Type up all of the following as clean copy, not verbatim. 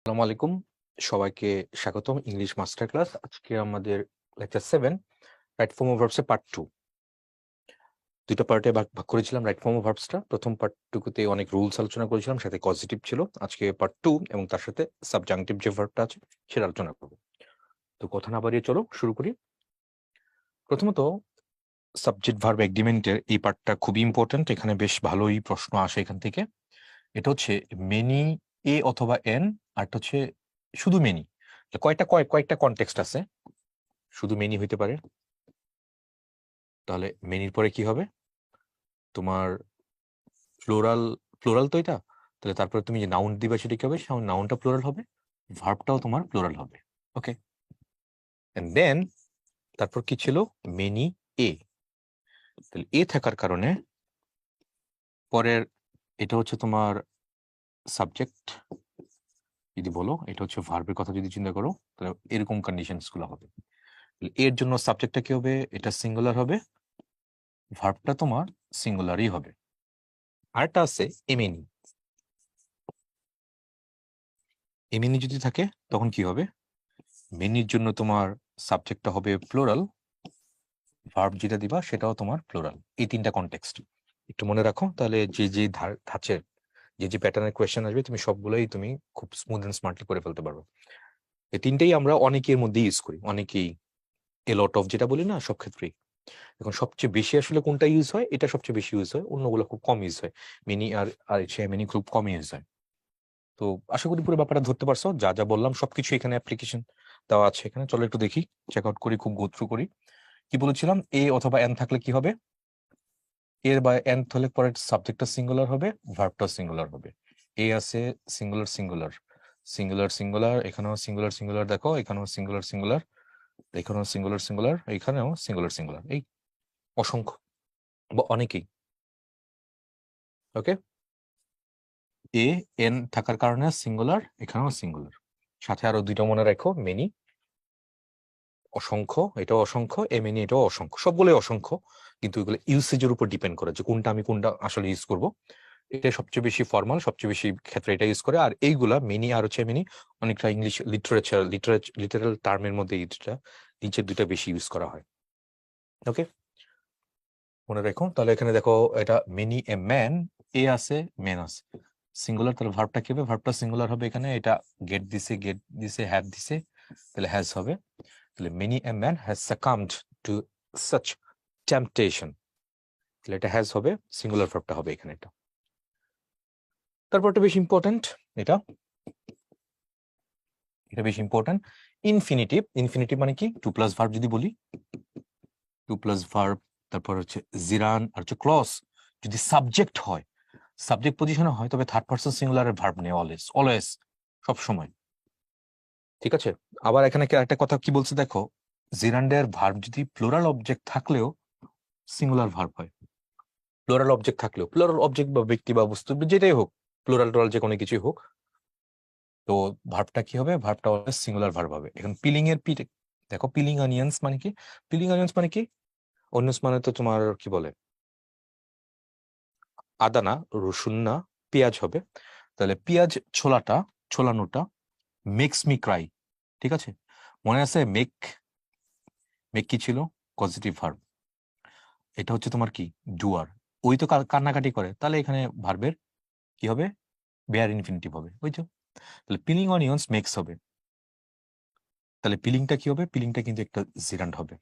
আসসালামু আলাইকুম। সবাইকে স্বাগতম ইংলিশ মাস্টার ক্লাস। আজকে আমাদের lecture 7 right form of verbs এর পার্ট 2। দুটো পার্টে ভাগ করেছিলাম রাইট ফর্ম অফ ভার্বসটা। প্রথম পার্টটুকুতে অনেক রুলস আলোচনা করেছিলাম, সাথে পজিটিভ ছিল। আজকে পার্ট 2 এবং তার সাথে সাবজাংটিভ যে ভার্বটা আছে সেটা আলোচনা করব। তো কথা না বাড়িয়ে চলো শুরু করি। প্রথমত সাবজেক্ট ভার্ব এগ্রিমেন্টের এই পার্টটা খুবই ইম্পর্টেন্ট। এখানে বেশ ভালোই প্রশ্ন আসে এখান থেকে। এটা হচ্ছে মেনি এ অথবা এন, আর হচ্ছে শুধু মেনি। কয়েকটা কনটেক্সট আছে। শুধু মেনি হইতে পারে, তাহলে মেনির পরে কি হবে? তোমার প্লোরাল। প্লোরাল তো এটা, তাহলে তারপরে তুমি যে নাউন দিবা সেটা কি হবে? নাউনটা প্লোরাল হবে, ভার্বটাও তোমার প্লোরাল হবে। ওকে, এন্ড দেন তারপর কি ছিল? Many a. তাহলে এ থাকার কারণে পরের এটা হচ্ছে তোমার সাবজেক্ট। যদি বলো এটা হচ্ছে ভার্বের কথা যদি চিন্তা করো, তাহলে এরকম কন্ডিশনস গুলো হবে। এর জন্য সাবজেক্টটা কি হবে? এটা সিঙ্গুলার হবে, ভার্বটা তোমার সিঙ্গুলারই হবে। আরেকটা আছে এমএনি। এমএনি যদি থাকে তখন কি হবে? মেনির জন্য তোমার সাবজেক্টটা হবে প্লোরাল, ভার্ব যেটা দিবা সেটাও তোমার প্লোরাল। এই তিনটা কনটেক্সট একটু মনে রাখো, তাহলে যে ধাঁচের যে প্যাটার্নের কোয়েশ্চেন আসবে তুমি সবগুলোই তুমি খুব স্মুথ এন্ড স্মার্টলি করে ফেলতে পারবে। এই তিনটেই আমরা অনেকের মধ্যে ইউজ করি, অনেকেই এ লট অফ যেটা বলি না, সব ক্ষেত্রেই। এখন সবচেয়ে বেশি আসলে কোনটা ইউজ হয়? এটা সবচেয়ে বেশি ইউজ হয়, অন্যগুলো খুব কম ইউজ হয়। মিনি আর আর মেনি খুব কম ইউজ হয়। তো আশা করি পুরো ব্যাপারটা ধরতে পারছো। যা যা বললাম সবকিছু এখানে অ্যাপ্লিকেশন দেওয়া আছে। এখানে চলো একটু দেখি, চেক আউট করি, খুব গো থ্রু করি। কি বলেছিলাম? এ অথবা এন থাকলে কি হবে? এর বা এন হলে পরে সাবজেক্টটা সিঙ্গুলার হবে, ভার্বটা সিঙ্গুলার হবে। এ আছে সিঙ্গুলার সিঙ্গুলার সিঙ্গুলার সিঙ্গুলার, এখানেও সিঙ্গুলার সিঙ্গুলার, দেখো এখানেও সিঙ্গুলার সিঙ্গুলার, এখানেও সিঙ্গুলার সিঙ্গুলার, এখানেও সিঙ্গুলার সিঙ্গুলার। এই অসংখ্য বা অনেকেই। ওকে, এ এন থাকার কারণে সিঙ্গুলার, এখানেও সিঙ্গুলার। সাথে আরো দুইটা মনে রাখো, মেনি অসংখ্য, এটাও অসংখ্য, এমএনি এটাও অসংখ্য, সবগুলোই অসংখ্য। কিন্তু এগুলো ইউসেজের উপর ডিপেন্ড করে যে কোনটা আমি কোনটা আসলে ইউজ করব। এটা সবচেয়ে বেশি ফর্মাল, সবচেয়ে বেশি ক্ষেত্রে এটা ইউজ করে। আর এইগুলা মেনি আর হচ্ছে মেনি অনেকটা ইংলিশ লিটারাল টার্মের মধ্যে এটা নিচের দুটা বেশি ইউজ করা হয়। ওকে, মনে রাখো। তাহলে এখানে দেখো, এটা মেনি এ ম্যান, এ আছে ম্যান আছে, সিঙ্গুলার। তাহলে ভার্বটা কি হবে? ভার্বটা সিঙ্গুলার হবে। এখানে এটা গেট দিছে হ্যাভ দিছে, তাহলে হ্যাজ হবে। তাহলে many a man has succumbed to such temptation, তাহলে এটা হ্যাজ হবে, সিঙ্গুলার ভার্বটা হবে এখানে এটা। তারপরটা বেশি ইম্পর্টেন্ট, এটা এটা বেশি ইম্পর্টেন্ট। ইনফিনিটিভ। ইনফিনিটিভ মানে কি? টু প্লাস ভার্ব যদি বলি, টু প্লাস ভার্ব, তারপর হচ্ছে জিরান আর হচ্ছে ক্লজ। যদি সাবজেক্ট হয়, সাবজেক্ট পজিশনে হয়, তবে থার্ড পারসন সিঙ্গুলারের ভার্ব নেই অলওয়েজ, অলওয়েজ, সব সময়। ঠিক আছে। আবার এখানে একটা কথা কি বলছে দেখো, জিরান্ডের ভার্ব যদি প্লোরাল অবজেক্ট থাকলেও সিঙ্গুলার ভার্ব হয়। প্লোরাল অবজেক্ট থাকলেও, প্লোরাল অবজেক্ট বা ব্যক্তি বা বস্তু যেটাই হোক, প্লোরাল টোরাল যে কোনো কিছুই হোক, তো ভার্বটা কি হবে? ভার্বটা অলওয়েজ সিঙ্গুলার ভার্ব হবে। এখন পিলিং এর পি দেখো, পিলিং অনিয়ন্স মানে কি? পিলিং অনিয়ন্স মানে কি? অনিয়ন্স মানে তো তোমার কি বলে, আদা না, রসুন না, পেঁয়াজ হবে। তাহলে পেঁয়াজ ছোলানোটা মেক্স মি ক্রাই। ঠিক আছে, মনে আছে মেক? মেক কি ছিল? Positive verb. এটা হচ্ছে তোমার কি? ডুয়ার। ওই তো কান্নাকাটি করে, তাহলে এখানে ভার্বের কি হবে? বেয়ার ইনফিনিটিভ হবে, বুঝছো? তাহলে পিলিং অনিয়ন্স মেক্স হবে। তাহলে পিলিংটা কি হবে? পিলিংটা কিন্তু একটা জিরান্ড হবে,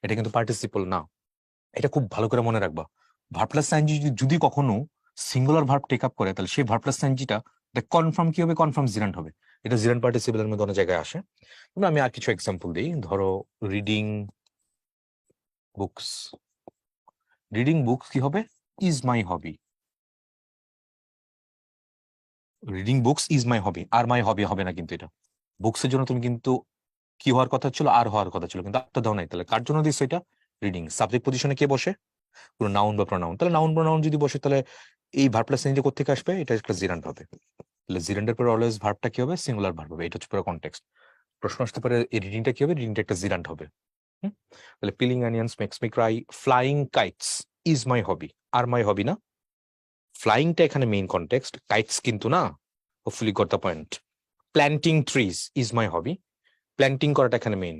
এটা কিন্তু পার্টিসিপল না। এটা খুব ভালো করে মনে রাখবা। ভার্ব প্লাস সাইনজি যদি কখনো সিঙ্গুলার ভার্ব টেক আপ করে, তাহলে সেই ভার্ব প্লাস সাইনজিটা কনফার্ম কি হবে? কনফার্ম জিরান্ড হবে। এটা জিরান্ড পার্টিসিপলের মধ্যে অনেক জায়গায় আসে। আমি আর কিছু এক্সাম্পল দিই। ধরো রিডিং বুকস। রিডিং বুকস কি হবে? Is my hobby. Reading books is my hobby, আর মাই হবি হবে না কিন্তু। এটা বুকসের জন্য তুমি কিন্তু কি হওয়ার কথা ছিল? আর হওয়ার কথা ছিল, কিন্তু আটটা দাও নাই। তাহলে কার জন্য দিচ্ছ এটা? রিডিং। সাবজেক্ট পজিশনে কে বসে? কোনো নাউন বা প্রোনাউন। তাহলে নাউন প্রোনাউন যদি বসে, তাহলে এই ভার্ব প্লাস এনজি কোথা থেকে আসবে? এটা একটা জিরান্ড হবে। তাহলে জিরান্ডের পরে অলওয়েজ ভার্বটা কি হবে? সিঙ্গুলার ভার্ব হবে। এটা হচ্ছে পুরো কনটেক্সট। প্রশ্ন আসতে পারে এই রিডিংটা কি হবে? রিডিংটা একটা জিরান্ড হবে। তাহলে peeling onions makes me cry, flying kites is my hobby, আর মাই হবি না। ফ্লাইংটা এখানে মেইন কনটেক্সট, কাইটস কিন্তু না। Hopefully got the point. Planting trees is my hobby, planting করাটা এখানে মেইন,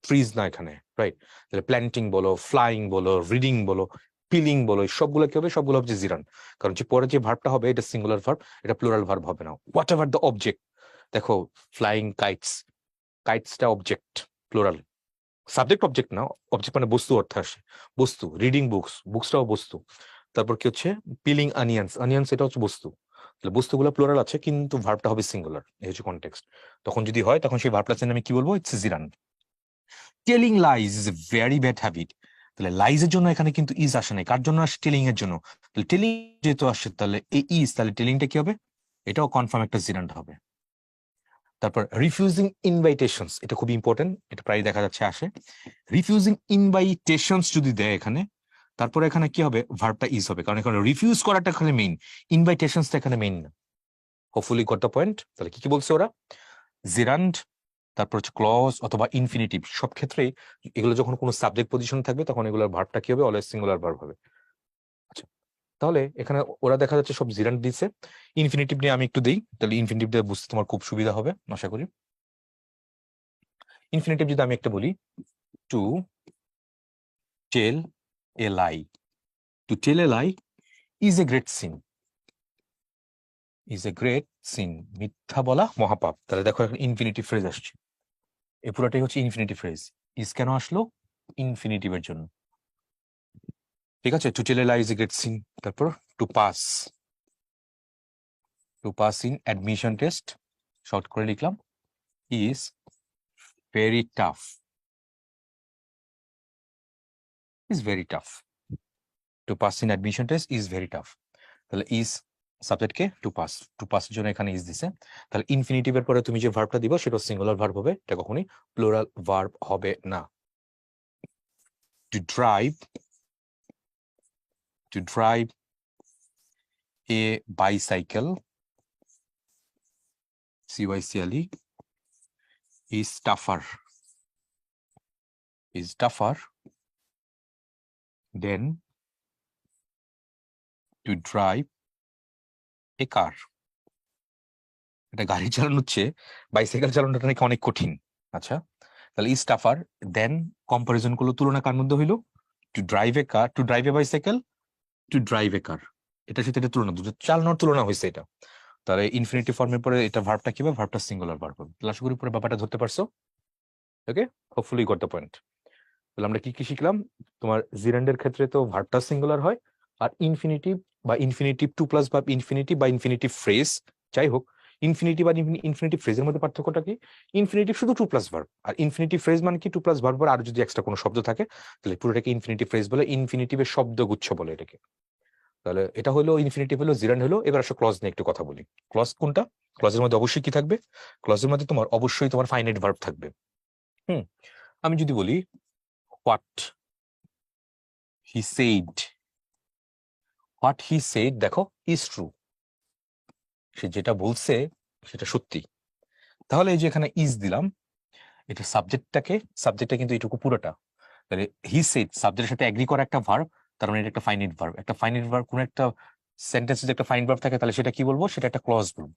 ট্রিজ না এখানে, রাইট? তাহলে প্ল্যান্টিং বলো, ফ্লাইং বলো, রিডিং বলো, পিলিং বলো, সবগুলো কি হবে? সবগুলো হচ্ছে জিরান। কারণ যে পরে যে ভার্বটা হবে এটা সিঙ্গুলার ভার্ব, এটা প্লুরাল ভার্ব হবে না। হোয়াট এভার দ্য অবজেক্ট, দেখো ফ্লাইং কাইটস, কাইটসটা অবজেক্ট প্লুরাল, সাবজেক্ট অবজেক্ট না, অবজেক্ট মানে বস্তু অর্থে আসে, বস্তু। রিডিং বুকস, বুকসটাও বস্তু। তারপর কি হচ্ছে পিলিং অনিয়ন্স, অনিয়ন্স এটা হচ্ছে বস্তু। তাহলে বস্তুগুলো প্লুরাল আছে কিন্তু ভার্বটা হবে সিঙ্গুলার, এই হচ্ছে কনটেক্সট। তখন যদি হয় তখন সেই ভার্বটার জন্য আমি কি বলবো? It's gerund. Telling lies is a very bad habit, তাহলে লাইজের জন্য এখানে কিন্তু ইজ আসে নাই, কার জন্য আসে? টেলিং এর জন্য। তাহলে টেলিং যেহেতু আসে তাহলে এই ইজ, তাহলে টেলিংটা কি হবে? এটাও কনফার্ম একটা জিরান্ট হবে। তারপর রিফিউজিং ইনভাইটেশনস, এটা খুব ইম্পর্টেন্ট, এটা প্রায় দেখা যাচ্ছে আসে। রিফিউজিং ইনভাইটেশনস যদি দেয় এখানে, তারপরে এখানে কি হবে? ভার্বটা ইজ হবে, কারণ এখানে রিফিউজ করাটা এখানে মেইন, ইনভাইটেশনসটা এখানে মেইন না। Hopefully got the point. তাহলে কি কি বলছে ওরা? জিরান্ড, তারপর হচ্ছে ক্লজ অথবা ইনফিনিটিভ, সব ক্ষেত্রেই এগুলো যখন কোনো সাবজেক্ট পজিশন থাকবে তখন এগুলোর ভার্বটা কি হবে? অলওয়েজ সিঙ্গুলার ভার্ব হবে। আচ্ছা, তাহলে এখানে ওরা দেখা যাচ্ছে সব জিরান্ড দিচ্ছে। ইনফিনিটিভ নিয়ে আমি একটু দিই, তাহলে ইনফিনিটিভ দিয়ে বুঝতে তোমার খুব সুবিধা হবে আশা করি। ইনফিনিটিভ যদি আমি একটা বলি, to tell a lie, to tell a lie is a great sin, is a great sin, মিথ্যা বলা মহাপাপ। তাহলে দেখো এখন ইনফিনিটিভ ফ্রেজ আসছে, এই পুরোটাই হচ্ছে ইনফিনিটিভ ফ্রেজ। ইজ কেন আসলো? ইনফিনিটিভের জন্য, ঠিক আছে? To tell a lie is a great sin. তারপর to pass, to pass in admission test, short করে লিখলাম, is very tough, is very tough. To pass in admission test is very tough, তাহলে is সাবজেক্টকে to pass, to পাসের জন্য এখানে is দিছে। তাহলে ইনফিনিটিভের পরে তুমি যে ভার্বটা দিবা সেটা সিঙ্গুলার ভার্ব হবে, এটা কখনোই প্লুরাল ভার্ব হবে না। To drive, two drive a bicycle, CYCLE, is tougher, is tougher than to drive a car. এটা গাড়ি চালানো হচ্ছে, বাইসাইকেল চালানোটা নাকি অনেক কঠিন। আচ্ছা, তাহলে ইজ টাফার দেন, কম্পারিজন করলো, তুলনা কার মধ্যে হইলো? To drive a car, to drive a bicycle, to drive a car, এটার সাথে এটা তুলনা, দুটো চালানোর তুলনা হয়েছে এটা। তাহলে ইনফিনিটিভ ফর্মের পরে এটা ভার্বটা কি হবে? ভার্বটা সিঙ্গুলার ভার্ব হবে। তাহলে আশা করি পুরো ব্যাপারটা ধরতে পারছো। ওকে, হোপফুলি গট দ্য পয়েন্ট। তাহলে আমরা কি কি শিখলাম? তোমার জিরান্ডের ক্ষেত্রে তো ভার্বটা সিঙ্গুলার হয়, আর ইনফিনিটিভ বা infinitive to plus verb, infinitive বা ইনফিনিটিভ ফ্রেজ, যাই হোক, ইনফিনিটিভ আর ইনফিনিটিভ ফ্রেজের মধ্যে পার্থক্যটা কি? ইনফিনিটিভ শুধু টু প্লাস ভার্ব, আর ইনফিনিটিভ ফ্রেজ মানে কি? টু প্লাস ভার্ব আর যদি এক্সট্রা কোনো শব্দ থাকে তাহলে পুরোটাকে ইনফিনিটিভ ফ্রেজ বলে, ইনফিনিটিভের শব্দগুচ্ছ বলে এটাকে। তাহলে এটা হলো ইনফিনিটিভ, হলো জিরান্ড হলো। এবার আসলে ক্লজ নিয়ে একটু কথা বলি। ক্লজ কোনটা? ক্লজের মধ্যে অবশ্যই কি থাকবে? ক্লজের মধ্যে তোমার অবশ্যই তোমার ফাইনাইট ভার্ব থাকবে। আমি যদি বলি what he said, what he said দেখো ইজ ট্রু, সে যেটা বলছে সেটা সত্যি। তাহলে এই যে এখানে ইজ দিলাম, এটা সাবজেক্টটা কিন্তু এটুকু পুরোটা। তাহলে হি সেইড সাবজেক্টের সাথে এগ্রি করা একটা ভার্ব, তার মানে এটা একটা ফাইনাইট ভার্ব। একটা ফাইনাইট ভার্ব, কোন একটা সেন্টেন্সে যদি একটা ফাইনাইট ভার্ব থাকে তাহলে সেটা কি বলবো? সেটা একটা ক্লজ বলবো।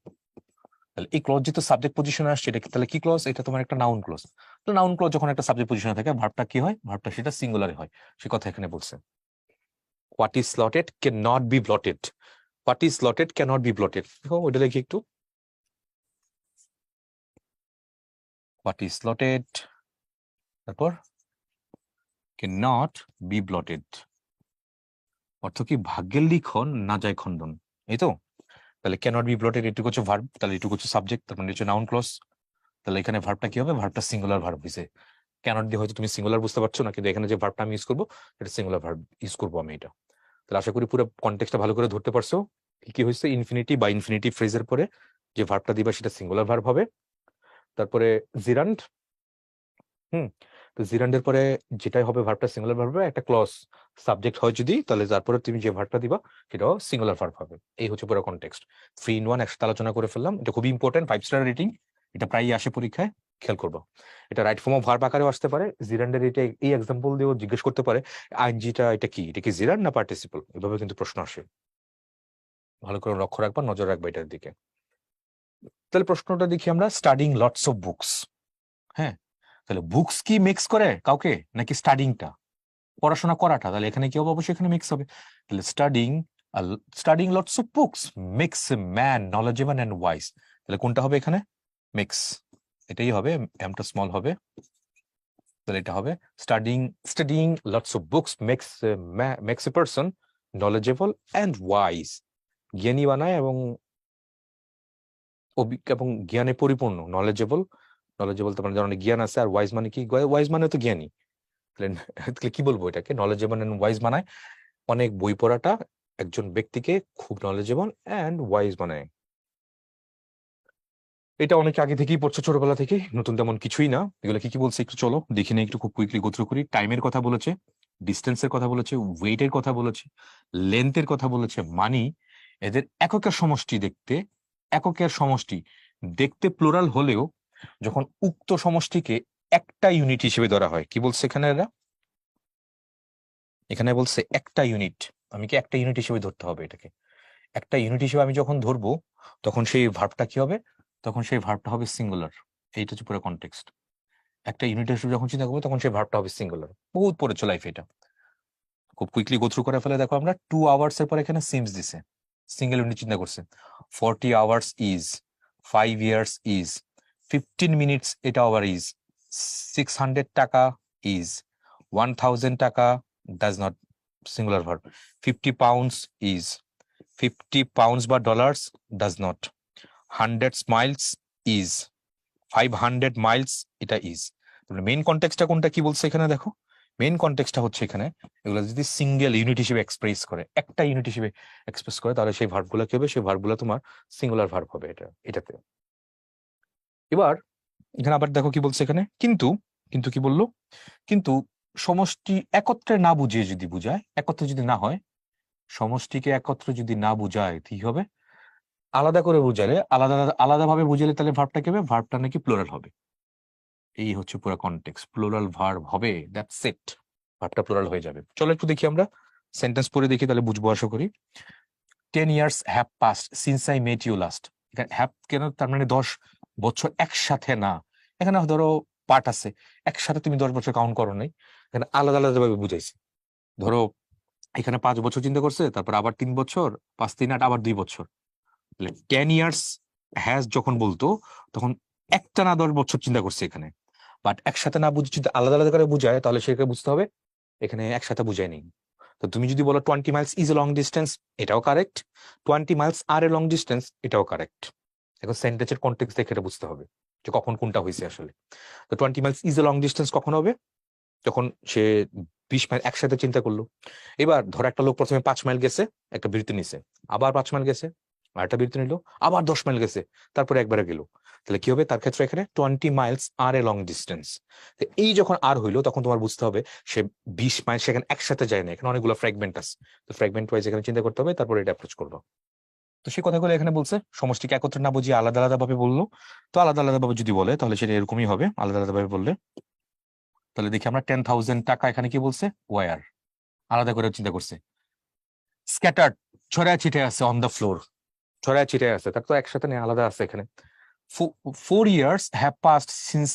তাহলে এই ক্লজ যেহেতু সাবজেক্ট পজিশনে আসছে, এটা তাহলে কি ক্লজ? এটা তোমার একটা নাউন ক্লজ। তো নাউন ক্লজ যখন একটা সাবজেক্ট পজিশনে থাকে, ভার্বটা কি হয়? ভার্বটা সেটা সিঙ্গুলারে হয়, সে কথা এখানে বলছে। What is slotted can not be blotted, what is slotted can not be blotted, দেখো ওইটা দেখি একটু। হোয়াট ইজ স্লটেড, তারপর ক্যান নট বি ব্লটেড, অর্থ কি? ভাগ্যের লিখন না যায় খণ্ডন, এই তো। তাহলে ক্যানট বি ব্লটেড এটুকু হচ্ছে ভার্ব, তাহলে এটুকু হচ্ছে সাবজেক্ট, তার মানে হচ্ছে নাউন ক্লজ। তাহলে এখানে ভার্বটা কি হবে? ভার্বটা সিঙ্গুলার ভার্ব হয়েছে। ক্যানট দিয়ে হয়তো তুমি সিঙ্গুলার বুঝতে পারছো না, কিন্তু এখানে যে ভার্বটা আমি ইউজ করবো এটা সিঙ্গুলার ভার্ব ইউজ করবো আমি এটা। তাহলে আশা করি পুরো কনটেক্সটটা ভালো করে ধরতে পারছো। কি কি হয়েছে? ইনফিনিটি বা ইনফিনিটিভ ফ্রেজের পরে যে ভার্বটা দিবা সেটা সিঙ্গুলার ভার্ব হবে। তারপরে জিরান্ড, তো জিরান্ডের পরে যেটাই হবে ভার্বটা সিঙ্গুলার ভার্ব হবে, একটা ক্লজ সাবজেক্ট হয় যদি, তাহলে তারপরে তুমি যে ভার্বটা দিবা সেটাও সিঙ্গুলার ভার্ব হবে। এই হচ্ছে পুরো কনটেক্সট। 3 in 1 একসাথে আলোচনা করে ফেললাম, এটা খুবই ইম্পর্টেন্ট, 5 স্টার রেটিং, এটা প্রায়ই আসে পরীক্ষায়, খেয়াল করবো। এটা রাইট ফর্ম অফ ভার্ব আকারেও আসতে পারে। জিরান্ডের এটা এই এক্সাম্পল দিয়েও জিজ্ঞেস করতে পারে, আইএনজিটা এটা কি? এটা কি জিরান্ড না পার্টিসিপল? এভাবে কিন্তু প্রশ্ন আসে, ভালো করে লক্ষ্য রাখবা, নজর রাখবা এটার দিকে। তাহলে প্রশ্নটা দেখি আমরা, স্টাডিং লটস অফ বুকস। হ্যাঁ, তাহলে বুকস কি মিক্স করে কাউকে, নাকি স্টাডিংটা, পড়াশোনা করাটা? তাহলে এখানে কি হবে, অবশ্যই এখানে মিক্স হবে। তাহলে studying lots of books makes a man knowledgeable and wise. তাহলে কোনটা হবে এখানে, মিক্স, এটাই হবে, এমটা স্মল হবে। তাহলে এটা হবে studying lots of books makes a person knowledgeable and wise, জ্ঞানী বানায় এবং এবং জ্ঞানে পরিপূর্ণ। নলেজেবল তো মানে যার অনেক জ্ঞান আছে, আর ওয়াইজ মানে কি, ওয়াইজ মানে তো জ্ঞানী। তাহলে কি বলবো এটাকে, নলেজেবল এন্ড ওয়াইজ বানায়, অনেক বই পড়াটা একজন ব্যক্তিকে খুব নলেজেবল এন্ড ওয়াইজ বানায়। এটা অনেকে আগে থেকেই পড়ছে, ছোটবেলা থেকে, নতুন তেমন কিছুই না। এগুলো কি কি বলছে একটু চলো দেখে নিই, একটু খুব কুইকলি গোথ্রু করি। টাইমের কথা বলেছে, ডিস্টেন্সের কথা বলেছে, ওয়েটের কথা বলেছে, লেন্থের কথা বলেছে, মানি। এদের এককের সমষ্টি দেখতে প্লুরাল হলেও যখন উক্ত সমষ্টিকে একটা ইউনিট হিসেবে ধরা হয়, কি বলছে এখানে এরা, এখানে বলছে একটা ইউনিট, আমি কি একটা ইউনিট হিসেবে ধরতে হবে এটাকে। একটা ইউনিট হিসেবে আমি যখন ধরবো, তখন সেই ভার্বটা কি হবে, তখন সেই ভার্বটা হবে সিঙ্গুলার। এইটা হচ্ছে পুরো কনটেক্সট। একটা ইউনিট হিসেবে যখন চিন্তা করবো, তখন সেই ভার্বটা হবে সিঙ্গুলার। বহুত পড়েছো লাইফ এটা, খুব কুইকলি গো থ্রু করে ফেলে। দেখো আমরা 2 আওয়ার্স এর পর এখানে সিমস দিছে, সিঙ্গেল ইউনিট চিন্তা করছে। 40 hours is, 5 years is, 15 minutes এটা আবার is, 600 taka is, 1000 taka does not singular verb, 50 pounds is, 50 pounds বা dollars does not, 100 miles is, 500 miles এটা ইজ। মেইন কনটেক্সটটা কোনটা, কি বলছে এখানে দেখো, মেইন কনটেক্সটটা হচ্ছে এখানে এগুলো যদি সিঙ্গেল ইউনিট হিসেবে এক্সপ্রেস করে, একটা ইউনিট হিসেবে এক্সপ্রেস করে, তাহলে সেই ভার্বগুলো কি হবে, সেই ভার্বগুলো তোমার সিঙ্গুলার ভার্ব হবে এটাতে। এবার এখানে আবার দেখো কি বলছে এখানে, কিন্তু, কিন্তু কি বললো, কিন্তু সমষ্টি একত্রে না বুঝিয়ে যদি বুঝায়, একত্রে যদি না হয়, সমষ্টিকে একত্রে যদি না বুঝায় কি হবে, আলাদা করে বুঝালে, আলাদাভাবে বুঝালে তাহলে ভার্বটা কি হবে, ভার্বটা নাকি প্লুরাল হবে। এই হচ্ছে পুরো কনটেক্সট, প্লুরাল ভার্ব হবে, দ্যাটস ইট, ভার্বটা প্লুরাল হয়ে যাবে। চলো একটু দেখি আমরা সেন্টেন্স পড়ে দেখি, তাহলে বুঝবো আশা করি। 10 years have passed since I met you last। এখানে হ্যাভ কেন, তার মানে 10 বছর একসাথে না। এখানে ধরো পার্ট আছে, একসাথে তুমি 10 বছর কাউন্ট করো নাই, এখানে আলাদা আলাদা ভাবে বুঝাইছি। ধরো এখানে 5 বছর চিন্তা করছে, তারপর আবার 3 বছর, 5 3 8 আবার 2 বছর। 10 ইয়ার্স হ্যাজ যখন বলতো, তখন একটা না 10 বছর চিন্তা করছে এখানে। বাট একসাথে না বুঝে যদি আলাদা আলাদা করে বুঝায়, তাহলে সেটাকে বুঝতে হবে এখানে একসাথে বুঝায় নেই। তো তুমি যদি বলো 20 miles is a long distance, এটাও correct. 20 miles are a long distance, এটাও কারেক্ট। এখন সেন্টেন্সের কনটেক্সট দেখে এটা বুঝতে হবে যে কখন কোনটা হয়েছে আসলে। তো 20 miles is a long distance কখন হবে, যখন সে 20 মাইল একসাথে চিন্তা করলো। এবার ধরো একটা লোক প্রথমে 5 মাইল গেছে, একটা বিরতি নিছে, আবার 5 মাইল গেছে, আর একটা বিরতি নিল, আবার 10 মাইল গেছে, তারপরে একবারে গেল। তাহলে কি হবে তার ক্ষেত্রে, এখানে 20 miles are a long distance. এই যখন আর হইলো, তখন তোমার বুঝতে হবে সে 20 মাইল সেখানে একসাথে যায় না, এখানে অনেকগুলো ফ্র্যাগমেন্ট আছে। তো ফ্র্যাগমেন্ট ওয়াইজ এখানে চিন্তা করতে হবে, তারপরে এটা অ্যাপ্রোচ করবো। তো সেই কথাগুলো এখানে বলছে, সমষ্টিকে একত্রে না বুঝিয়ে আলাদা আলাদা ভাবে বললো। তো আলাদা আলাদা ভাবে যদি বলে, তাহলে সেটা এরকমই হবে, আলাদা আলাদা ভাবে বললে। তাহলে দেখি আমরা 10,000 টাকা, এখানে কি বলছে, ওয়ার, আলাদা করে চিন্তা করছে। স্ক্যাটার্ড, ছড়ায় ছিটে আছে, অন দ্য ফ্লোর, ছড়ায় ছিটে আছে, তার তো একসাথে নেই, আলাদা আছে এখানে। 4 years have passed since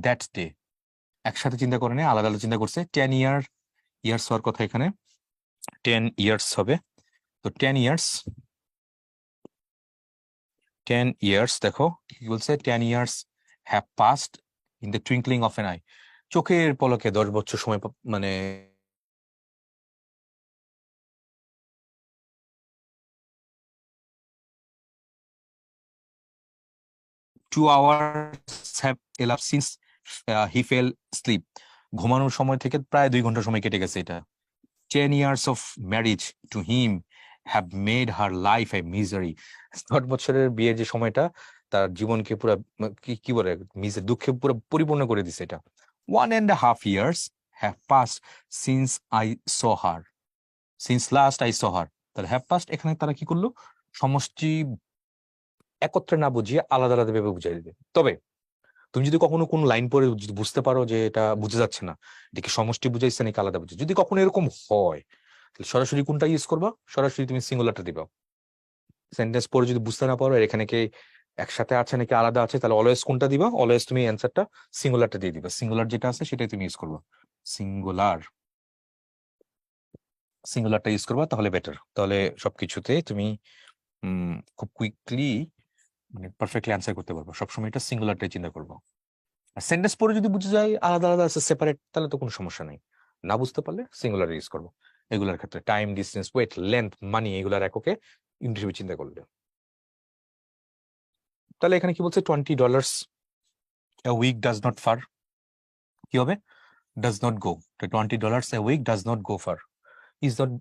that day, একসাথে চিন্তা করে নেই, আলাদা আলাদা চিন্তা করছে। 10 ইয়ার্স হওয়ার কথা এখানে, 10 ইয়ার্স হবে। তো 10 ইয়ার্স দেখো কি বলছে, 10 years have passed in the twinkling of an eye, চোখের পলকে 10 বছর সময় মানে 2 hours have elapsed since he fell asleep, ঘুমানোর সময় থেকে প্রায় 2 ঘন্টা সময় কেটে গেছে এটা। 10 years of marriage to him have made her life a misery, 10 বছরের বিয়ের যে সময়টা তার জীবনকে পুরো কি বলে, দুঃখে পুরো পরিপূর্ণ করে দিছে এটা। 1.5 years have passed since I saw her, since last I saw her, তাহলে have passed এখানে তারা কি করলো, সমষ্টি একত্রে না বুঝিয়ে আলাদা আলাদা ভেবে বুঝাই দিবে। তবে তুমি যদি কখনো কোন লাইন পড়ে যদি বুঝতে পারো যে এটা বুঝে যাচ্ছে না, এটা কি সমষ্টি বুঝাইছে নাকি আলাদা বুঝে, যদি কখনো এরকম হয়, তাহলে সরাসরি কোনটা ইউজ করবা, সরাসরি তুমি সিঙ্গুলারটা দিবা। সেন্টেন্স পড়ে যদি বুঝতে না পারো, এখানে কি একসাথে আছে নাকি আলাদা আছে, তাহলে অলওয়েজ কোনটা দিবা? অলওয়েজ তুমি অ্যান্সারটা সিঙ্গুলারটা দিয়ে দিবা। সিঙ্গুলার যেটা আছে সেটাই তুমি ইউজ করবা। সিঙ্গুলারটা ইউজ করবা, তাহলে বেটার। তাহলে সবকিছুতে তুমি খুব কুইকলি মানে পারফেক্টলি অ্যান্সার করতে পারবো। সবসময় এটা সিঙ্গুলারটাই চিন্তা করবো। আর সেন্টেন্স পরে যদি বুঝে যায় আলাদা আলাদা আছে, সেপারেট, তাহলে তো কোনো সমস্যা নেই। না বুঝতে পারলে সিঙ্গুলার ইউজ করবো। এগুলোর ক্ষেত্রে টাইম, ডিস্টেন্স, ওয়েট, লেন্থ, মানি, এগুলার এককে ইউনিট হিসেবে চিন্তা করলে। তাহলে এখানে কি বলছে? $20 a week does not far, কি হবে? does not go। $20 a week does not go far।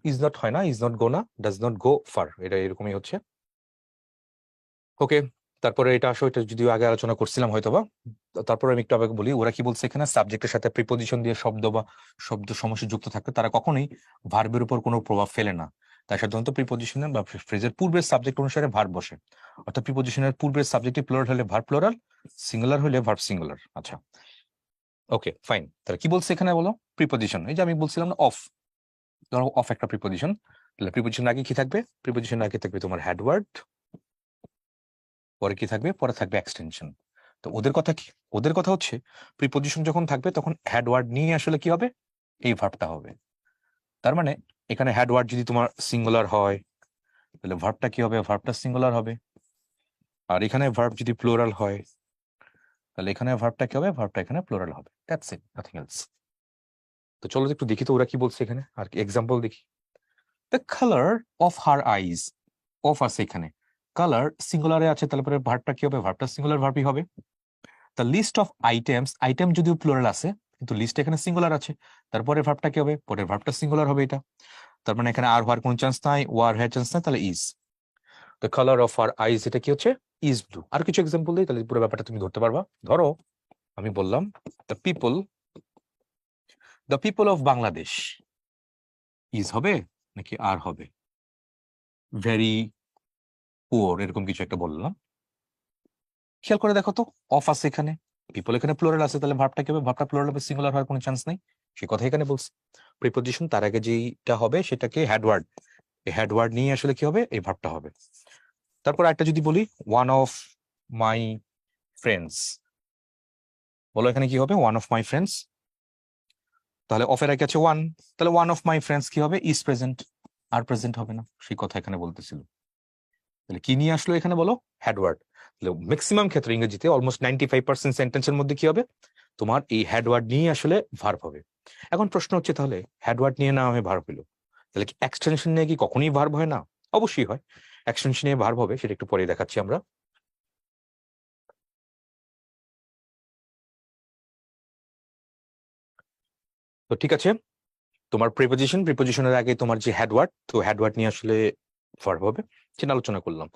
is not হয় না, is not go না, does not go far, এটা এরকমই হচ্ছে। ওকে, তারপরে এটা আসো, এটা যদিও আগে আলোচনা করছিলাম হয়তোবা, তারপরে আমি একটু আগে বলি। ওরা কি বলছে এখানে? সাবজেক্টের সাথে প্রিপোজিশন দিয়ে শব্দ বা শব্দ সমস্যা যুক্ত থাকতে তারা কখনোই ভার্বের উপর কোনো প্রভাব ফেলে না। তাই সাধারণত প্রিপোজিশনের বা ফ্রেজের পূর্বের সাবজেক্ট অনুসারে ভার্ব বসে। অর্থাৎ প্রিপোজিশনের পূর্বের সাবজেক্টে প্লুরাল হলে ভার্ব প্লুরাল, সিঙ্গুলার হলে ভার্ব সিঙ্গুলার। আচ্ছা, ওকে ফাইন। তাহলে কি বলছে এখানে বলো? প্রিপোজিশন, এই যে আমি বলছিলাম না অফ, ধরো অফ একটা প্রিপোজিশন, তাহলে প্রিপোজিশন আগে কি থাকবে? প্রিপোজিশন আগে থাকবে তোমার হেডওয়ার্ড, পরে কি থাকবে? পরে থাকবে এক্সটেনশন। তো ওদের কথা কি? ওদের কথা হচ্ছে প্রিপোজিশন যখন থাকবে তখন হেডওয়ার্ড নিয়ে আসলে কি হবে? এই ভার্বটা হবে। তার মানে এখানে হেডওয়ার্ড যদি তোমার সিঙ্গুলার হয় তাহলে ভার্বটা কি হবে? ভার্বটা সিঙ্গুলার হবে। আর এখানে ভার্ব যদি প্লুরাল হয় তাহলে এখানে ভার্বটা কি হবে? ভার্বটা এখানে প্লুরাল হবে। That's it, nothing else. তো চলো একটু দেখি তো ওরা কি বলছে এখানে, আর কি এক্সাম্পল দেখি। The colour of her eyes, of আছে এখানে, কালার সিঙ্গুলারে আছে, তারপরে ভার্বটা কি হবে? ভার্বটা সিঙ্গুলার ভার্বই হবে। The list of items, item যদিও প্লুরাল আছে কিন্তু লিস্ট এখানে সিঙ্গুলার আছে, তারপরে ভার্বটা কি হবে? পরের ভার্বটা সিঙ্গুলার হবে এটা। তার মানে এখানে আর হওয়ার কোনো চান্স নাই, ওয়ার হওয়ার চান্স নাই, তাহলে ইজ। দ্য কালার অফ আর আইজ, এটা কি হচ্ছে? Is blue. আর কিছু এক্সাম্পল দিই, তাহলে পুরো ব্যাপারটা তুমি ধরতে পারবা। ধরো আমি বললাম the people of Bangladesh, is হবে নাকি আর হবে? ভেরি পুয়ার, এরকম কিছু একটা বললাম। খেয়াল করে দেখো তো, অফ আছে এখানে, পিপল এখানে প্লুরাল আছে, তাহলে ভার্বটা কি হবে? ভার্বটা প্লুরাল হবে, সিঙ্গুলার হওয়ার কোনো চান্স নেই। সে কথা এখানে বলছে। প্রিপোজিশন তার আগে যেটা হবে সেটাকে হেডওয়ার্ড, এই হেডওয়ার্ড নিয়ে আসলে কি হবে? এই ভার্বটা হবে। তারপর একটা যদি বলি ওয়ান অফ মাই ফ্রেন্ডস, বলো এখানে কি হবে? ওয়ান অফ মাই ফ্রেন্ডস, তাহলে অফের আগে আছে ওয়ান, তাহলে ওয়ান অফ মাই ফ্রেন্ডস কি হবে? ইজ প্রেজেন্ট, আর প্রেজেন্ট হবে না। সেই কথা এখানে বলতেছিল। তাহলে কি নিয়ে আসলো এখানে বলো? হেডওয়ার্ড। তাহলে ম্যাক্সিমাম ক্ষেত্রে ইংরেজিতে অলমোস্ট 95% সেন্টেন্সের মধ্যে কি হবে? তোমার এই হেডওয়ার্ড নিয়ে আসলে ভার্ব হবে। এখন প্রশ্ন হচ্ছে তাহলে হেডওয়ার্ড নিয়ে না আমি ভার্ব হলো, তাহলে কি এক্সটেনশন নিয়ে কি কখনোই ভার্ব হয় না? অবশ্যই হয়। এক্সটেনশন নিয়ে ভার্ব হবে, সেটা একটু পরে দেখাচ্ছি আমরা। তো ঠিক আছে, তোমার প্রিপোজিশনের আগে তোমার যে হেডওয়ার্ড, তো হেডওয়ার্ড নিয়ে আসলে ভার্ব হবে, সেটা আলোচনা করলাম।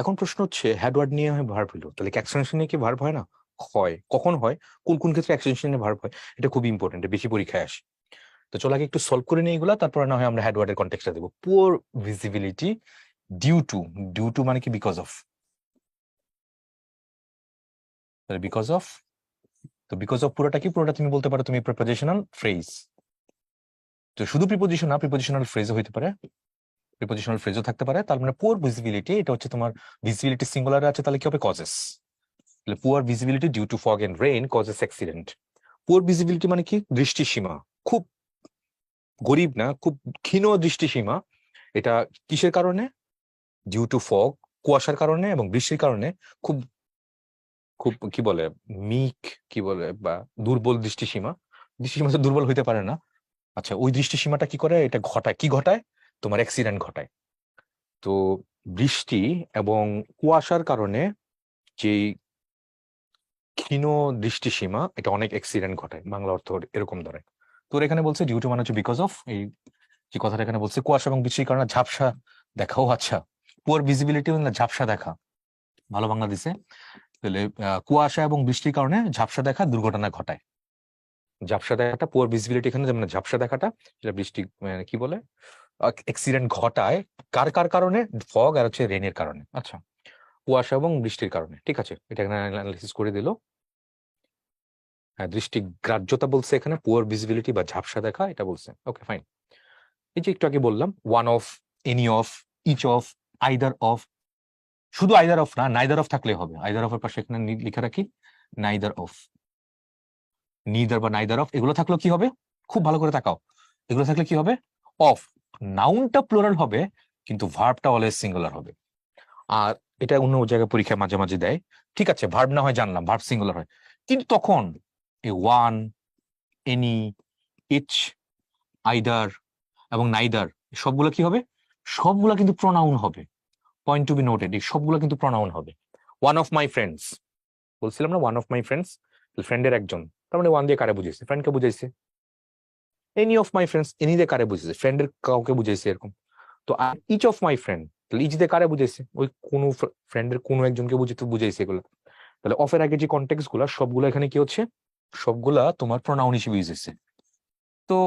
এখন প্রশ্ন হচ্ছে হেডওয়ার্ড নিয়ে হয় ভার্ব হলো, তাহলে কি এক্সটেনশন নিয়ে কি ভার্ব হয় না? হয়। কখন হয়? কোন কোন ক্ষেত্রে এক্সটেনশন নিয়ে ভার্ব হয়? এটা খুব ইম্পর্টেন্ট, বেশি পরীক্ষায় আসে। তো চলো আগে একটু সলভ করে নিই এগুলা, তারপরে না হয় আমরা হেডওয়ার্ডের কনটেক্সটটা দেবো। Poor visibility due to, due to মানে কি? বিকজ অফ, তাহলে বিকজ অফ, তো বিকজ অফ পুরোটা কি? পুরোটা তুমি বলতে পারো তুমি প্রিপোজিশনাল ফ্রেজ। তো শুধু প্রিপোজিশন না, প্রিপোজিশনাল ফ্রেজও হইতে পারে, প্রিপোজিশনাল ফ্রেজও থাকতে পারে। তার মানে পুয়ার ভিজিবিলিটি, এটা হচ্ছে তোমার ভিজিবিলিটি সিঙ্গুলারে আছে, তাহলে কি হবে? কজেস। তাহলে poor visibility due to fog and rain causes accident. Poor visibility মানে কি? দৃষ্টিসীমা খুব গরিব না, খুব ক্ষীণ দৃষ্টিসীমা। এটা কিসের কারণে? ডিউ টু ফগ, কুয়াশার কারণে, এবং বৃষ্টির কারণে খুব খুব কি বলে, মিক কি বলে, বা দুর্বল দৃষ্টিসীমা। দৃষ্টিসীমা তো দুর্বল হইতে পারে না। আচ্ছা, ওই দৃষ্টিসীমাটা কি করে? এটা ঘটায়, কি ঘটায়? তোমার অ্যাক্সিডেন্ট ঘটায়। তো বৃষ্টি এবং কুয়াশার কারণে যে ক্ষীণ দৃষ্টিসীমা, এটা অনেক অ্যাক্সিডেন্ট ঘটায়, বাংলা অর্থ এরকম ধরে। তোর এখানে বলছে ডিউ টু মানে হচ্ছে বিকজ অফ, এই যে কথাটা এখানে বলছে কুয়াশা এবং বৃষ্টির কারণে ঝাপসা দেখাও। আচ্ছা, পুয়ার ভিজিবিলিটি না ঝাপসা দেখা, ভালো বাংলা দিছে। তাহলে কুয়াশা এবং বৃষ্টির কারণে ঝাপসা দেখা দুর্ঘটনা ঘটায়। ঝাপসা দেখাটা, পুয়ার ভিজিবিলিটি এখানে যেমন ঝাপসা দেখাটা, সেটা বৃষ্টি কি বলে, অ্যাক্সিডেন্ট ঘটায়। কার কার কারণে? ফগ আর হচ্ছে রেনের কারণে। আচ্ছা, কুয়াশা এবং বৃষ্টির কারণে, ঠিক আছে, এটা এখানে অ্যানালাইসিস করে দিল। হ্যাঁ, দৃষ্টি গ্রাহ্যতা বলছে এখানে, পুয়ার ভিজিবিলিটি বা ঝাপসা দেখা, এটা বলছে। Okay fine. এই যে একটু আগে বললাম one of, any of, each of, either of, শুধু আইদার অফ না, নাইদার অফ থাকলে হবে। আইদার অফের পাশে এখানে লিখে রাখি নাইদার অফ, নিদার বা নাইদার অফ, এগুলো থাকলেও কি হবে, খুব ভালো করে তাকাও, এগুলো থাকলে কি হবে, অফ, নাউনটা প্লুরাল হবে কিন্তু ভার্বটা অলওয়েজ সিঙ্গুলার হবে। আর এটা অন্য জায়গায় পরীক্ষায় মাঝে মাঝে দেয়, ঠিক আছে, ভার্ব না হয় জানলাম, ভার্ব সিঙ্গুলার হয়, কিন্তু তখন এই ওয়ান, এনি, ইচ, আইদার এবং নাইদার সবগুলো কি হবে, সবগুলা কিন্তু প্রোনাউন হবে। পয়েন্ট টু বি নোটেড, এই সবগুলো কিন্তু প্রোনাউন হবে। ওয়ান অফ মাই ফ্রেন্ডস, বলছিলাম না ওয়ান অফ মাই ফ্রেন্ডস, ফ্রেন্ডের একজন, তার মানে ওয়ান দিয়ে কারে বুঝাইছে, ফ্রেন্ডকে বুঝাইছে। Any of my friends, any দিয়ে কারে বুঝাইছে, ফ্রেন্ডের কাউকে বুঝাইছে এরকম। তো ইচ অফ মাই ফ্রেন্ড, তাহলে ইচ দিয়ে কারে বুঝাইছে, ওই কোনো ফ্রেন্ডের কোনো একজনকে বুঝাইছে এগুলো। তাহলে অফের আগে যে কন্টেক্সট গুলা সবগুলো এখানে কি হচ্ছে, সবগুলা তোমার প্রোনাউন হিসেবে ইউজ হচ্ছে। তো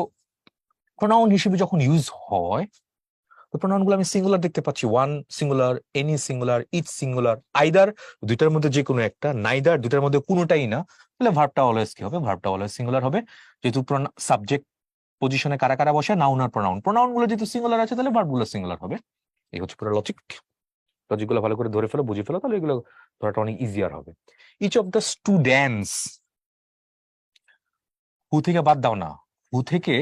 প্রোনাউন হিসেবে যখন ইউজ হয়, তো প্রোনাউন গুলো আমি সিঙ্গুলার দেখতে পাচ্ছি, one singular, any singular, each singular, either দুইটার মধ্যে যে কোনো একটা, নাইদার দুইটার মধ্যে কোনোটাই না, তাহলে ভার্বটা অলওয়েজ কি হবে, ভার্বটা অলওয়েজ সিঙ্গুলার হবে। যেহেতু সাবজেক্ট পজিশনে কারা কারা বসে, নাউন আর প্রোনাউন, প্রোনাউন গুলো যেহেতু সিঙ্গুলার আছে তাহলে ভার্ব গুলো সিঙ্গুলার হবে। এই হচ্ছে পুরো লজিক। লজিক গুলো ভালো করে ধরে ফেলো, বুঝে ফেলো, তাহলে এগুলো ধরাটা অনেক ইজিয়ার হবে। ইচ অফ দ্য স্টুডেন্টস, হু থেকে বাদ দাও না, হু থেকে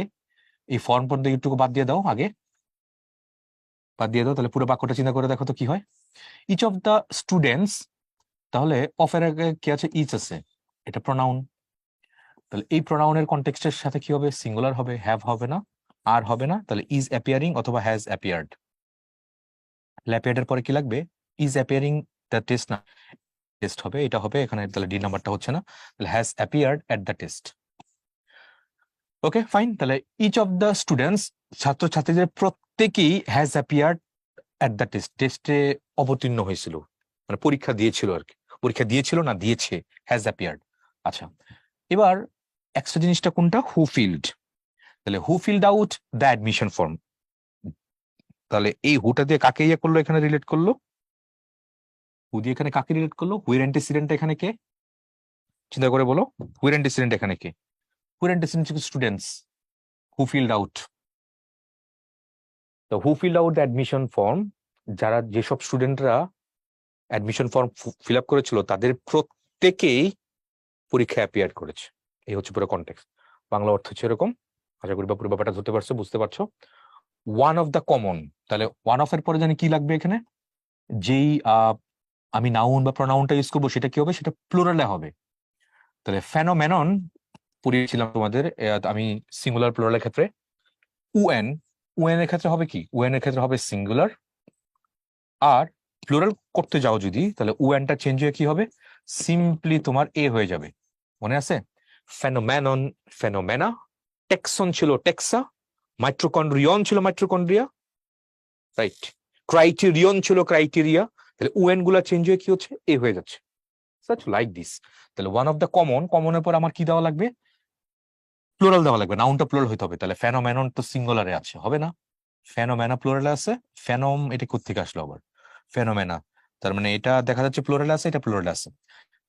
এই ফর্ম পর্যন্ত একটু বাদ দিয়ে দাও, আগে বাদ দিয়ে দাও, তাহলে পুরো বাক্যটা চিন্তা করে দেখো তো কি হয়। ইচ অফ দ্য স্টুডেন্টস, তাহলে অফের আগে কি আছে, ইচ আছে, এটা প্রোনাউন, তাহলে এই প্রোনাউনের কনটেক্সটের সাথে কি হবে, সিঙ্গুলার হবে, হ্যাভ হবে না, আর হবে না, তাহলে ইজ অ্যাপিয়ারিং অথবা হ্যাজ অ্যাপিয়ার্ড। অ্যাপিয়ার্ড এর পরে কি লাগবে, ইজ অ্যাপিয়ারিং দ্য টেস্ট, না টেস্ট হবে, এটা হবে এখানে, তাহলে ডি নাম্বারটা হচ্ছে না, তাহলে has appeared at the test. Okay fine, তাহলে ইচ অফ দ্য স্টুডেন্টস, ছাত্রছাত্রীদের প্রত্যেকেই has appeared at the test, টেস্টে অবতীর্ণ হয়েছিল, মানে পরীক্ষা দিয়েছিল আর কি, পরীক্ষা দিয়েছিল না দিয়েছে, হ্যাজ অ্যাপিয়ার্ড। আচ্ছা, এবার এক্সট্রা জিনিসটা কোনটা, হু ফিল্ড, তাহলে who filled out the admission form, তাহলে এই হুটা দিয়ে কাকে ইয়ে করলো, এখানে রিলেট করলো, হু দিয়ে এখানে কাকে রিলেট করলো, হুইর অ্যান্টিসিডেন্ট এখানে কে, চিন্তা করে বলো, হুইর অ্যান্টিসিডেন্ট এখানে কে, হুইর antecedent students, who filled out, তো who filled out the admission form, যারা যেসব স্টুডেন্টরা অ্যাডমিশন ফর্ম ফিল আপ করেছিল তাদের প্রত্যেকেই পরীক্ষায় অ্যাপিয়ার করেছে। এই হচ্ছে পুরো কনটেক্সট, বাংলা অর্থ হচ্ছে এরকম। আশা করি বা পুরো ব্যাপারটা ধরতে পারছো, বুঝতে পারছো। ওয়ান অফ দ্য কমন, তাহলে ওয়ান অফ এর পরে জানি কি লাগবে এখানে, যেই আমি নাউন বা প্রোনাউনটা ইউজ করবো সেটা কি হবে, সেটা প্লুরালে হবে। তাহলে ফেনোমেনন পড়িয়েছিলাম তোমাদের, আমি সিঙ্গুলার প্লুরালের ক্ষেত্রে উএন, উএন এর ক্ষেত্রে হবে কি, উএন এর ক্ষেত্রে হবে সিঙ্গুলার, আর প্লুরাল করতে যাও যদি, তাহলে উএনটা চেঞ্জ হয়ে কি হবে, সিম্পলি তোমার এ হয়ে যাবে। মনে আছে, ফেনোমেনন, ফেনোমেনা, টেক্সন ছিল টেক্সা, মাইট্রোকন্ড্রিয়ন ছিল মাইট্রোকন্ড্রিয়া, রাইট, ক্রাইটেরিয়ন ছিল ক্রাইটেরিয়া, তাহলে উএন গুলা চেঞ্জ হয়ে কি হচ্ছে, এ হয়ে যাচ্ছে, সাচ লাইক দিস। তাহলে ওয়ান অফ দ্য কমন, কমনের পর আমার কি দেওয়া লাগবে, প্লুরাল দেওয়া লাগবে, নাউনটা প্লুরাল হইতে হবে, তাহলে ফেনোমেনন তো সিঙ্গুলারে আছে, হবে না, ফেনোমেনা প্লুরালে আছে, ফেনোম এটা কোত্থেকে আসলো আবার, ফেনোমেনা, তার মানে এটা দেখা যাচ্ছে প্লুরালে আছে, এটা প্লুরালে আছে।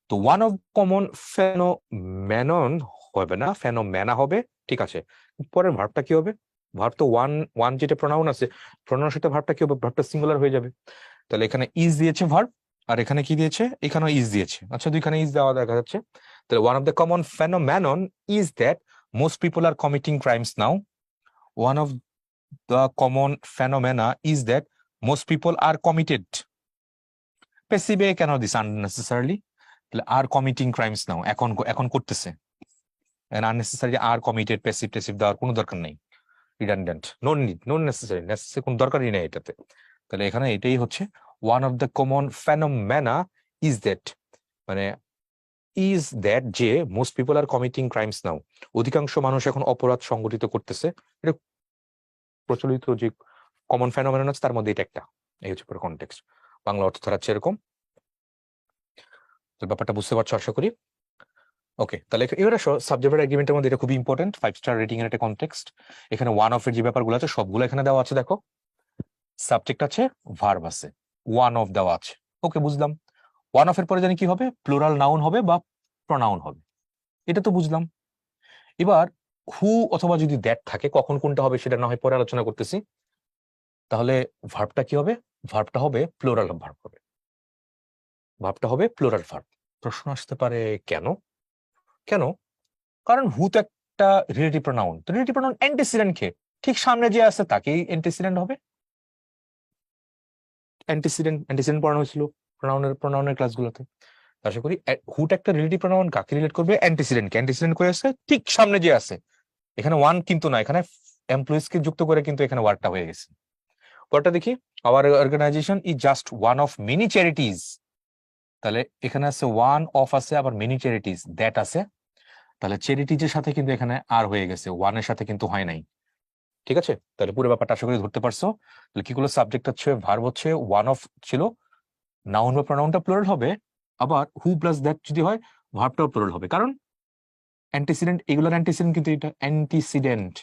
তো ওয়ান অফ কমন, ফেনোমেনন হবে না, ফেনোমেনা হবে, ঠিক আছে। পরের ভার্বটা কি হবে, ভার্ব তো ওয়ান, ওয়ান যেটা প্রোনাউন আছে, প্রোনাউনের সাথে ভার্বটা কি হবে, ভার্বটা সিঙ্গুলার হয়ে যাবে। তাহলে এখানে ইজ দিয়েছে ভার্ব, আর এখানে কি দিয়েছে, এখানেও ইজ দিয়েছে, আচ্ছা দুইখানে ইজ দেওয়া দেখা যাচ্ছে। তাহলে one of the common phenomenon is that most people are committing crimes now, one of the common phenomena is that most people are committed, পেসিভে কেন দিস আননেসেসারিলি, তাহলে আর কমিটিং ক্রাইমস নাও, এখন এখন করতেছে, আননেসেসারি আর কমিটেড প্যাসিভ টেসিভ দেওয়ার কোনো দরকার নেই, redundant, no need, no necessary, necessary কোনো দরকারই নেই এটাতে। তাহলে এখানে এটাই হচ্ছে one of the common phenomena is that, মানে ইজ দ্যাট যে most people are committing crimes now, অধিকাংশ মানুষ এখন অপরাধ সংগঠিত করতেছে, এটা প্রচলিত যে কমন ফেনোমেনন আছে তার মধ্যে এটা একটা। এই হচ্ছে পুরো কনটেক্সট, বাংলা অর্থ ধরাচ্ছে এরকম। তো ব্যাপারটা বুঝতে পারছো আশা করি। ওকে, তাহলে এবার আসো সাবজেক্ট ভার্ব এগ্রিমেন্টের মধ্যে এটা খুবই ইম্পর্টেন্ট, 5 স্টার রেটিং এর একটা কনটেক্সট। এখানে ওয়ান অফ এর যে ব্যাপারগুলো আছে সবগুলো এখানে দেওয়া আছে, দেখো সাবজেক্ট আছে, ভার্ব আছে, ওয়ান অফ দেওয়া আছে, ওকে বুঝলাম। ওয়ান অফ এর পরে জানি কি হবে, প্লুরাল নাউন হবে বা প্রনাউন হবে, এটা তো বুঝলাম। এবার হু অথবা যদি দ্যাট থাকে, কখন কোনটা হবে সেটা না হয় পরে আলোচনা করতেছি। তাহলে ভার্বটা কি হবে, ভার্বটা হবে প্লুরাল ভার্ব হবে, ভার্বটা হবে প্লুরাল ভার্ব। প্রশ্ন আসতে পারে কেন? কেন? কারণ হু তো একটা রিলেটিভ প্রোনাউন, তো রিলেটিভ প্রোনাউন অ্যান্টিসিডেন্ট কে ঠিক সামনে যে আছে তাকেই অ্যান্টিসিডেন্ট হবে। অ্যান্টিসিডেন্ট পড়ানো হয়েছিল প্রোনাউনের ক্লাসগুলোতে। আশা করি হুট একটা রিলেটিভ প্রোনাউন কাকে রিলেট করবে? অ্যান্টিসিডেন্টকে। অ্যান্টিসিডেন্ট করে আছে ঠিক সামনে যে আছে, এখানে ওয়ান কিন্তু না, এখানে এমপ্লয়িজ কে যুক্ত করে কিন্তু এখানে ওয়ার্ডটা হয়ে গেছে। পরটা দেখি, our organisation is just one of many charities. তাহলে এখানে আছে ওয়ান অফ আছে, আবার মেনি চ্যারিটিজ দ্যাট আছে। তাহলে চ্যারিটিজ এর সাথে কিন্তু এখানে আর হয়ে গেছে, ওয়ানের সাথে কিন্তু হয় নাই। ঠিক আছে, তাহলে পুরো ব্যাপারটা আশা করি ধরতে পারছো। তাহলে কি করলো, সাবজেক্ট হচ্ছে ভার্ব হচ্ছে ওয়ান অফ ছিল, নাউন বা প্রোনাউনটা প্লুরাল হবে, আবার হু প্লাস দ্যাট যদি হয় ভার্বটাও প্লুরাল হবে। কারণ অ্যান্টিসিডেন্ট, এগুলোর অ্যান্টিসিডেন্ট কিন্তু এটা অ্যান্টিসিডেন্ট,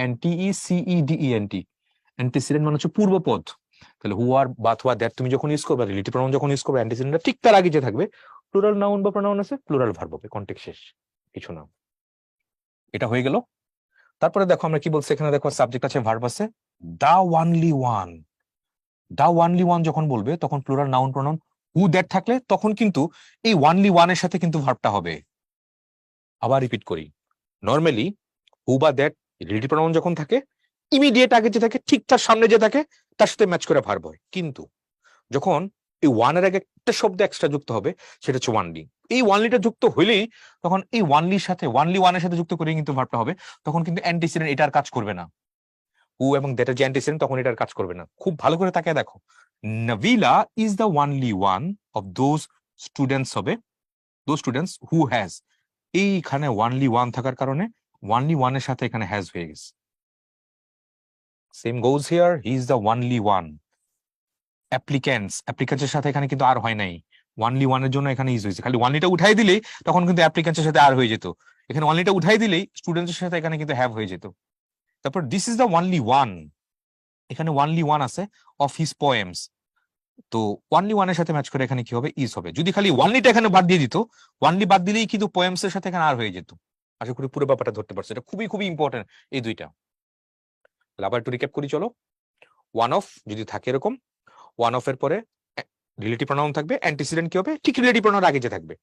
ANTECEDENT। অ্যান্টিসিডেন্ট মানে হচ্ছে পূর্বপদ। তাহলে হু আর বা অথবা দ্যাট তুমি যখন ইউজ করবে, রিলেটিভ প্রোনাউন যখন ইউজ করবে, অ্যান্টিসিডেন্টটা ঠিক তার আগে যে থাকবে, প্লুরাল নাউন বা প্রোনাউন আছে, প্লুরাল ভার্ব হবে, কন্টেক্সট শেষ, কিছু না। এটা হয়ে গেল। তারপরে দেখো আমরা কি বলছি এখানে, দেখো সাবজেক্ট আছে, ভার্ব আছে, দা ওয়ানলি ওয়ান। দা ওয়ানলি ওয়ান যখন বলবে তখন plural noun pronoun who that থাকলে তখন কিন্তু এই ওয়ানলি ওয়ানের সাথে কিন্তু ভার্বটা হবে। আবার রিপিট করি, নর্মালি হু বা দ্যাট রিলেটিভ প্রোনাউন যখন থাকে, ইমিডিয়েট আগে যে থাকে ঠিক তার সামনে যে থাকে তার সাথে ম্যাচ করে ভার্ব হয়। কিন্তু যখন এই ওয়ানের আগে একটা শব্দ এক্সট্রা যুক্ত হবে, সেটা হচ্ছে ওয়ানলি। এই ওয়ানলিটা যুক্ত হইলেই তখন এই ওয়ানলির সাথে, ওয়ানলি ওয়ানের সাথে যুক্ত করে কিন্তু ভার্বটা হবে, তখন কিন্তু অ্যান্টিসিডেন্ট এটার কাজ করবে না। হু এবং দ্যাটের যে অ্যান্টিসিডেন্ট তখন এটার কাজ করবে না। খুব ভালো করে তাকিয়ে দেখো, Nabila is the only one of those students হবে, দোজ স্টুডেন্টস হু হ্যাজ, এইখানে ওয়ানলি ওয়ান থাকার কারণে ওয়ানলি ওয়ানের সাথে এখানে হ্যাজ হয়ে গেছে। Same goes here, he is the only one. Applicants এর সাথে এখানে কিন্তু আর হয় নাই, ওয়ানলি ওয়ানের জন্য এখানে ইজ হয়েছে। খালি ওয়ানলিটা উঠাই দিলেই তখন কিন্তু অ্যাপ্লিক্যান্টস এর সাথে আর হয়ে যেত, এখানে ওয়ানলিটা উঠাই দিলেই স্টুডেন্টস এর সাথে এখানে কিন্তু হ্যাভ হয়ে যেত। তারপর this is the only one, এখানে ওয়ানলি ওয়ান আছে অফ হিজ পোয়েমস, তো ওয়ানলি ওয়ানের সাথে ম্যাচ করে এখানে কি হবে, ইজ হবে। যদি খালি ওয়ানলিটা এখানে বাদ দিয়ে দিত, ওয়ানলি বাদ দিলেই কিন্তু পোয়েমস এর সাথে এখানে আর হয়ে যেত। আশা করি পুরো ব্যাপারটা ধরতে পারছো, এটা খুবই খুবই ইম্পর্টেন্ট এই দুইটা। আবার একটু রিক্যাপ করি চলো। ওয়ান অফ যদি থাকে এরকম, ওয়ান অফ এর পরে রিলেটিভ প্রোনাউন থাকবে, অ্যান্টিসিডেন্ট কি হবে, ঠিক রিলেটিভ প্রোনাউন আগে যে থাকবে।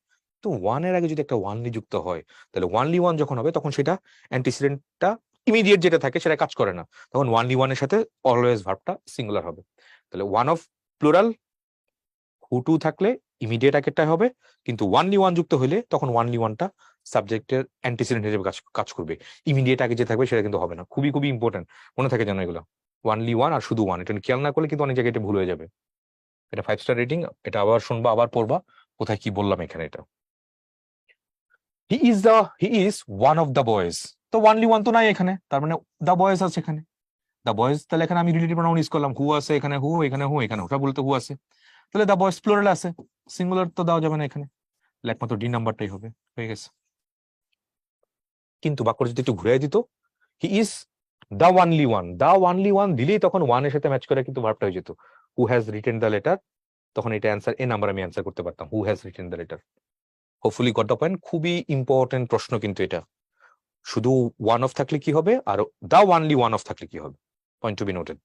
তো ওয়ানের আগে যদি একটা ওয়ানলি যুক্ত হয়, তাহলে ওয়ানলি ওয়ান যখন হবে তখন সেটা অ্যান্টিসিডেন্টটা ইমিডিয়েট যেটা থাকে সেটা কাজ করে না, তখন ওয়ানলি ওয়ানের সাথে অলওয়েজ ভার্বটা সিঙ্গুলার হবে। তাহলে one of plural, who to থাকলে ইমিডিয়েট আগেরটা হবে, কিন্তু ওয়ানলি ওয়ান যুক্ত হলে তখন ওয়ানলি ওয়ানটা সাবজেক্টের অ্যান্টিসিডেন্ট হিসেবে কাজ করবে, ইমিডিয়েট আগে যে থাকবে সেটা কিন্তু হবে না। খুবই খুবই ইম্পর্টেন্ট, মনে থাকে যেন এগুলো, ওয়ানলি ওয়ান আর শুধু ওয়ান, এটা খেয়াল না করলে কিন্তু অনেক জায়গায় এটা ভুল হয়ে যাবে। এটা 5 স্টার রেটিং, এটা আবার শুনবা আবার পড়বা কোথায় কি বললাম এখানে। এটা he is one of the boys, তো ওয়ানলি ওয়ান তো নাই এখানে, তার মানে দ্য বয়েজ আছে এখানে, দ্য বয়েজ, তাহলে এখানে আমি রিলেটিভ প্রোনাউন ইউজ করলাম, হু আছে এখানে, হু এখানে, হু এখানে, ওটা বলতে হু আছে, তাহলে দ্য বয়েজ প্লুরাল আছে, সিঙ্গুলার তো দেওয়া যাবে না এখানে, একমাত্র ডি নাম্বারটাই হবে, হয়ে গেছে। কিন্তু বাক্য যদি একটু ঘুরে দিত, he is the only one, the only one দিলেই তখন ওয়ানের সাথে ম্যাচ করে কিন্তু ভার্বটা হয়ে যেত, who has written the letter, তখন এটা অ্যান্সার এ নাম্বার আমি অ্যান্সার করতে পারতাম, who has written the letter. Hopefully got the point, খুবই ইম্পর্টেন্ট প্রশ্ন কিন্তু এটা। শুধু ওয়ান অফ থাকলে কি হবে, আর দা ওয়ানলি ওয়ান অফ থাকলে কি হবে, পয়েন্ট টু বি নোটেড।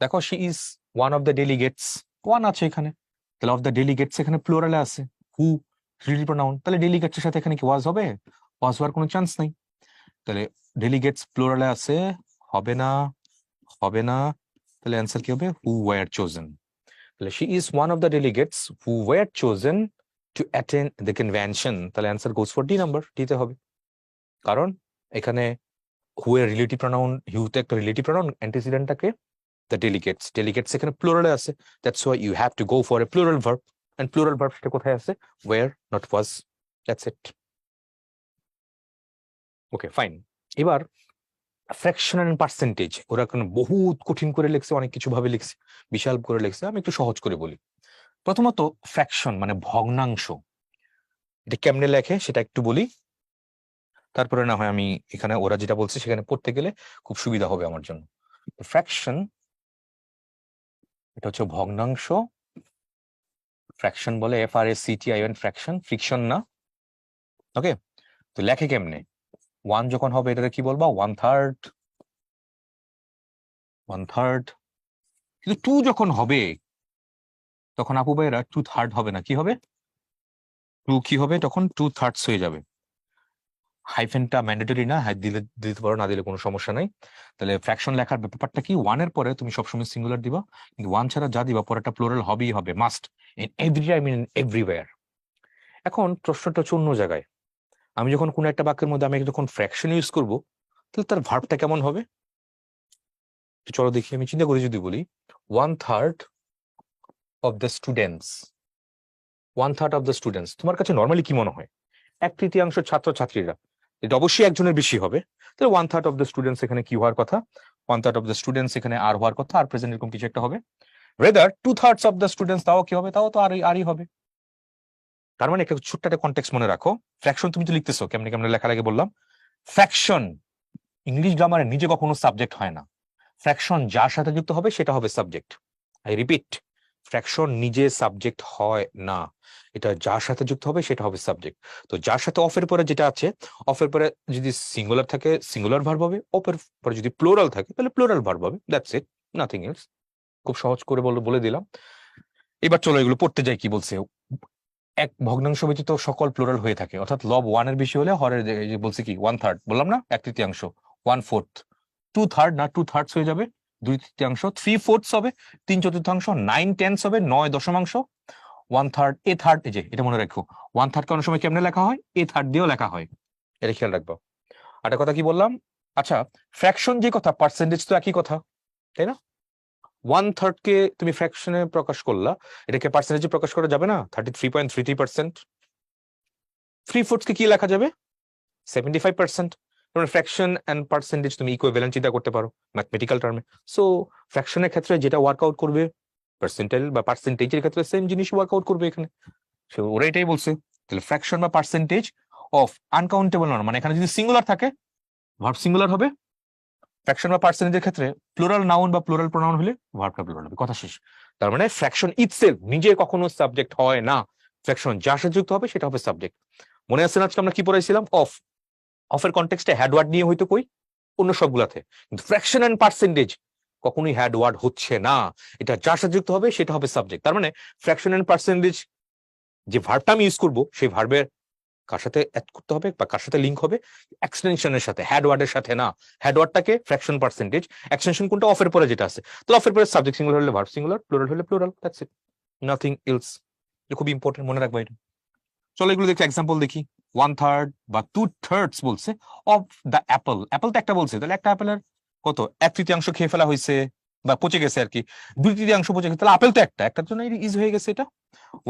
দেখো, she is one of the delegates, one আছে এখানে, তাহলে অফ দ্য ডেলিগেটস এখানে প্লুরালে আছে, হু রিলেটিভ প্রোনাউন, তাহলে ডেলিগেটস এর সাথে এখানে কি ওয়াজ হবে, ওয়াজ হওয়ার কোনো চান্স নাই, তাহলে ডেলিগেটস প্লুরালে আছে, হবে না, হবে না, তাহলে অ্যান্সার কি হবে, হু ওয়্যার চোজেন। তাহলে she is one of the delegates who were chosen to attend the convention, তাহলে answer goes for D number, ডিতে হবে। কারণ এখানে হু এর রিলেটিভ প্রোনাউন, হিউ তো একটা রিলেটিভ প্রোনাউন, অ্যান্টিসিডেন্টটাকে দ্য ডেলিগেটস, ডেলিগেটস এখানে প্লুরালে আছে, that's why you have to go for a plural verb, and plural verb সেটা কোথায় আছে, were not was, that's it. Okay fine. এবার ফ্র্যাকশন এন্ড পার্সেন্টেজ, ওরা কোনো বহুত কঠিন করে লিখছে, অনেক কিছু ভাবে লিখছে, বিশাল করে লিখছে, আমি একটু সহজ করে বলি। প্রথমত ফ্র্যাকশন মানে ভগ্নাংশ, এটা কেমনে লেখে সেটা একটু বলি, তারপরে না হয় আমি এখানে ওরা যেটা বলছে সেখানে পড়তে গেলে খুব সুবিধা হবে আমার জন্য। ফ্র্যাকশন, এটা হচ্ছে ভগ্নাংশ, ফ্র্যাকশন বলে FRACTION, ফ্র্যাকশন, ফ্রিকশন না। ওকে, তো লেখে কেমনে, ওয়ান যখন হবে এটাকে কি বলবা, ওয়ান থার্ড, ওয়ান থার্ড, কিন্তু টু যখন হবে, তখন আপু ভাইয়েরা 2/3 হবে না, কি হবে? কি হবে তখন? 2/3 হয়ে যাবে। হাইফেনটা ম্যান্ডেটরি না, দিলে দিতে পারো, না দিলে কোনো সমস্যা নাই। তাহলে ফ্র্যাকশন লেখার ব্যাপারটা কি, ওয়ানের পরে তুমি সবসময় সিঙ্গুলার দিবা, কিন্তু ওয়ান ছাড়া যা দিবা পরেরটা প্লুরাল হবেই হবে, must, in every time, in everywhere. এখন প্রশ্নটা হচ্ছে অন্য জায়গায়। আমি যখন কোনো একটা বাক্যের মধ্যে আমি যখন ফ্র্যাকশন ইউজ করব, তাহলে তার ভার্বটা কেমন হবে? চলো দেখি, আমি চিন্তা করি, যদি বলি 1/3 of the students, 1/3 of the students, তোমার কাছে নর্মালি কি মনে হয়? 1/3 ছাত্রছাত্রীরা, এটা অবশ্যই একজনের বেশি হবে। তাহলে 1/3 অফ দ্য স্টুডেন্টস এখানে কি হওয়ার কথা? 1/3 অফ দ্য স্টুডেন্টস এখানে আর হওয়ার কথা, আর প্রেজেন্ট এরকম কিছু একটা হবে। রেদার 2/3 অফ দ্য স্টুডেন্টস, তাও কি হবে? তাও তো আরই হবে। তার মানে একটা ছোট্ট একটা কনটেক্সট মনে রাখো। ফ্র্যাকশন তুমি তো লিখতেছো, কেমনে কেমনে লেখার আগে বললাম, ফ্র্যাকশন ইংলিশ গ্রামারে নিজে কখনো সাবজেক্ট হয় না। ফ্র্যাকশন যার সাথে যুক্ত হবে সেটা হবে সাবজেক্ট। আই রিপিট, ফ্র্যাকশন নিজে সাবজেক্ট হয় না, এটা যার সাথে যুক্ত হবে সেটা হবে সাবজেক্ট। তো যার সাথে অফের পরে যেটা আছে, অফের পরে যদি সিঙ্গুলার থাকে সিঙ্গুলার ভার্ব হবে, অফের পরে যদি প্লুরাল থাকে তাহলে প্লুরাল ভার্ব হবে, দ্যাটস ইট, নাথিং এলস। খুব সহজ করে বলে দিলাম। এবার চলো এগুলো পড়তে যাই, কি বলছে। এক ভগ্নাংশ ব্যতীত সকল প্লুরাল হয়ে থাকে, অর্থাৎ লব 1 এর বেশি হলে হরের বলছে কি 1/3, বললাম না 1/3, 1/4, 2/3 না 2/3 হয়ে যাবে, 2/3, 3/4 হবে, 3/4, 9/10 হবে, 9 দশমাংশ, 1/3, a/3, এই যে এটা মনে রাখো, 1/3 কোন সময় কেমনে লেখা হয়? a/3 দিয়েও লেখা হয়, এটা খেয়াল রাখবো। একটা কথা কি বললাম, আচ্ছা ফ্র্যাকশন যে কথা, পার্সেন্টেজ তো একই কথা, তাই না? 1/3 কে তুমি ফ্র্যাকশনে প্রকাশ করলা, এটাকে পার্সেন্টেজে প্রকাশ করা যাবে না? 33.33%। 3/4 কে কি লেখা যাবে? 75%। ফ্র্যাকশন এন্ড পার্সেন্টেজ তুমি ইকুইভ্যালেন্ট চিন্তা করতে পারো ম্যাথমেটিক্যাল টার্মে। সো ফ্র্যাকশনের ক্ষেত্রে যেটা ওয়ার্কআউট করবে, পার্সেন্টাইল বা পার্সেন্টেজের ক্ষেত্রে সেম জিনিস ওয়ার্কআউট করবে এখানে। ওরা এটাই বলছে। তাহলে ফ্র্যাকশন বা পার্সেন্টেজ অফ আনকাউন্টেবল নাম্বার, মানে এখানে যদি সিঙ্গুলার থাকে ভার্ব সিঙ্গুলার হবে। ফ্র্যাকশন বা পার্সেন্টেজের ক্ষেত্রে প্লুরাল নাউন বা প্লুরাল প্রোনাউন হলে ভার্বটা প্লুরাল হবে, কথা শেষ। তার মানে ফ্র্যাকশন ইটসেলফ নিজে কখনো সাবজেক্ট হয় না, ফ্র্যাকশন যার সাথে যুক্ত হবে সেটা হবে সাবজেক্ট। মনে আছে না আজকে আমরা কি পড়াইছিলাম? অফের কনটেক্সটে হ্যাডওয়ার্ড নিয়ে হয়তো কই অন্য সবগুলাতে, কিন্তু ফ্র্যাকশন এন্ড পার্সেন্টেজ কখনোই হ্যাডওয়ার্ড হচ্ছে না, এটা যার সাথে যুক্ত হবে সেটা হবে সাবজেক্ট। তার মানে ফ্র্যাকশন এন্ড পার্সেন্টেজ যে ভার্বটা আমি ইউজ করবো, সেই ভার্বের কার সাথে অ্যাড করতে হবে বা কার সাথে লিঙ্ক হবে? এক্সটেনশনের সাথে, হ্যাডওয়ার্ডের সাথে না। হ্যাডওয়ার্ডটাকে ফ্র্যাকশন পার্সেন্টেজ, এক্সটেনশন কোনটা? অফের পরে যেটা আছে। তো অফের পরে সাবজেক্ট সিঙ্গুলার হলে ভার্ব সিঙ্গুলার, প্লুরাল হলে plural, that's it, nothing else. খুব ইম্পর্টেন্ট, মনে রাখবো এটা। চলো এগুলো দেখি, এক্সাম্পল দেখি। 1/3 বা 2/3 বলছে অফ দ্য অ্যাপল, অ্যাপল তো একটা বলছে, তাহলে একটা অ্যাপেলের কত 1/3 খেয়ে ফেলা হয়েছে বা পচে গেছে আর কি, 2/3 পচে গেছে, তাহলে আপেল তো একটার জন্য ইজ হয়ে গেছে এটা।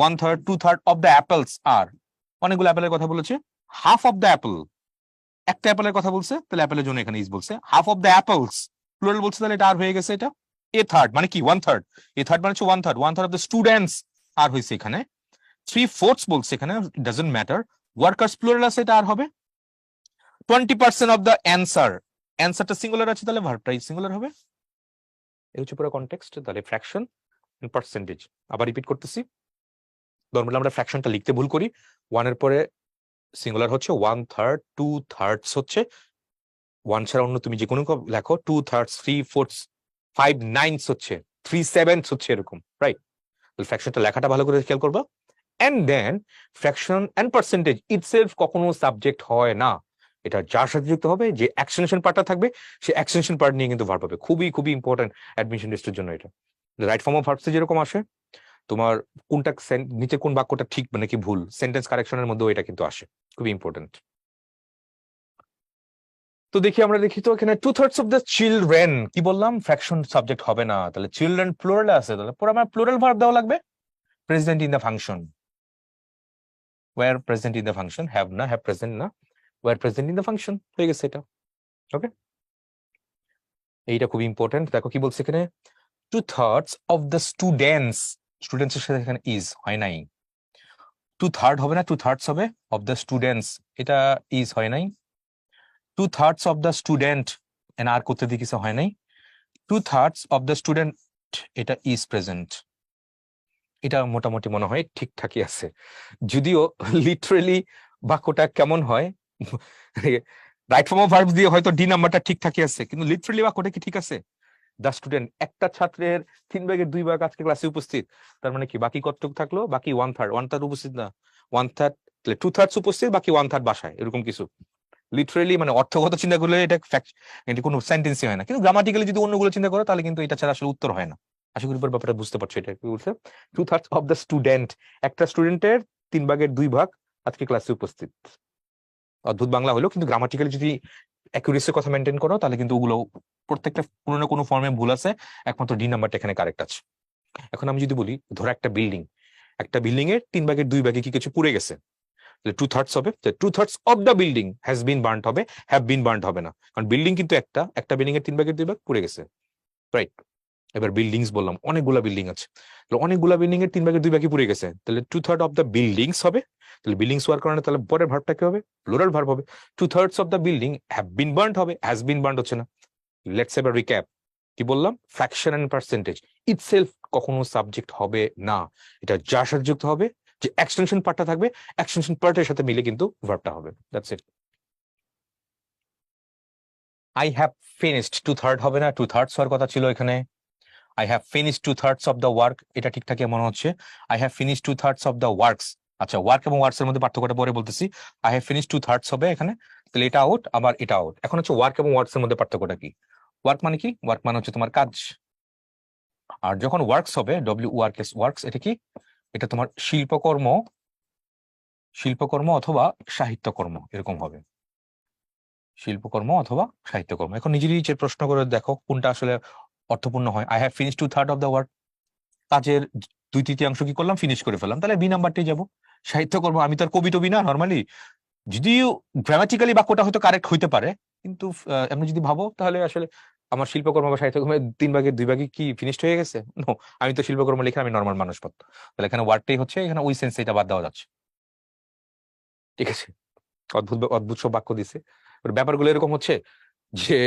1/3, 2/3 অফ দ্য অ্যাপেলস আর, অনেকগুলো অ্যাপেলের কথা বলেছে, হাফ অফ দ্য অ্যাপল, একটা অ্যাপেলের কথা বলছে, তাহলে অ্যাপেলের জন্য এখানে ইজ বলছে। Half of the apples plural বলছে, তাহলে এটা আর হয়ে গেছে এটা। a/3 মানে কি 1/3, a/3 মানে হচ্ছে 1/3, 1/3 অফ দ্য স্টুডেন্টস আর হয়েছে এখানে। 3/4 বলছে এখানে, ডাজন্ট ম্যাটার, ওয়ার্কার্স প্লুরাল আছে, এটা আর হবে। 20% অফ দ্য অ্যান্সার, অ্যান্সারটা সিঙ্গুলার আছে, তাহলে ভার্বটাই সিঙ্গুলার হবে। এই হচ্ছে পুরো কনটেক্সট। তাহলে ফ্র্যাকশন পার্সেন্টেজ, আবার রিপিট করতেছি, নরমালি আমরা ফ্র্যাকশনটা লিখতে ভুল করি, 1 এর পরে সিঙ্গুলার হচ্ছে 1/3, 2/3 হচ্ছে 1 ছাড়া অন্য তুমি যে কোনো লেখো, 2/3, 3/4, 5/9 হচ্ছে, 3/7 হচ্ছে, এরকম, রাইট? তাহলে ফ্র্যাকশনটা লেখাটা ভালো করে খেয়াল করবা। And then fraction and percentage itself কখনো সাবজেক্ট হয় না, এটা যার সাথে যুক্ত হবে, যে এক্সটেনশন পার্টটা থাকবে, সে এক্সটেনশন পার্ট নিয়ে কিন্তু ভার্ব হবে। খুবই খুবই ইম্পর্টেন্ট অ্যাডমিশন টেস্টের জন্য এটা। রাইট ফর্ম অফ ভার্বসে যেরকম আসে, তোমার কোনটা নিচে কোন বাক্যটা ঠিক মানে কি ভুল, সেন্টেন্স কারেকশনের মধ্যেও এটা কিন্তু আসে, খুবই ইম্পর্টেন্ট। তো দেখি, আমরা দেখি তো এখানে 2/3 অফ দ্য চিলড্রেন, কি বললাম? ফ্র্যাকশন সাবজেক্ট হবে না, তাহলে চিলড্রেন প্লুরাল আছে, তাহলে পুরো আমার প্লুরাল ভার্ব দেওয়া লাগবে, present in the function. were present in the function, have না, have present না, were present in the function হয়ে গেছে এটা। ওকে, এইটা খুব ইম্পর্টেন্ট। দেখো কি বলছে এখানে, 2/3 অফ দ্য স্টুডেন্টস, স্টুডেন্টস এর সাথে এখানে ইজ হয় নাই, 2/3 হবে না, 2/3 হবে, অফ দ্য স্টুডেন্টস, এটা ইজ হয় নাই। 2/3 অফ দ্য স্টুডেন্ট, এন আর করতে দিয়ে কিছু হয় নাই। 2/3 অফ দ্য স্টুডেন্ট, এটা ইজ প্রেজেন্ট, এটা মোটামুটি মনে হয় ঠিকঠাকই আছে, যদিও লিটারেলি বাক্যটা কেমন হয়, রাইট ফর্ম অফ ভার্বস দিয়ে হয়তো ডি নাম্বারটা ঠিকঠাকই আছে, কিন্তু লিটারালি বাক্যটা কি ঠিক আছে? দ্য স্টুডেন্ট, একটা ছাত্রের 3/2 আজকে ক্লাসে উপস্থিত, তার মানে কি বাকি কতটুকু থাকলো? বাকি 1/3 উপস্থিত না, 1/3, 2/3 উপস্থিত, বাকি 1/3 বাসায়, এরকম কিছু। লিটারেলি মানে অর্থগত চিন্তা করলে এটা ফ্যাক্ট, এটা কোনো সেন্টেন্সই হয় না, কিন্তু গ্রামাটিক্যালি যদি অন্যগুলো চিন্তা করো তাহলে কিন্তু এটা ছাড়া আসলে উত্তর হয় না। আশা করি ব্যাপারটা বুঝতে পারছো। এটা কি বলছে? 2/3 অফ দ্য স্টুডেন্ট, একটা স্টুডেন্টের 3/2 আজকে ক্লাসে উপস্থিত। অদ্ভুত বাংলা হলো, কিন্তু গ্রামাটিক্যালি যদি অ্যাকুরেসির কথা মেনটেন করো তাহলে কিন্তু ওগুলো প্রত্যেকটা কোনো না কোনো ফর্মে ভুল আছে, একমাত্র ডি নাম্বারটা এখানে কারেক্ট আছে। এখন আমি যদি বলি ধরো একটা বিল্ডিং, একটা বিল্ডিং এর 3/2 কি কিছু পুড়ে গেছে, 2/3 হবে, 2/3 of the building has been burned হবে, হ্যাভ বিন বার্নড হবে না, কারণ বিল্ডিং কিন্তু একটা বিল্ডিং এর 3/2 পুড়ে গেছে, রাইট? এবার বিল্ডিংস বললাম, অনেকগুলা বিল্ডিং আছে, অনেকগুলা বিল্ডিং এর 3/2 পুড়ে গেছে, তাহলে 2/3 অফ দ্য বিল্ডিংস হবে, তাহলে বিল্ডিংস হওয়ার কারণে তাহলে পরের ভার্বটা কি হবে? প্লুরাল ভার্ব হবে। 2/3 of the building have been burned হবে, হ্যাজ বিন বার্নড হচ্ছে না। লেটস এবার রিক্যাপ, কি বললাম? ফ্র্যাকশন এন্ড পার্সেন্টেজ ইটসেলফ কখনো সাবজেক্ট হবে না, এটা যার সাথে যুক্ত হবে, যে এক্সটেনশন পার্টটা থাকবে, এক্সটেনশন পার্টের সাথে মিলে কিন্তু ভার্বটা হবে। That's it. I have finished, 2/3 হবে না, 2/3 হওয়ার কথা ছিল এখানে। I have finished 2/3 of the work, এটা ঠিকঠাক মনে হচ্ছে। I have finished 2/3 of the works. আচ্ছা, ওয়ার্ক এবং ওয়ার্কস এর মধ্যে পার্থক্যটা পরে বলতেছি। আই হ্যাভ ফিনিশড 2/3 হবে এখানে, তাহলে এটা আউট, আবার এটা আউট। এখন হচ্ছে ওয়ার্ক এবং ওয়ার্কস এর মধ্যে পার্থক্যটা কি? ওয়ার্ক মানে কি? ওয়ার্ক মানে হচ্ছে তোমার কাজ, আর যখন ওয়ার্কস হবে, WORKS ওয়ার্কস, এটা কি? এটা তোমার শিল্পকর্ম, শিল্পকর্ম অথবা সাহিত্যকর্ম, এরকম হবে, শিল্পকর্ম অথবা সাহিত্যকর্ম। এখন নিজেরই যে প্রশ্ন করে দেখো কোনটা আসলে অর্থপূর্ণ হয়। I have finish 2/3 of the work, কাজের 2/3 কি করলাম? ফিনিশ করে ফেললাম, তাহলে বি নাম্বারটাই যাবো। সাহিত্যকর্ম, আমি তো আর কবি টবি না নর্মালি, যদিও গ্রামাটিক্যালি বাক্যটা হয়তো কারেক্ট হইতে পারে, কিন্তু এমনি যদি ভাবো তাহলে আসলে আমার শিল্পকর্ম বা সাহিত্যকর্মের 3/2 কি ফিনিশড হয়ে গেছে? নো, আমি তো শিল্পকর্ম লিখে আমি নর্মাল মানুষ পত্র, তাহলে এখানে ওয়ার্ডটাই হচ্ছে, এখানে ওই সেন্সে এটা বাদ দেওয়া যাচ্ছে। ঠিক আছে, অদ্ভুত অদ্ভুত সব বাক্য দিছে। ব্যাপারগুলো এরকম হচ্ছে যে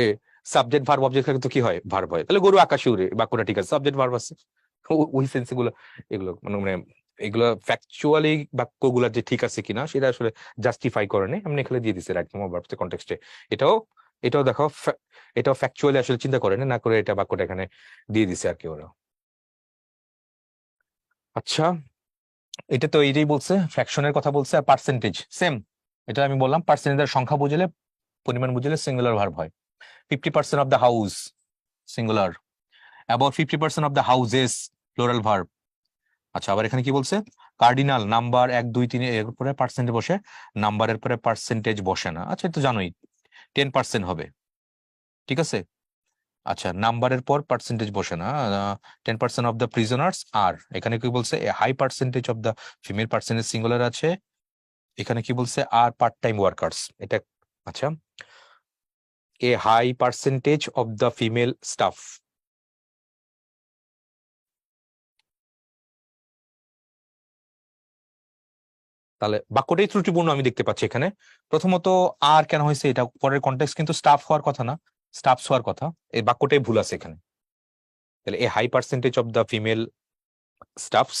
সাবজেক্ট ভার্ব অবজেক্ট থাকে তো কি হয়? ভার্ব হয়। তাহলে গরু আকাশে উড়ে, বাক্যটা ঠিক আছে, সাবজেক্ট ভার্ব আছে, ওই সেন্স গুলো, এগুলো মানে এগুলো ফ্যাকচুয়ালি বাক্যগুলো যে ঠিক আছে কিনা সেটা আসলে জাস্টিফাই করে নেই, আমি এখানে দিয়ে দিচ্ছি রাইট ফর্ম অফ ভার্বস কনটেক্সটে। এটাও এটাও দেখো, এটাও ফ্যাকচুয়ালি আসলে চিন্তা করে না করে এটা বাক্যটা এখানে দিয়ে দিছে আর কি ওরা। আচ্ছা, এটা তো এইটাই বলছে, ফ্র্যাকশনের কথা বলছে, আর পার্সেন্টেজ সেম, এটা আমি বললাম পার্সেন্টেজের সংখ্যা বুঝলে, পরিমাণ বুঝলে সিঙ্গুলার ভার্ব হয়। 50% of the house, singular. About 50% of the houses, plural verb. আচ্ছা, আবার এখানে কি বলছে? কার্ডিনাল নাম্বার 1 2 3 এর পরে পার্সেন্টেজ বসে, নাম্বারের পরে পার্সেন্টেজ বসে না। আচ্ছা, তো জানোই 10% হবে, ঠিক আছে। আচ্ছা, নাম্বারের পর পার্সেন্টেজ বসে না। 10% অফ দ্য প্রিজনার্স আর, এখানে কি বলছে? A high percentage of the female percentage singular আছে, এখানে কি বলছে? আর পার্ট টাইম ওয়ার্কার্স, এটা। আচ্ছা, a high percentage of the female staff, তাহলে বাক্যটাই ত্রুটিপূর্ণ আমি দেখতে পাচ্ছি এখানে। প্রথমত আর কেন হয়েছে, এটা পরের কন্টেক্সট কিন্তু স্টাফ হওয়ার কথা না, স্টাফস হওয়ার কথা, এই বাক্যটাই ভুল আছে এখানে। তাহলে a high percentage of the female staffs,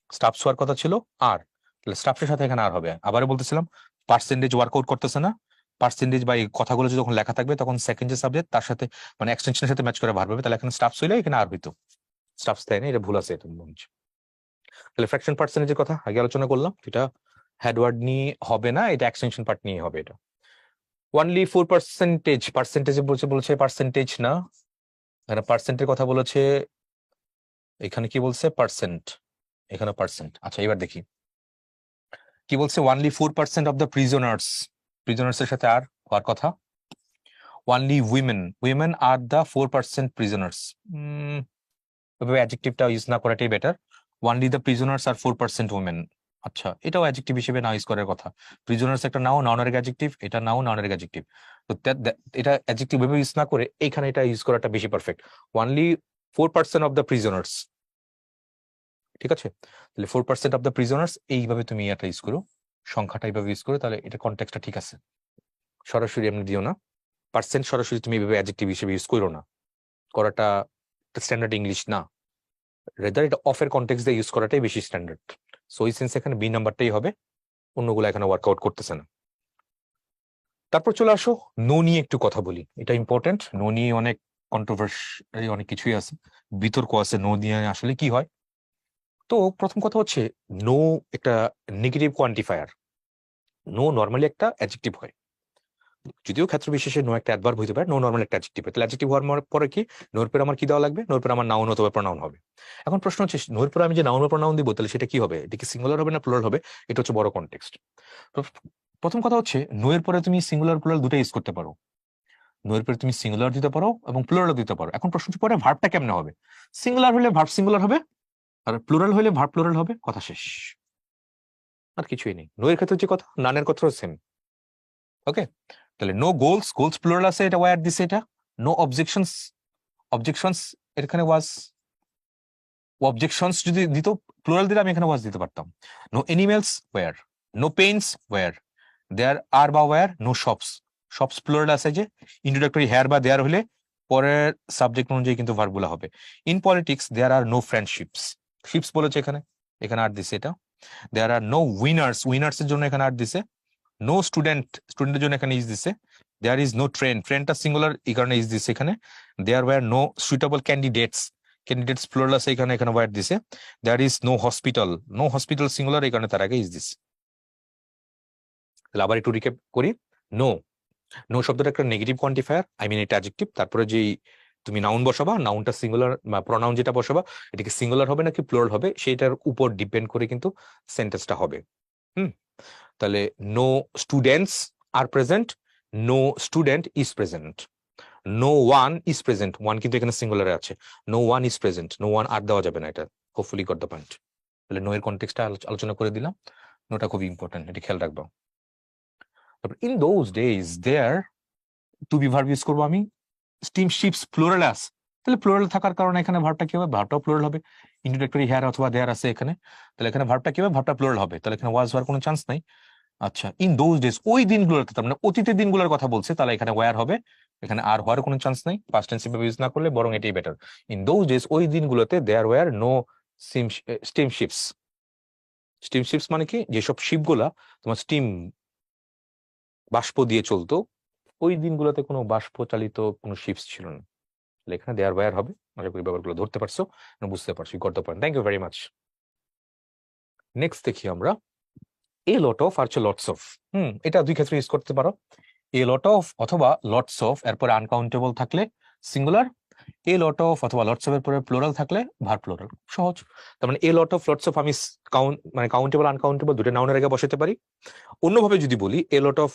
staffs হওয়ার কথা ছিল আর, তাহলে স্টাফের সাথে এখানে আর হবে। আবার বলতেছিলাম পার্সেন্টেজ ওয়ার্কআউট করতেছে না, পার্সেন্টেজ বা এই কথাগুলো যখন লেখা থাকবে তখন সেকেন্ড যে সাবজেক্ট তার সাথে মানে এক্সটেনশনের সাথে ম্যাচ করে ভার্ব হবে, তাহলে এখানে স্টাফস হইলে এখানে আর হইতো, স্টাফস তাই না, এটা ভুল আছে এটা মনে হচ্ছে। তাহলে ফ্র্যাকশন পার্সেন্টেজের কথা আগে আলোচনা করলাম, এটা হেডওয়ার্ড নিয়ে হবে না, এটা এক্সটেনশন পার্ট নিয়ে হবে। এটা ওনলি 4%, পার্সেন্টেজে বলেছে পার্সেন্টেজ না, এখানে পার্সেন্টের কথা বলেছে, এখানে কি বলছে? পার্সেন্ট, এখানে পার্সেন্ট। আচ্ছা, এবার দেখি কি বলছে। Only 4% of the prisoners, prisoners এর সাথে আর হওয়ার কথা। Only women, women are the 4% prisoners, অ্যাডজেক্টিভটা ইউজ না করাটাই better. Only the prisoners are 4% women. আচ্ছা, এটাও অ্যাডজেক্টিভ হিসেবে না ইউজ করার কথা। প্রিজনার্স একটা নাউন, নাউনের অ্যাডজেক্টিভ, এটা নাউন, নাউনের অ্যাডজেক্টিভ। তো এটা অ্যাডজেক্টিভ ভাবে ইউজ না করে এখানে এটা ইউজ করাটা বেশি perfect. Only 4% of the prisoners, ঠিক আছে। তাহলে 4% অফ দ্য প্রিজনার্স, এইভাবে তুমি এটা ইউজ করো, সংখ্যাটা এইভাবে ইউজ করো, তাহলে এটা কনটেক্সটটা ঠিক আছে। সরাসরি এমনি দিও না, পার্সেন্ট সরাসরি তুমি এইভাবে অ্যাডজেক্টিভ হিসেবে ইউজ করো না, করাটা স্ট্যান্ডার্ড ইংলিশ না, রেদার এটা অফের কনটেক্সট দিয়ে ইউজ করাটাই বেশি স্ট্যান্ডার্ড। সো এই সেন্স এখানে বি নাম্বারটাই হবে, অন্যগুলো এখানে ওয়ার্কআউট করতেছে না। তারপর চলে আসো নো নিয়ে একটু কথা বলি, এটা ইম্পর্টেন্ট। নো নিয়ে অনেক কন্ট্রোভার্সি অনেক কিছুই আছে, বিতর্ক আছে নো দিয়ে আসলে কি হয়। তো প্রথম কথা হচ্ছে নো একটা নেগেটিভ কোয়ান্টিফায়ার। নো নর্মালি একটা অ্যাডজেক্টিভ হয়, যদিও ক্ষেত্র বিশেষে নো একটা অ্যাডভার্ব হইতে পারে, নো নর্মাল একটা অ্যাডজেক্টিভ হয়। তাহলে অ্যাডজেক্টিভ হওয়ার পরে কি নোর পরে আমার কি দেওয়া লাগবে? নোর পরে আমার নাউন অথবা প্রনাউন হবে। এখন প্রশ্ন হচ্ছে নোর পরে আমি যে নাউন বা প্রনাউন দিব তাহলে সেটা কি হবে? এটা কি সিঙ্গুলার হবে না প্লুরাল হবে? এটা হচ্ছে বড় কনটেক্সট। প্রথম কথা হচ্ছে নো এর পরে তুমি সিঙ্গুলার প্লুরাল দুটো ইউজ করতে পারো। নো এর পরে তুমি সিঙ্গুলার দিতে পারো এবং প্লুরাল দিতে পারো। এখন প্রশ্ন হচ্ছে পরে ভার্বটা কেমনে হবে? সিঙ্গুলার হলে ভার্ব সিঙ্গুলার হবে, আর প্লুরাল হলে ভার্ব প্লুরাল হবে, কথা শেষ। আর কিছুই নেই। নো এর ক্ষেত্রে যে কথা, নানের ক্ষেত্রেও সেম। ওকে, তাহলে নো গোলস, গোলস প্লুরাল আছে, এটা ওয়ার দিছে এটা। নো অবজেকশনস, অবজেকশনস এখানে ওয়াজ, অবজেকশনস যদি দিত প্লুরাল দিলে আমি এখানে ওয়াজ দিতে পারতাম। No animals were, no paints were, there are বা were, no shops, shops plural আছে যে, ইন্ট্রোডাক্টরি হেয়ার বা দেয়ার হলে পরের সাবজেক্ট অনুযায়ী কিন্তু ভার্বগুলো হবে। In politics there are no friendships, ships বলেছে এখানে, এখানে আর দিছে এটা। There are no winners, winners এর জন্য এখানে আর দিছে। নো স্টুডেন্ট, স্টুডেন্টের জন্য এখানে ইজ দিছে। দেয়ার ইজ নো ট্রেন, ট্রেনটা সিঙ্গুলার এই কারণে ইজ দিছে এখানে। There were no suitable candidates, candidates plural আছে এখানে, এখানে ওয়ার দিছে। There is no hospital, no hospital singular এই কারণে তার আগে ইজ দিছে। তাহলে আবার একটু রিক্যাপ করি। নো, নো শব্দটা একটা নেগেটিভ কোয়ান্টিফায়ার, আই মিন এটা অ্যাডজেক্টিভ। তারপরে যেই তুমি নাউন বসাবা, নাউনটা সিঙ্গুলার বা প্রনাউন যেটা বসাবা এটা কি সিঙ্গুলার হবে নাকি প্লুরাল হবে সেটার উপর ডিপেন্ড করে কিন্তু সেন্টেন্সটা হবে। তাহলে no students are present, no student is present. No one is present, one কিন্তু এখানে সিঙ্গুলারে আছে। No one is present, no one are দেওয়া যাবে না, এটা হোপফুলি গট দ্য পয়েন্ট। তাহলে নো এর কনটেক্সটটা আলোচনা করে দিলাম। নোটা খুবই ইম্পর্টেন্ট, এটা খেয়াল রাখবো। তারপর in those days there, to be verb use করবো আমি। স্টিমশিপস প্লুরাল আছে, তাহলে প্লুরাল থাকার কারণে এখানে ভার্বটা কি হবে? ভার্বটাও প্লুরাল হবে। ইন্ট্রোডাক্টরি হেয়ার অথবা দেয়ার আছে এখানে, তাহলে এখানে ভার্বটা কি হবে? ভার্বটা প্লুরাল হবে, তাহলে এখানে ওয়াজ হওয়ার কোনো চান্স নাই। আচ্ছা, ইন দোজ ডেজ ওই দিনগুলোতে, তার মানে অতীতের দিনগুলোর কথা বলছে, তাহলে এখানে ওয়ার হবে, এখানে আর হওয়ার কোনো চান্স নাই। পাস্ট টেন্স ইউজ না করলে বরং এটাই বেটার। ইন দোজ ডেজ ওই দিনগুলোতে দেয়ার ওয়ার নো স্টিমশিপস। স্টিমশিপস মানে কি? যেসব শিপগুলা তোমার স্টিম বাষ্প দিয়ে চলতো, ওই দিনগুলোতে কোনো বাষ্প চালিত কোনো শিপস ছিল না। এখানে দেয়ার ওয়ার হবে। আশা করি ব্যাপারগুলো ধরতে পারছো, বুঝতে পারছি, got the point. Thank you very much. Next দেখি আমরা এ লট অফ আর লটস অফ। এটা দুই ক্ষেত্রে ইউজ করতে পারো। এ লট অফ অথবা লটস অফ এরপরে আনকাউন্টেবল থাকলে সিঙ্গুলার, এ লট অফ অথবা লটস অফ এর পরে প্লুরাল থাকলে ভার্ব প্লুরাল। সহজ। তার মানে a lot of lots of আমি মানে কাউন্টেবল আনকাউন্টেবল দুটো নাউনের আগে বসাতে পারি। অন্যভাবে যদি বলি এ লট অফ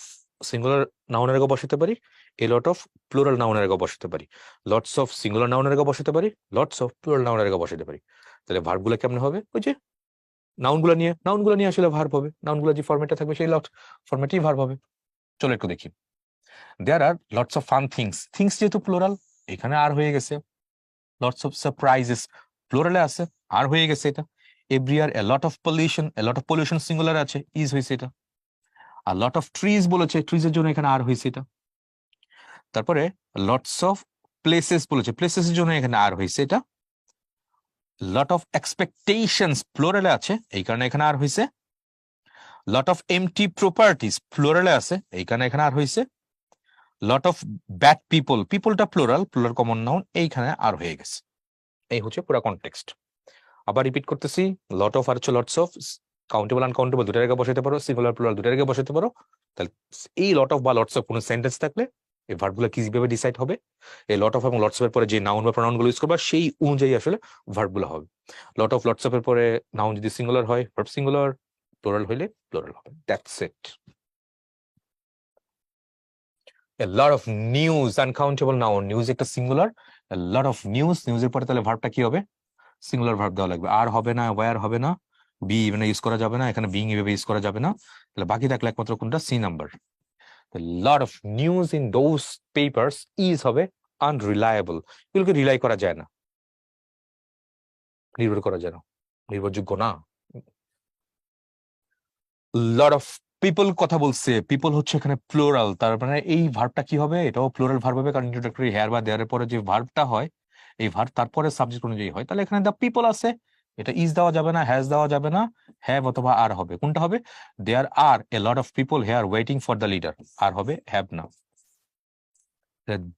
সিঙ্গুলার নাউনের আগে বসাতে পারি, এ লট অফ প্লুরাল নাউনের আগে বসাতে পারি, লটস অফ সিঙ্গুলার নাউনের আগে বসাতে পারি, লটস অফ প্লুরাল নাউনের আগে বসাতে পারি। তাহলে ভার্বগুলো কেমন হবে? ওই যে নাউনগুলো নিয়ে আসলে ভার্ব হবে, নাউনগুলো যে ফরম্যাটে থাকবে সেই লট ফরম্যাটেই ভার্ব হবে। চলো একটু দেখি। There are lots of fun things, things যেহেতু প্লুরাল এখানে আর হয়ে গেছে। লটস অফ সারপ্রাইজেস প্লুরালে আছে, আর হয়ে গেছে এটা। Every year A lot of pollution, A lot of pollution singular আছে, ইজ হয়েছে এটা। আর লট অফ ট্রিজ বলেছে, ট্রিজ এর জন্য এখানে আর হয়েছে এটা। তারপরে লটস অফ প্লেসেস বলেছে, প্লেসেস এর জন্য এখানে আর হয়েছে এটা। লট অফ এক্সপেকটেশনস প্লুরালে আছে, এই কারণে এখানে আর হয়েছে। লট অফ এমটি প্রপার্টিজ প্লুরালে আছে, এই কারণে এখানে আর হয়েছে। লট অফ ব্যাড পিপল, পিপলটা প্লুরাল, প্লুরাল কমন নাউন, এইখানে আর হয়ে গেছে। এই হচ্ছে পুরো কনটেক্সট। আবার রিপিট করতেছি, লট অফ আর হচ্ছে লটস অফ, কাউন্টেবল আনকাউন্টেবল দুটার আগে বসাতে পারো, সিঙ্গুলার প্লুরাল দুটার আগে বসাতে পারো। তাহলে এই লট অফ বা লটস অফ কোনো সেন্টেন্স থাকলে এই ভার্বগুলো কিভাবে ডিসাইড হবে? এই লট অফ এবং লটস অফ এর পরে যে নাউন বা প্রনাউন গুলো ইউজ করবা সেই অনুযায়ী আসলে ভার্বগুলো হবে। লট অফ লটস অফ এর পরে নাউন যদি সিঙ্গুলার হয় ভার্ব সিঙ্গুলার, প্লুরাল হইলে প্লুরাল হবে। That's it. A lot of news, uncountable noun, news একটা singular, a lot of news, নিউজের পরে তাহলে ভার্বটা কি হবে? সিঙ্গুলার ভার্ব দেওয়া লাগবে, আর হবে না, ওয়্যার হবে না, বি ইভেন ইউজ করা যাবে না, এখানে বিং এভাবে ইউজ করা যাবে না। তাহলে বাকি থাকলে একমাত্র কোনটা? C number. Lot of news in those papers is হবে আনরিলায়েবল, এগুলোকে রিলাই করা যায় না, নির্ভর করা যায় না, নির্ভরযোগ্য না। লট অফ পিপল কথা বলছে, পিপল হচ্ছে এখানে প্লুরাল, তার মানে এই ভার্বটা কি হবে? এটাও প্লুরাল ভার্ব হবে, কারণ ইন্ট্রোডাক্টরি হেয়ার বা দেয়ারের পরে যে ভার্বটা হয় এই ভার্ব তারপরে সাবজেক্ট অনুযায়ী হয়। তাহলে এখানে দ্য পিপল আছে, এটা ইজ দেওয়া যাবে না, হ্যাজ দেওয়া যাবে না, হ্যাভ অথবা আর হবে। কোনটা হবে? There are a lot of people here waiting for the leader, are হবে হ্যাভ না।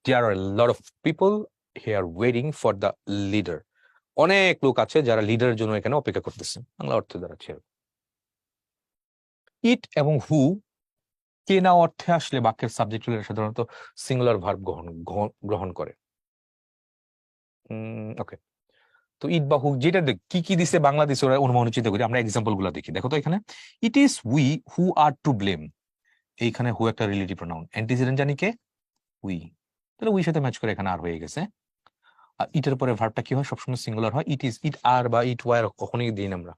There are a lot of people here waiting for the leader. অনেক লোক আছে যারা লিডারের জন্য এখানে অপেক্ষা করতেছে, বাংলা অর্থে দাঁড়াচ্ছে। ইট এবং হু কে না অর্থে আসলে বাক্যের সাবজেক্ট সাধারণত সিঙ্গুলার ভার্ব গ্রহণ করে। ওকে, তো ইট বা হু যেটা কি কি দিছে বাংলা দিছে ওরা অনুমানিত করি, আমরা এক্সাম্পল গুলো দেখি। দেখো তো এখানে it is we who are to blame, এইখানে হু একটা রিলেটিভ প্রোনাউন, অ্যান্টিসিডেন্ট জানি কে, উই, তাহলে উই সাথে ম্যাচ করে এখানে আর হয়ে গেছে। আর ইটের পরে ভার্বটা কি হয়, সবসময় সিঙ্গুলার হয়, ইট ইজ, ইট আর বা ইট ওয়ার কখনোই দিই না আমরা।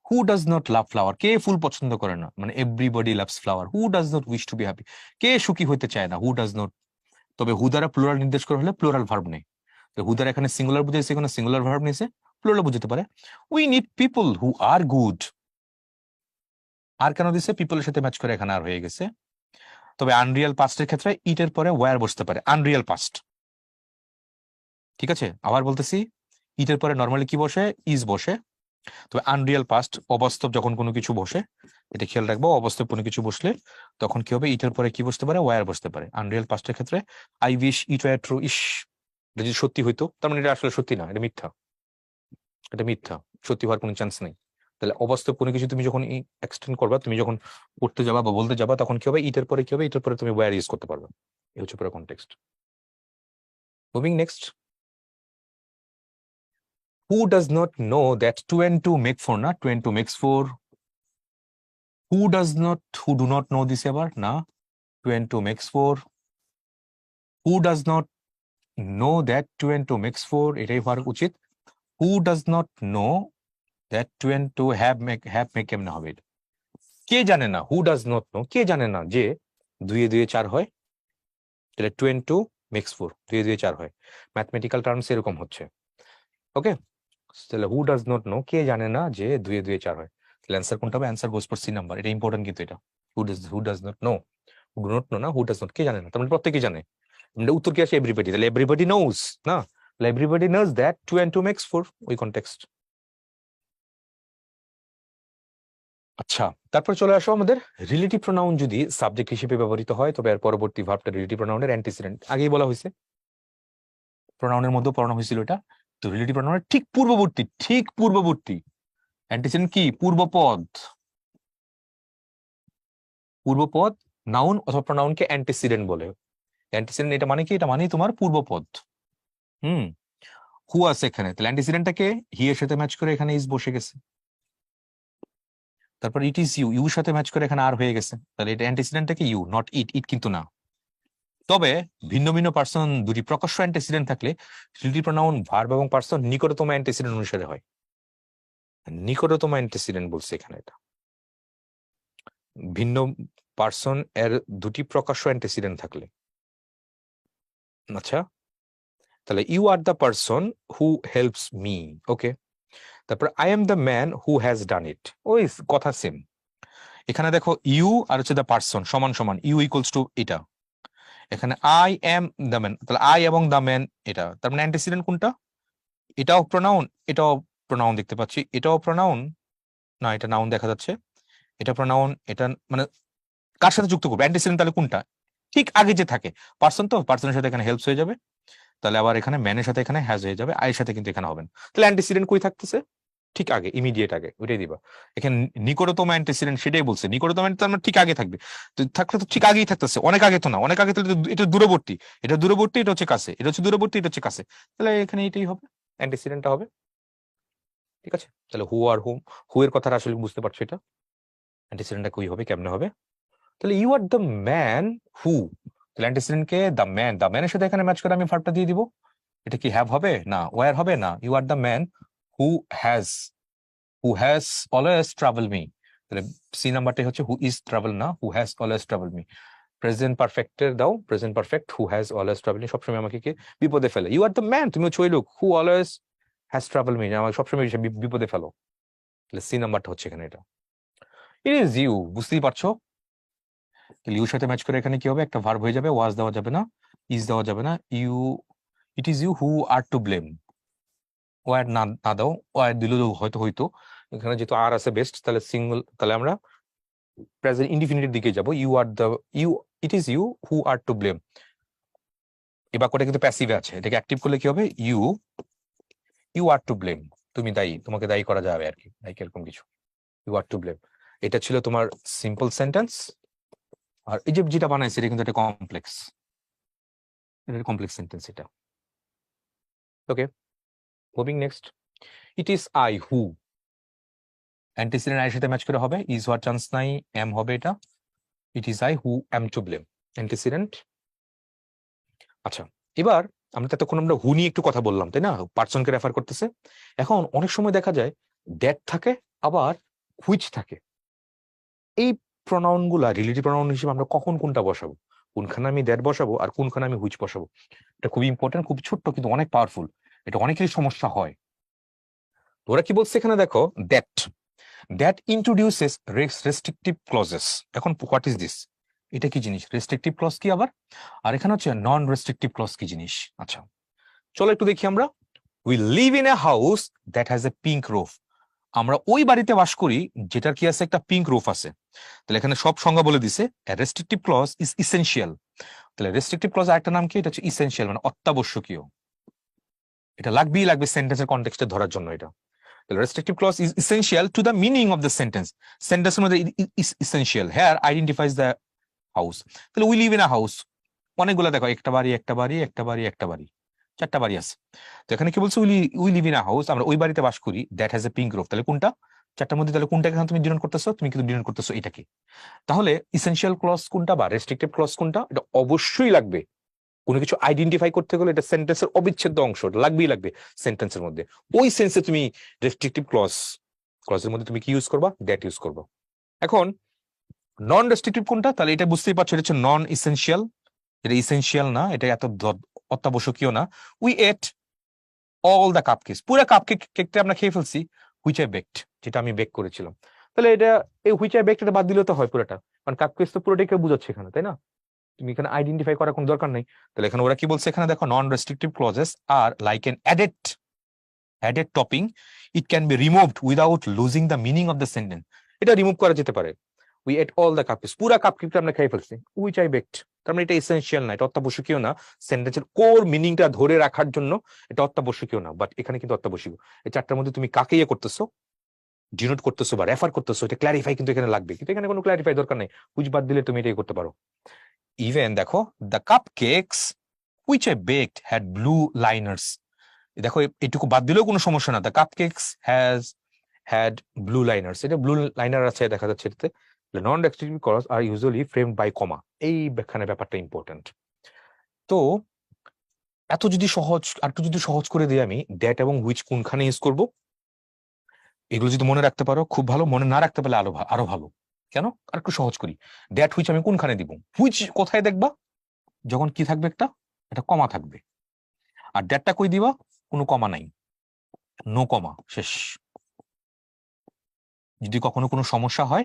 Who does not love flower, কে ফুল পছন্দ করে না, মানে everybody loves flower. Who does not wish to be happy, কে সুখী হতে চায় না, হু ডাজ নট। তবে হু দ্বারা প্লুরাল নির্দেশ করা হলে প্লুরাল ভার্ব নেই, হু দ্বারা এখানে সিঙ্গুলার বুঝাইছে, এখানে সিঙ্গুলার ভার্ব নিয়েছে, প্লুরাল বুঝতে পারে। We need people who are good, are কেন দিছে, পিপলের সাথে ম্যাচ করে এখানে আর হয়ে গেছে। তবে আনরিয়াল পাস্টের ক্ষেত্রে ইটের পরে ওয়্যার বসতে পারে, আনরিয়াল পাস্ট। ঠিক আছে, আবার বলতেছি, ইটের পরে নর্মালি কি বসে, ইজ বসে। তবে আনরিয়াল পাস্ট, অবাস্তব যখন কোনো কিছু বসে, এটা খেয়াল রাখবো, অবাস্তব কোনো কিছু বসলে তখন কি হবে, ইটের পরে কি বসতে পারে, ওয়্যার বসতে পারে। আনরিয়াল পাস্টের ক্ষেত্রে I wish it were true, ইস, এটা যদি সত্যি হইতো, তার মানে এটা আসলে সত্যি না, এটা মিথ্যা, এটা মিথ্যা, সত্যি হওয়ার কোনো চান্স নেই। তাহলে অবাস্তব কোনো কিছু তুমি যখন এক্সটেন্ড করবা, তুমি যখন করতে যাবা বা বলতে যাবা, তখন কি হবে, ইটের পরে কি হবে, ইটের পরে তুমি ওয়্যার ইউজ করতে পারবে। এই হচ্ছে পুরো context. Moving next, who does not know that 2 and 2 make 4 না, 2 and 2 makes 4? who does not, who do not know this এবার না, 2 and 2 makes 4. who does not know that 2 and 2 makes 4, এটাই হওয়ার উচিত। who does not know that 2 and 2 have make কেমনে হবে, কে জানে না, who does not know, কে জানে না যে 2 এ 2 এ 4 হয়, তাহলে 2 and 2 makes 4, 2 এ 2 এ 4 হয়, ম্যাথমেটিক্যাল টার্মস এরকম হচ্ছে। ওকে, তাহলে হু ডাজ নট নো, কে জানে না যে 2 এ 2 এ 4 হয়, তাহলে অ্যান্সার কোনটা হবে, answer goes for C number. এটা ইম্পর্টেন্ট কিন্তু, এটা who does not know, who do not know না, হু ডাজ নট, কে জানে না, তার মানে প্রত্যেকেই জানে। উত্তর কি আসে, এভরিবডি, তাহলে এভরিবডি নোজ না, তাহলে everybody knows that 2 and 2 makes 4, ওই কনটেক্সট। আচ্ছা, তারপর চলে আসো আমাদের রিলেটিভ প্রোনাউন যদি সাবজেক্ট হিসেবে ব্যবহৃত হয়, তবে এর পরবর্তী ভার্বটা রিলেটিভ প্রোনাউনের অ্যান্টিসিডেন্ট, আগেই বলা হয়েছে, প্রোনাউনের মধ্যে পড়ানো হয়েছিল এটা। তো রিলেটিভ প্রোনাউনের ঠিক পূর্ববর্তী, ঠিক পূর্ববর্তী অ্যান্টিসিডেন্ট কি, পূর্বপদ। পূর্বপদ নাউন অথবা প্রোনাউনকে অ্যান্টিসিডেন্ট বলে। অ্যান্টিসিডেন্ট এটা মানে কি, এটা মানে তোমার পূর্বপদ। হু আছে এখানে, তাহলে অ্যান্টিসিডেন্টটাকে হি এর সাথে ম্যাচ করে এখানে ইজ বসে গেছে। তারপর ইট ইজ ইউ, ইউর সাথে ম্যাচ করে এখানে আর হয়ে গেছে, তাহলে এটা অ্যান্টিসিডেন্টটাকে ইউ, নট ইট, ইট কিন্তু না। তবে ভিন্ন ভিন্ন পার্সন দুটি প্রকাশ্য অ্যান্টিসিডেন্ট থাকলে রিলেটিভ প্রোনাউন ভার্ব এবং পার্সন নিকটতম অ্যান্টিসিডেন্ট অনুসারে হয়। নিকটতম অ্যান্টিসিডেন্ট বলছে এখানে, এটা ভিন্ন পার্সন এর দুটি প্রকাশ্য অ্যান্টিসিডেন্ট থাকলে। আচ্ছা, তাহলে you are the person who helps me, okay. তারপর I am the man who has done it, ওই কথা সেম। এখানে দেখো ইউ আর হচ্ছে দ্য পার্সন সমান সমান, ইউ ইকুয়ালস টু এটা, এখানে আই এম দ্য ম্যান, তাহলে আই এবং দ্য ম্যান এটা, তার মানে অ্যান্টিসিডেন্ট কোনটা, এটাও প্রোনাউন, এটাও প্রোনাউন দেখতে পাচ্ছি, এটাও প্রোনাউন না, এটা নাউন দেখা যাচ্ছে, এটা প্রোনাউন, এটা মানে কার সাথে যুক্ত করবো অ্যান্টিসিডেন্ট, তাহলে কোনটা, ঠিক আগে যে থাকে পার্সন, তো পার্সনের সাথে এখানে হেল্পস হয়ে যাবে, তাহলে আবার এখানে ম্যানের সাথে এখানে হ্যাজ হয়ে যাবে, আয়ের সাথে কিন্তু এখানে হবে না, তাহলে অ্যান্টিসিডেন্ট কই থাকতেছে, ঠিক আগে, ইমিডিয়েট আগে, ওইটাই দিবা। এখানে নিকটতম অ্যান্টিসিডেন্ট সেটাই বলছে, নিকটতম মানে ঠিক আগে থাকবে, তো থাকলে তো ঠিক আগেই থাকতেছে, অনেক আগে তো না, অনেক আগে তাহলে এটা দূরবর্তী, এটা দূরবর্তী, এটা হচ্ছে কাছে, এটা হচ্ছে দূরবর্তী, এটা হচ্ছে কাছে, তাহলে এখানে এটাই হবে, অ্যান্টিসিডেন্টটা হবে। ঠিক আছে, তাহলে হু আর হুম, হু এর কথাটা আসলে বুঝতে পারছো, এটা অ্যান্টিসিডেন্টটা কই হবে, কেমনে হবে, তাহলে you are the man who, তাহলে অ্যান্টিসিডেন্টকে দ্য ম্যান, দ্য ম্যানের সাথে এখানে ম্যাচ করে আমি ভার্বটা দিয়ে দিব, এটা কি হ্যাভ হবে না, ওয়্যার হবে না, you are the man who has, who has always travel me, তাহলে সি নাম্বারটাই হচ্ছে হু ইজ ট্রাভেল না, who has always travel me. Present পারফেক্টের দাও, present perfect, who has always travel me সবসময় আমাকে কি বিপদে ফেলে, ইউ আর দ্য ম্যান তুমি হচ্ছে ওই লোক, হু অলওয়েজ হ্যাজ ট্রাভেল মি আমাকে সবসময় বিপদে ফেলো, তাহলে সি নাম্বারটা হচ্ছে এখানে এটা। ইট ইজ ইউ, বুঝতেই পারছো, ইউর সাথে ম্যাচ করে এখানে কি হবে, একটা ভার্ব হয়ে যাবে, ওয়াজ দেওয়া যাবে না, ইজ দেওয়া যাবে না, you, it is you who are to blame, were না না দাও, ওয়ার দিলেও হয়তো হইতো, এখানে যেহেতু আর আছে বেস্ট, তাহলে সিঙ্গল, তাহলে আমরা প্রেজেন্ট ইনডিফিনিটের দিকে যাব, you are the, you, it is you who are to blame, এই বাক্যটা কিন্তু প্যাসিভে আছে, এটাকে অ্যাক্টিভ করলে কি হবে? You you are to blame, তুমি দায়ী, তোমাকে দায়ী করা যাবে আর কি, লাইক এরকম কিছু, ইউ আর টু ব্লেম। এটা ছিল তোমার সিম্পল সেন্টেন্স। আর এই যে যেটা বানাইছে এটা কিন্তু একটা কমপ্লেক্স, এটা কমপ্লেক্স সেন্টেন্স এটা। Okay, moving next. It is I who, antecedent I এর সাথে ম্যাচ করে হবে, ইজ হওয়ার চান্স নাই, এম হবে এটা। ইট is I who am to blame, antecedent. আচ্ছা, এবার আমরা তো এতক্ষণ আমরা হু নিয়ে একটু কথা বললাম, তাই না? পার্সনকে রেফার করতেছে। এখন অনেক সময় দেখা যায় দ্যাট থাকে, আবার হুইচ থাকে। এই প্রনাউন গুলা রিলেটিভ প্রনাউন হিসেবে আমরা কখন কোনটা বসাবো? কোনখানে আমি দ্যাট বসাবো আর কোনখানে আমি হুইচ বসাবো? এটা খুবই ইম্পর্টেন্ট, খুব ছোট্ট কিন্তু অনেক পাওয়ারফুল। এটা অনেকেরই সমস্যা হয়। ওরা কি বলছে এখানে দেখো, that that introduces restrictive clauses. এখন হোয়াট ইজ দিস? এটা কি জিনিস? রেস্ট্রিকটিভ ক্লজ কি আবার? আর এখানে হচ্ছে নন রেস্ট্রিকটিভ ক্লজ কি জিনিস? আচ্ছা, চলো একটু দেখি আমরা। We live in a house that has a pink roof. আমরা ওই বাড়িতে বাস করি যেটার কি আছে? একটা পিঙ্ক রুফ আছে। তাহলে এখানে সব সংজ্ঞা বলে দিছে। Restrictive clause is essential. তাহলে রেস্ট্রিকটিভ ক্লজ আরেকটা নাম কি? এটা হচ্ছে ইসেনশিয়াল, মানে অত্যাবশ্যকীয়। এটা লাগবেই লাগবে সেন্টেন্সের কনটেক্সটে ধরার জন্য এটা। তাহলে restrictive clause is essential to the meaning of the sentence. সেন্টেন্সের মধ্যে essential here identifies the house. তাহলে we live in a house, অনেকগুলো দেখো, একটা বাড়ি একটা বাড়ি একটা বাড়ি একটা বাড়ি, চারটা বাড়ি আছে। তো এখানে কি বলছে? We live in a house, আমরা ওই বাড়িতে বাস করি, that has a pink roof. তাহলে কোনটা? চারটার মধ্যে তাহলে কোনটা এখানে তুমি ডিনোট করতেছো? তুমি কিন্তু ডিনোট করতেছো এটাকে। তাহলে ইসেনশিয়াল ক্লজ কোনটা বা রেস্ট্রিকটিভ ক্লজ কোনটা? এটা অবশ্যই লাগবে। কোনো কিছু আইডেন্টিফাই করতে গেলে এটা সেন্টেন্সের অবিচ্ছেদ্য অংশ, লাগবেই লাগবে সেন্টেন্সের মধ্যে। ওই সেন্সে তুমি রেস্ট্রিকটিভ ক্লজের মধ্যে তুমি কি ইউজ করবা? দ্যাট ইউজ করবা। এখন নন রেস্ট্রিকটিভ কোনটা? তাহলে এটা বুঝতেই পারছো, এটা হচ্ছে নন ইসেনশিয়াল। এটা ইসেনশিয়াল না, এটা এত অত্যাবশ্যকীয় না। উই এট অল দ্য কাপ কেকস, পুরো কাপ কেকটা আমরা খেয়ে ফেলছি, হুইচ আই বেকড, যেটা আমি বেক করেছিলাম। তাহলে এটা এই হুইচ আই বেকড এটা বাদ দিলে তো হয় পুরোটা, কারণ কাপ কেকস তো পুরোটাই কেউ বুঝাচ্ছে এখানে, তাই না? তুমি এখানে আইডেন্টিফাই করার কোনো দরকার নেই। তাহলে এখানে ওরা কি বলছে? এখানে দেখো, non restrictive clauses are like an added topping, it can be removed without losing the meaning of the sentence. এটা রিমুভ করা যেতে পারে। উই এট অল দ্য কাপকেকস, পুরা কাপকেকটা আমরা খেয়ে ফেলছি, হুইচ আই বেকড। তার মানে এটা এসেনশিয়াল না, এটা অত্যাবশ্যকীয় না। সেন্টেন্সের কোর মিনিংটা ধরে রাখার জন্য এটা অত্যাবশ্যকীয় না, বাট এখানে কিন্তু অত্যাবশ্যকীয়। এই চারটার মধ্যে তুমি কাকে ইয়ে করতেছো? ডিনোট করতেছো বা রেফার করতেছো, এটা ক্ল্যারিফাই কিন্তু এখানে লাগবে, কিন্তু এখানে কোনো ক্ল্যারিফাই দরকার নেই। হুইচ বাদ দিলে তুমি এটাই করতে পারো। ইভেন দেখো, the cupcakes which I baked had blue liners. দেখো এটুকু বাদ দিলেও কোনো সমস্যা না। The cupcakes had blue liners, এটা ব্লু লাইনার আছে দেখা যাচ্ছে এটাতে। Non restrictive clause are usually framed by comma, এই এখানে ব্যাপারটা ইম্পর্টেন্ট। তো এত যদি সহজ, আর একটু যদি সহজ করে দিই আমি, দ্যাট এবং হুইচ কোনখানে ইউজ করব, এগুলো যদি মনে রাখতে পারো খুব ভালো, মনে না রাখতে পারলে আরো ভালো। কেন? আর একটু সহজ করি। দ্যাট হুইচ আমি কোনখানে দিব? হুইচ কোথায় দেখবা? যখন কি থাকবে? একটা কমা থাকবে। আর দ্যাটটা কই দিবা? কোনো কমা নাই, নো কমা, শেষ। যদি কখনো কোনো সমস্যা হয়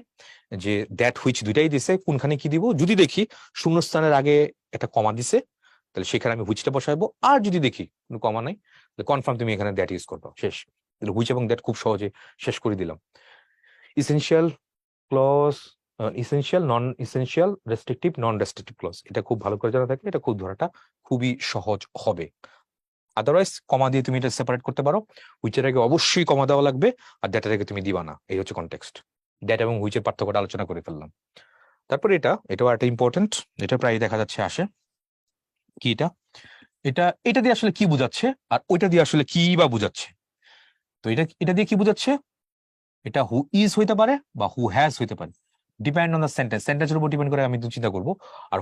যে দ্যাট হুইচ দুইটাই দিছে, কোনখানে কি দিব? যদি দেখি শূন্যস্থানের আগে একটা কমা দিছে, তাহলে সেখানে আমি হুইচটা বসাবো। আর যদি দেখি কোনো কমা নাই, তাহলে কনফার্ম তুমি এখানে দ্যাট ইউজ করবা, শেষ। তাহলে হুইচ এবং দ্যাট খুব সহজে শেষ করে দিলাম। ইসেনশিয়াল ক্লজ, ইসেনশিয়াল, নন ইসেনশিয়াল, রেস্ট্রিকটিভ, নন রেস্ট্রিকটিভ ক্লজ, এটা খুব ভালো করে জানা থাকলে এটা খুব ধরাটা খুবই সহজ হবে। আদারওয়াইজ কমা দিয়ে তুমি এটা সেপারেট করতে পারো। হুইচের আগে অবশ্যই কমা দেওয়া লাগবে, আর ডেটার আগে তুমি দিবা না। এই হচ্ছে কনটেক্সট। ডেটা এবং হুইচের পার্থক্যটা আলোচনা করে ফেললাম। তারপর এটাও একটা ইম্পর্টেন্ট, এটা প্রায় দেখা যাচ্ছে আসে। কি এটা? এটা দিয়ে আসলে কি বোঝাচ্ছে, আর ওইটা দিয়ে আসলে কি বা বোঝাচ্ছে? তো এটা দিয়ে কি বোঝাচ্ছে? এটা হু ইজ হইতে পারে বা হু হ্যাজ হইতে পারে, ডিপেন্ড অন দ্য সেন্টেন্স। সেন্টেন্সের উপর ডিপেন্ড করে আমি তো চিন্তা করবো। আর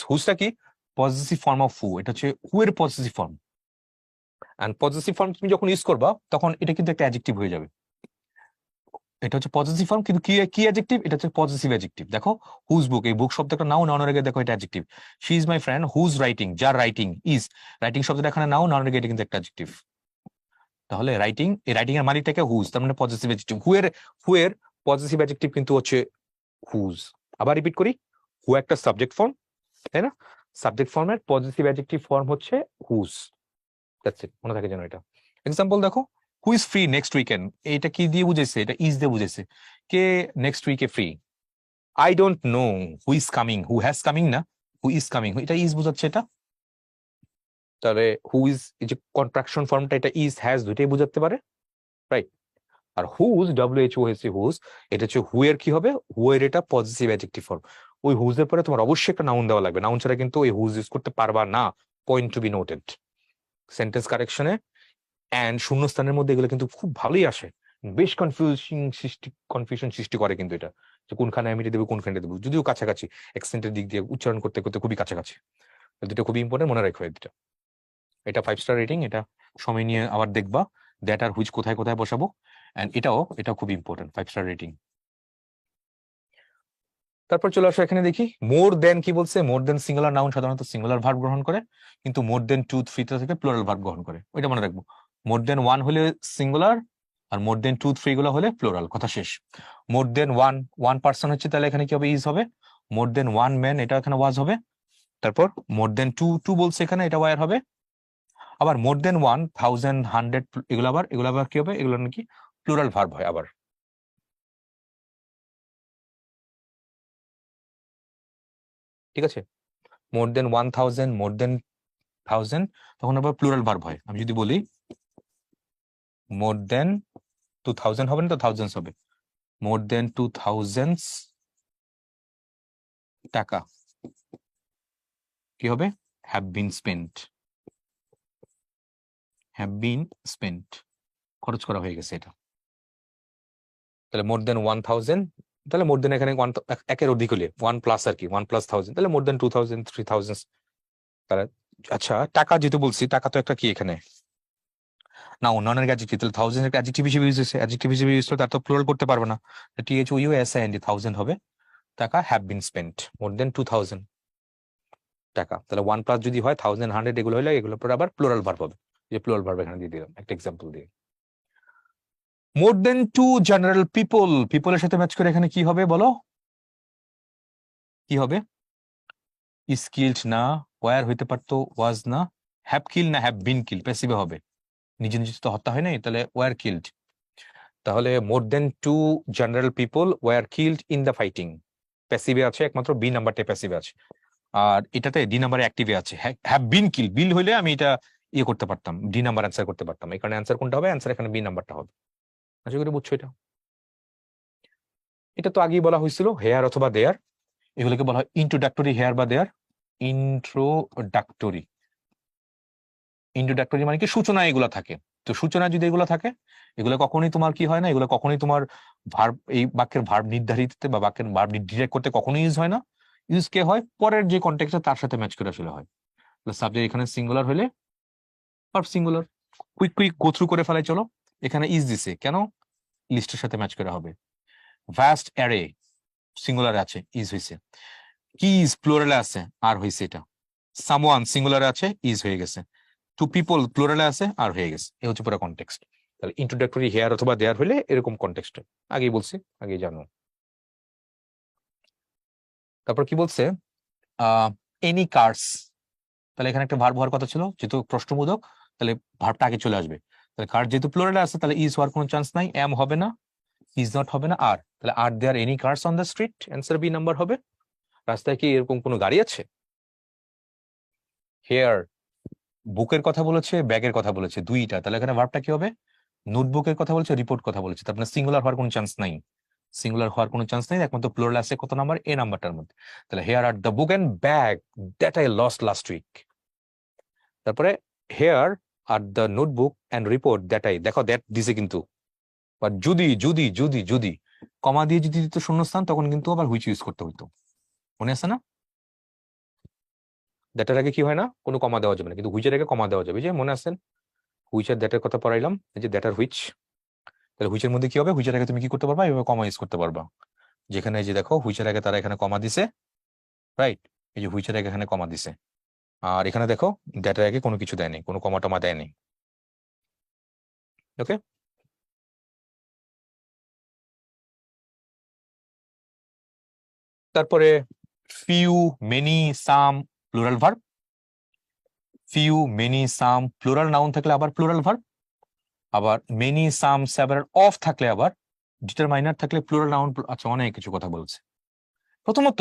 হুজটা কি? পজিটিভ ফর্ম অফ হু, এটা হচ্ছে হু এর positive form. And positive form তুমি যখন ইউজ করবা তখন এটা কিন্তু একটা অ্যাডজেক্টিভ হয়ে যাবে। এটা হচ্ছে পজিটিভ ফর্ম, কিন্তু কি অ্যাডজেক্টিভ? এটা হচ্ছে পজিটিভ অ্যাডজেক্টিভ। দেখো, হুজ বুক, এই বুক শব্দটা নাউন, নাউনের আগে দেখো এটা adjective. She is my friend, whose writing, যার রাইটিং, ইজ রাইটিং শব্দটা এখানে নাউন, নাউনের আগে এটা কিন্তু একটা অ্যাডজেক্টিভ। তাহলে রাইটিং, এই রাইটিং এর মালিকটাকে হুজ, তার মানে পজিটিভ অ্যাডজেক্টিভ। হু এর পজিটিভ অ্যাডজেক্টিভ কিন্তু হচ্ছে হুজ। আবার রিপিট করি, হু একটা সাবজেক্ট ফর্ম, তাই না? সাবজেক্ট ফর্মের পজিটিভ অ্যাডজেক্টিভ ফর্ম হচ্ছে হুজ। দ্যাটস ইট, মনে থাকে যেন এটা। এক্সাম্পল দেখো, who is free next weekend, এটা কি দিয়ে বুঝেছে? এটা ইজ দিয়ে বুঝেছে। কে নেক্সট উইকে free? I don't know who is coming, who has coming না, হু ইজ কামিং, এটা ইজ বোঝাচ্ছে এটা। তাহলে হু ইজ, এই যে কন্ট্রাকশন ফর্মটা, এটা ইজ হ্যাজ দুইটাই বোঝাতে পারে, রাইট? আর হুজ, WHO হুজ, এটা হচ্ছে হু এর কি হবে, হু এর এটা পজিটিভ অ্যাডজেক্টিভ ফর্ম। ওই হুজ এর পরে তোমার অবশ্যই একটা নাউন দেওয়া লাগবে, নাউন ছাড়া কিন্তু ওই হুজ ইউজ করতে পারবা না। Point to be noted. Sentence কারেকশনে অ্যান্ড শূন্যস্থানের মধ্যে এগুলো কিন্তু খুব ভালোই আসে। বেশ কনফিউশন সৃষ্টি করে কিন্তু এটা, যে কোনখানে আমি এটা দেবো কোনখানে দেবো, যদিও কাছাকাছি অ্যাকসেন্টের দিক দিয়ে উচ্চারণ করতে করতে খুবই কাছাকাছি। দুটো খুবই ইম্পর্টেন্ট, মনে রাখো এই দুটো। এটা 5 স্টার রেটিং, এটা সময় নিয়ে আবার দেখবা দ্যাট আর হুইচ কোথায় কোথায় বসাবো। এন্ড এটাও খুব ইম্পর্টেন্ট, 5 স্টার রেটিং। তারপর চলে আসো এখানে দেখি মোর দেন কি বলছে। মোর দেন সিঙ্গুলার নাউন সাধারণত সিঙ্গুলার ভার্ব গ্রহণ করে, কিন্তু মোর দেন 2, 3 থেকে প্লুরাল ভার্ব গ্রহণ করে, ওইটা মনে রাখবো। মোর দেন 1 হলে সিঙ্গুলার, আর মোর দেন 2, 3 গুলো হলে প্লুরাল, কথা শেষ। মোর দেন ওয়ান পার্সন হচ্ছে, তাহলে এখানে কি হবে, ইজ হবে। মোর দেন 1 ম্যান, এটা এখানে ওয়াজ হবে। তারপর মোর দেন টু বলছে এখানে, এটা ওয়ার হবে। আবার মোর দেন 1000, 100, এগুলো আবার কি হবে, এগুলো নাকি প্লুরাল ভার্ব হয় আবার। ঠিক আছে, মোর দেন 1000, মোর দেন 1000, তখন আবার প্লুরাল ভার্ব হয়। আমি যদি বলি মোর দেন 2000 হবে না তো, থাউজেন্ডস হবে। মোর দেন 2000 টাকা কি হবে, হ্যাভ বিন স্পেন্ট। খরচ করা হয়ে গেছে এটা। তাহলে মোর দেন 1000, তাহলে মোর দেন এখানে একের অধিক হলে 1 প্লাস আর কি, 1 প্লাস 1000, তাহলে মোর দেন 2000, 3000। তাহলে আচ্ছা, টাকা যেহেতু বলছি, টাকা তো একটা কি এখানে না, অন্যান্য অ্যাডজেক্টিভ, তাহলে থাউজেন্ড একটা অ্যাডজেক্টিভ হিসেবে ইউজ হয়েছে, অ্যাডজেক্টিভ হিসেবে ইউজ করলে তার তো প্লুরাল করতে পারবে না। THOUSAND, 1000 হবে। টাকা হ্যাভ বিন স্পেন্ট, মোর দেন 2000 টাকা। তাহলে 1 প্লাস যদি হয় 1000, 100, এগুলো হলে এগুলো পরে আবার প্লুরাল ভার্ব হবে। যে প্লুরাল ভার্ব এখানে দিয়ে দিলাম একটা এক্সাম্পল দিয়ে। মোর দেন 2 জেনারেল পিপলের সাথে ম্যাচ করে এখানে কি হবে বলো, কি হবে? স্কিল্ড না, ওয়ার হইতে পারতো, ওয়াজ না। হ্যাভ কিল না হ্যাভ বিন কিল, প্যাসিভে হবে। নিজে নিজে তো হত্যা হয় নাই, তাহলে ওয়ার কিল্ড। তাহলে more than 2 general people were killed in the fighting, প্যাসিভে আছে, একমাত্র বি নাম্বারটা প্যাসিভে আছে। আর এটাতে ডি নাম্বারে অ্যাক্টিভে আছে। হ্যাভ বিন কিল, বিল হইলে আমি এটা ইয়ে করতে পারতাম, ডি নাম্বার অ্যান্সার করতে পারতাম। এই কারণে অ্যান্সার কোনটা হবে, অ্যান্সার এখানে বি নাম্বারটা হবে। আশা করি বুঝছো এটা। এটা তো আগেই বলা হয়েছিল, হেয়ার অথবা দেয়ার, এগুলোকে বলা হয় ইন্ট্রোডাক্টরি হেয়ার বা দেয়ার। ইন্ট্রোডাক্টরি ইন্ট্রোডাক্টরি মানে কি, সূচনা এগুলো থাকে। তো সূচনা যদি এগুলো থাকে, এগুলো কখনোই তোমার কি হয় না, এগুলো কখনোই তোমার ভার্ব, এই বাক্যের ভার্ব নির্ধারিত বা বাক্যের ভার্ব ডিরেক্ট করতে কখনোই ইউজ হয় না। ইউজ কে হয়, পরের যে কন্টেক্সট তার সাথে ম্যাচ করে আসলে হয়। সাবজেক্ট এখানে সিঙ্গুলার হলে verb singular. Quick go through করে ফেলাই চলো। এখানে ইজ দিছে কেন, লিস্টের সাথে ম্যাচ করা হবে। ভাস্ট অ্যারে সিঙ্গুলার আছে, ইজ হয়েছে। কিজ প্লুরালে আছে, আর হয়েছে এটা। সামওয়ান সিঙ্গুলারে আছে, ইজ হয়ে গেছে। টু পিপল প্লুরালে আছে, আর হয়ে গেছে। এই হচ্ছে পুরো কনটেক্সট। তাহলে ইন্ট্রোডাক্টরি হেয়ার অথবা দেয়ার হলে এরকম কনটেক্সট। আগেই বলছি, আগেই জানো। তারপর কি বলছে, এনি কার্স, তাহলে এখানে একটা ভার্ব হওয়ার কথা ছিল, যেহেতু প্রশ্নবোধক, তাহলে ভার্বটা আগে চলে আসবে। তাহলে কার যেহেতু প্লুরালে আছে, তাহলে ইজ হওয়ার কোনো চান্স নাই, এম হবে না, ইজ নট হবে না, আর। তাহলে are there any cars on the street, answer B number হবে। রাস্তায় কি এরকম কোনো গাড়ি আছে? হেয়ার বুকের কথা বলেছে, ব্যাগের কথা বলেছে, দুইটা। তাহলে এখানে ভার্বটা কি হবে, নোটবুকের কথা বলেছে, রিপোর্ট কথা বলেছে। তার মানে সিঙ্গুলার হওয়ার কোনো চান্স নাই, একমাত্র প্লুরাল আছে কত নাম্বার, এ নাম্বারটার মধ্যে। তাহলে here are the book and bag that I lost last week. তারপরে here are the notebook and report that I, দেখো দ্যাট দিছে কিন্তু, বাট যদি কমা দিয়ে যদি দিত শূন্যস্থান, তখন কিন্তু আবার হুইচ ইউজ করতে হইতো, মনে আছে না? দ্যাটের আগে কি হয় না, কোনো কমা দেওয়া যাবে না, কিন্তু হুইচের আগে কমা দেওয়া যাবে। যে মনে আছেন, হুইচ আর দ্যাটের কথা পড়াইলাম, এই যে দ্যাট আর হুইচ। তাহলে হুইচের মধ্যে কি হবে, হুইচের আগে তুমি কি করতে পারবা, এভাবে কমা ইউজ করতে পারবা। যেখানে এই যে দেখো হুইচের আগে তারা এখানে কমা দিছে, রাইট? এই যে হুইচের আগে এখানে কমা দিছে, আর এখানে দেখো দ্যাটের আগে কোনো কিছু দেয়নি, কোনো কমা টমা দেয়নি। ওকে, তারপরে ফিউ, মেনি, সাম প্লুরাল ভার্ব। ফিউ, মেনি, সাম প্লুরাল নাউন থাকলে আবার প্লুরাল ভার্ব। আবার মেনি, সাম, সেভারাল, অফ থাকলে আবার ডিটারমাইনার, থাকলে প্লুরাল নাউন। আচ্ছা, অনেক কিছু কথা বলছে। প্রথমত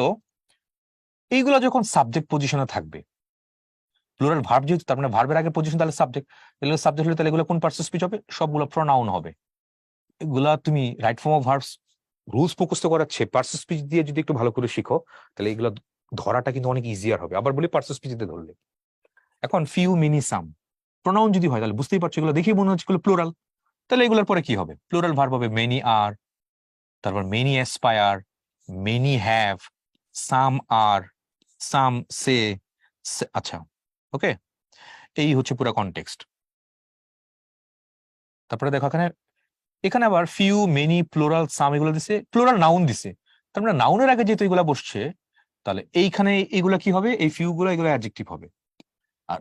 এইগুলা যখন সাবজেক্ট পজিশনে থাকবে, প্লুরাল ভার্ব যেহেতু, তার মানে ভার্বের আগে পজিশন তাহলে সাবজেক্ট, এগুলো সাবজেক্ট হলে তাহলে এগুলো কোন পার্টস অফ স্পিচ হবে? সবগুলো প্রোনাউন হবে। এগুলা তুমি right form of verbs rules মুখস্থ করাচ্ছে, পার্টস অফ স্পিচ দিয়ে যদি একটু ভালো করে শিখো তাহলে এগুলো ধরাটা কিন্তু অনেক ইজিয়ার হবে। আবার বলি পার্টস অফ স্পিচ দিয়ে ধরলে। এখন ফিউ, মিনি, সাম প্রোনাউন যদি হয় তাহলে বুঝতেই পারছো এগুলো দেখেই মনে হচ্ছে এগুলো প্লুরাল। তাহলে এগুলোর পরে কি হবে? প্লুরাল ভার্ব হবে মেনি আর, তারপর মেনি অ্যাসপায়ার, মেনি হ্যাভ, সাম আর, সাম সে। আচ্ছা, ওকে, এই হচ্ছে পুরো কনটেক্সট। তারপরে দেখো এখানে, এখানে আবার ফিউ, মেনি, প্লুরাল, সাম এগুলো দিছে, প্লুরাল নাউন দিছে। তার মানে নাউনের আগে যেহেতু এগুলা বসছে, তাহলে এইখানে এগুলা কি হবে? এই ফিউ গুলো এগুলো অ্যাডজেক্টিভ হবে, আর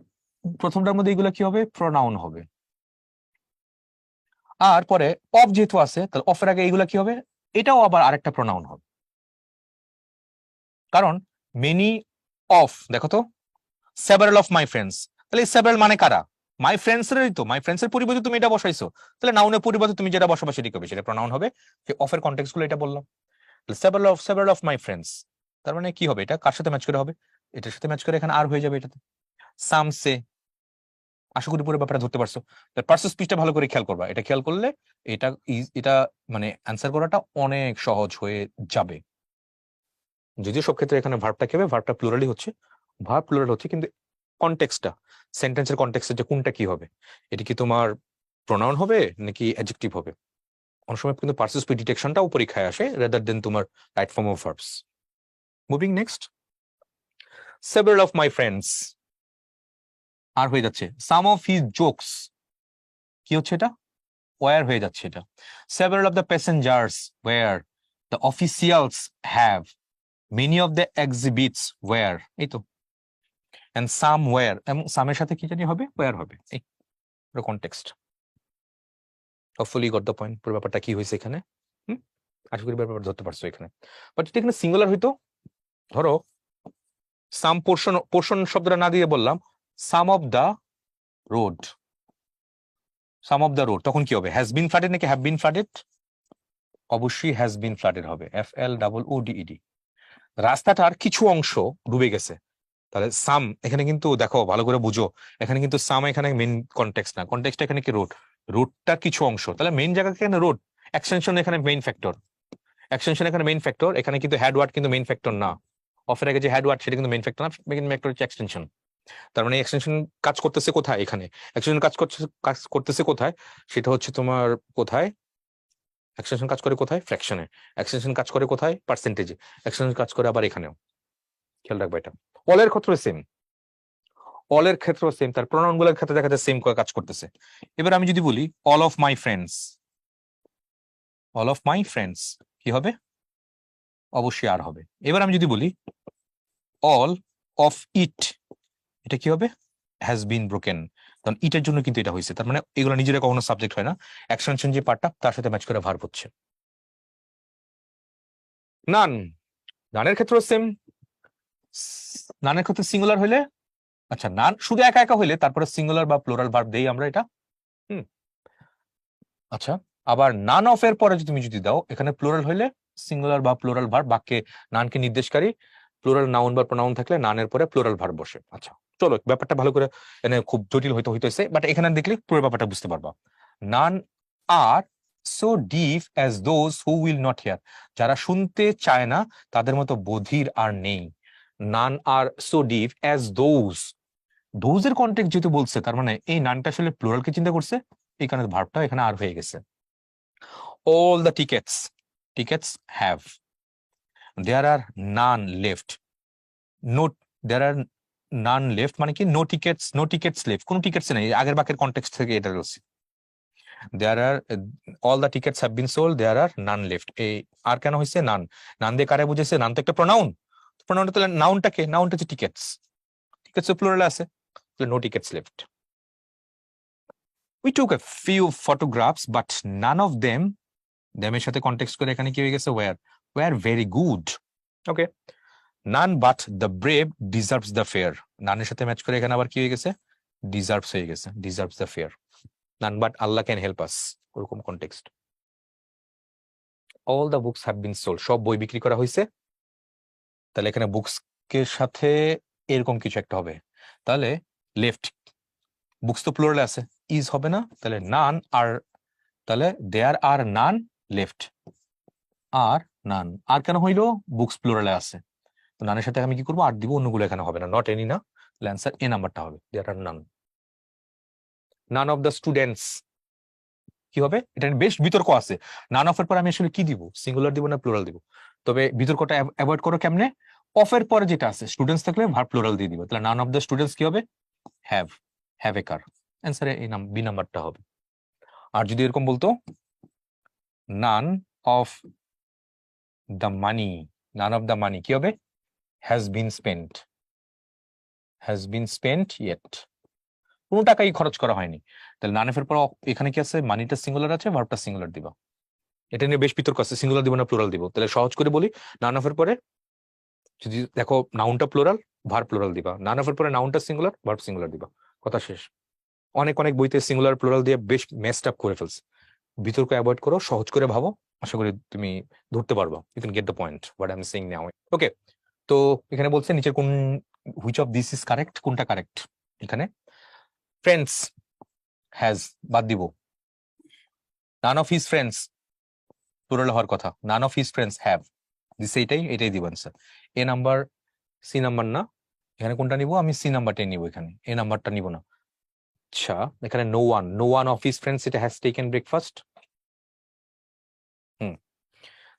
প্রথমটার মধ্যে এগুলা কি হবে? প্রোনাউন হবে। আর পরে অফ যেহেতু আছে, তাহলে অফের আগে এইগুলা কি হবে? এটাও আবার আরেকটা প্রোনাউন হবে। কারণ মেনি অফ, দেখো তো, সেভারাল অফ মাই ফ্রেন্ডস, তাহলে সেভারাল মানে কারা? মাই ফ্রেন্ডস এরই তো, মাই ফ্রেন্ডস এর পরিবর্তে তুমি এটা বসাইছো, তাহলে নাউনের পরিবর্তে তুমি যেটা বসাবে সেটা হবে, সেটা প্রোনাউন হবে। যে অফের কনটেক্সট গুলো এটা বললাম, সেভারাল অফ মাই ফ্রেন্ডস, তার মানে কি হবে? এটা কার সাথে ম্যাচ করে হবে? এটার সাথে ম্যাচ করে এখানে আর হয়ে যাবে এটাতে। সাম সে, আশা করি পুরো ব্যাপারটা ধরতে পারছো। পার্সন স্পিচটা ভালো করে খেয়াল করবা, এটা খেয়াল করলে এটা এটা মানে অ্যান্সার করাটা অনেক সহজ হয়ে যাবে। যদিও সব ক্ষেত্রে এখানে ভার্বটা কি হবে? ভার্বটা প্লুরালই হচ্ছে, ভার্ব প্লুরাল হচ্ছে, কিন্তু কনটেক্সটটা, সেন্টেন্সের কনটেক্সটে যে কোনটা কি হবে, এটা কি তোমার প্রোনাউন হবে নাকি অ্যাডজেক্টিভ হবে? অনেক সময় কিন্তু পার্সন স্পিচ ডিটেকশনটাও পরীক্ষায় আসে রাদার দেন তোমার right form of verbs. Moving next, several of my friends, are হয়ে যাচ্ছে সাম অফ হিজ জোকস, কি হচ্ছে এটা? ওয়ার হয়ে যাচ্ছে এটা। Several of the passengers were, the officials have, many of the exhibits were, এই তো। এন্ড সাম ওয়ার, এবং সামের সাথে কি জানি হবে? ওয়ার হবে। এই context. Hopefully got the point, পুরো ব্যাপারটা কি হয়েছে এখানে। আশা করি ব্যাপারটা ধরতে পারছো এখানে। বাট যদি এখানে সিঙ্গুলার হইতো, ধরো সাম পোর্শন, পোর্শন শব্দটা না দিয়ে বললাম some of the road, some of the road, তখন কি হবে? হ্যাজ বিন ফ্লাডেড নাকি হ্যাভ বিন ফ্লাডেড? অবশ্যই হ্যাজ বিন ফ্লাডেড হবে, FLOODED। রাস্তাটার কিছু অংশ ডুবে গেছে, তাহলে সাম এখানে কিন্তু দেখো ভালো করে বুঝো, এখানে কিন্তু সাম এখানে মেইন কনটেক্সট না, কনটেক্সট এখানে কি? রোড, রোডটা কিছু অংশ, তাহলে মেইন জায়গা এখানে রোড। এক্সটেনশন এখানে মেইন ফ্যাক্টর, এক্সটেনশন এখানে মেইন ফ্যাক্টর, এখানে কিন্তু হেড ওয়ার্ড কিন্তু মেইন ফ্যাক্টর না। অফের আগে যে হেড ওয়ার্ড সেটা কিন্তু মেইন ফ্যাক্টর না, মেইন ফ্যাক্টর হচ্ছে এক্সটেনশন। তার মানে এক্সটেনশন কাজ করতেছে কোথায়? এখানে এক্সটেনশন কাজ করতেছে কোথায়? সেটা হচ্ছে তোমার কোথায় এক্সটেনশন কাজ করে? কোথায়? ফ্র্যাকশনে। এক্সটেনশন কাজ করে কোথায়? পার্সেন্টেজে। এক্সটেনশন কাজ করে আবার এখানেও, খেয়াল রাখবে এটা। অলের ক্ষেত্রে সেম, অলের ক্ষেত্রেও সেম, তার প্রোনাউন গুলোর ক্ষেত্রে দেখা যায় সেম কাজ করতেছে। এবার আমি যদি বলি all of my friends, all of my friends কি হবে? অবশ্যই আর হবে। এবার আমি যদি বলি অল অফ ইট, এটা কি হবে? হ্যাজ বিন ব্রোকেন, কারণ ইটের জন্য কিন্তু এটা হয়েছে, তার মানে এগুলো নিজেরা কখনো সাবজেক্ট হয় না, এক্সটেনশন যে পার্টটা তার সাথে ম্যাচ করে ভার্ব হচ্ছে। নান, নানের ক্ষেত্রেও সেম, নানের ক্ষেত্রে সিঙ্গুলার হইলে, আচ্ছা নান শুধু একা একা হইলে তারপরে সিঙ্গুলার বা প্লুরাল ভার্ব দেই আমরা এটা। আচ্ছা, আবার নান অফ এর পরে তুমি যদি দাও, এখানে প্লুরাল হইলে সিঙ্গুলার বা প্লুরাল ভার্ব, বাক্যে নানকে নির্দেশকারী প্লুরাল নাউন বা প্রোনাউন থাকলে নানের পরে প্লুরাল ভার্ব বসে। আচ্ছা চলো ব্যাপারটা ভালো করে, এনে খুব জটিল হইতেছে, বাট এখানে দেখলে পুরো ব্যাপারটা বুঝতে পারবা। None are so deaf as those who will not hear, যারা শুনতে চায় না তাদের মতো বধির আর নেই। None are so deaf as those, দোজের কন্টেক্সট যেহেতু বলছে, তার মানে এই নানটা আসলে প্লুরালকে চিন্তা করছে, এই কারণে ভার্বটা এখানে আর হয়ে গেছে। all the tickets have, there are none left, no, there are none left মানে কি? no tickets left, কোন টিকেটস নেই, আগের বাক্যের কনটেক্সট থেকে এটা রয়েছে। there are all the tickets have been sold, there are none left, এই আর কেন হয়েছে? নান, নান দিয়ে কারে বুঝেছে? নান তো একটা প্রোনাউন, প্রোনাউনটা তাহলে নাউনটাকে, নাউনটা হচ্ছে টিকেটস, টিকেটস প্লুরাল আছে, no tickets left. We took a few photographs but none of them, এর সাথে কনটেক্সট করে এখানে কি হয়ে গেছে? were very good. Okay, none but the brave deserves the fair, নানের সাথে ম্যাচ করে এখানে আবার কি হয়ে গেছে? ডিজার্ভস হয়ে গেছে, deserves the fair. none but Allah can help us, ওরকম context. all the books have been sold, সব বই বিক্রি করা হয়েছে, তাহলে এখানে বুকস কে সাথে এরকম কিছু একটা হবে। তাহলে লেফট, বুকস তো প্লুরালে আছে, ইজ হবে না, তাহলে নান আর, তাহলে দেয়ার আর নান লেফট, আর নান, আর কেন হইলো, বুকস প্লুরালে আছে, তো নানের সাথে আমি কি করবো, আর দিব, অন্যগুলো এখানে হবে না, নট এনি না, অ্যান্সার এ নাম্বারটা হবে, there R naan. None of the students কি হবে, এটা বেশ বিতর্ক আছে, নান অফ এর পর আমি আসলে কি দিব, সিঙ্গুলার দিব না প্লুরাল দিব, তবে বিতর্কটা অ্যাভয়েড করো কেমনে, অফের পরে যেটা আছে স্টুডেন্টস থাকলে ভার্ব প্লুরাল দিয়ে দিব, তাহলে নান অফ দ্য স্টুডেন্টস কি হবে, হ্যাভ এ কার, অ্যান্সারে এই বি নাম্বারটা হবে। আর যদি এরকম বলতো none of the money, none of the money কি হবে, হ্যাজ বিন স্পেন্ট ইয়েট, কোনো টাকাই খরচ করা হয়নি, তাহলে নান এর পর এখানে কি আছে, মানিটা সিঙ্গুলার আছে, ভার্বটা সিঙ্গুলার দিবা, এটা নিয়ে বেশ বিতর্ক আছে, সিঙ্গুলার দিব না প্লুরাল দিব, তাহলে সহজ করে বলি, নান অফ এর পরে যদি দেখো নাউনটা প্লুরাল, ভার্ব প্লুরাল দিবা, নান অফ এর পরে নাউনটা সিঙ্গুলার, ভার্ব সিঙ্গুলার দিবা, কথা শেষ। অনেক অনেক বইতে সিঙ্গুলার প্লুরাল দিয়ে বেশ মেসড আপ করে ফেলছে, বিতর্ক অ্যাভয়েড করো, সহজ করে ভাবো, আশা করি তুমি ধরতে পারবা, you can get the point what I am saying now. Okay, তো এখানে বলছে নিচের কোন, which of this is correct, কোনটা কারেক্ট, এখানে ফ্রেন্ডস হ্যাজ বাদ দিব, none of his friends plural হওয়ার কথা, none of his friends have, this এটাই দিব answer. A number, C number না, এখানে কোনটা নিব, আমি সি নাম্বারটাই নিব, এখানে এ নাম্বারটা নিব না। আচ্ছা, এখানে no one of his friends এটা has taken breakfast,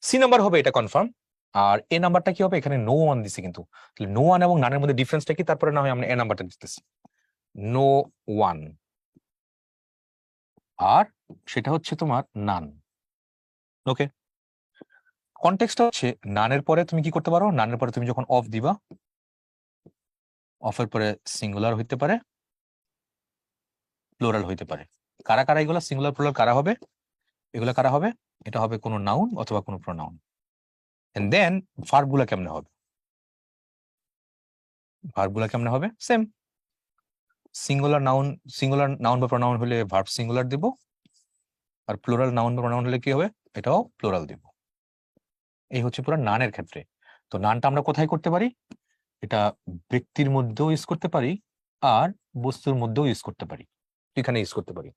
C number হবে, এটা কনফার্ম। আর এ নাম্বারটা কি হবে, এখানে নো ওয়ান দিছে কিন্তু, নো ওয়ান এবং নানের মধ্যে ডিফারেন্সটা কি, তারপরে না হয় আমরা এ নাম্বারটা দিতেছি, নো ওয়ান, আর সেটা হচ্ছে তোমার নান। ওকে, কনটেক্সটটা হচ্ছে নানের পরে তুমি কি করতে পারো, নানের পরে তুমি যখন অফ দিবা, অফের পরে সিঙ্গুলার হইতে পারে, প্লুরাল হইতে পারে, কারা কারা এগুলো, সিঙ্গুলার প্লুরাল কারা হবে, এগুলো কারা হবে, এটা হবে কোনো নাউন অথবা কোনো প্রোনাউন। এন্ড দেন ভার্বগুলা কেমনে হবে, ভার্বগুলা কেমনে হবে, সেম, সিঙ্গুলার নাউন বা প্রোনাউন হলে ভার্ব সিঙ্গুলার দিব, আর প্লুরাল নাউন বা প্রোনাউন হলে কি হবে, এটাও প্লুরাল দিব। এই হচ্ছে পুরো নানের ক্ষেত্রে। তো নানটা আমরা কোথায় করতে পারি, এটা ব্যক্তির মধ্যেও ইউজ করতে পারি, আর বস্তুর মধ্যেও ইউজ করতে পারি, এখানে ইউজ করতে পারি,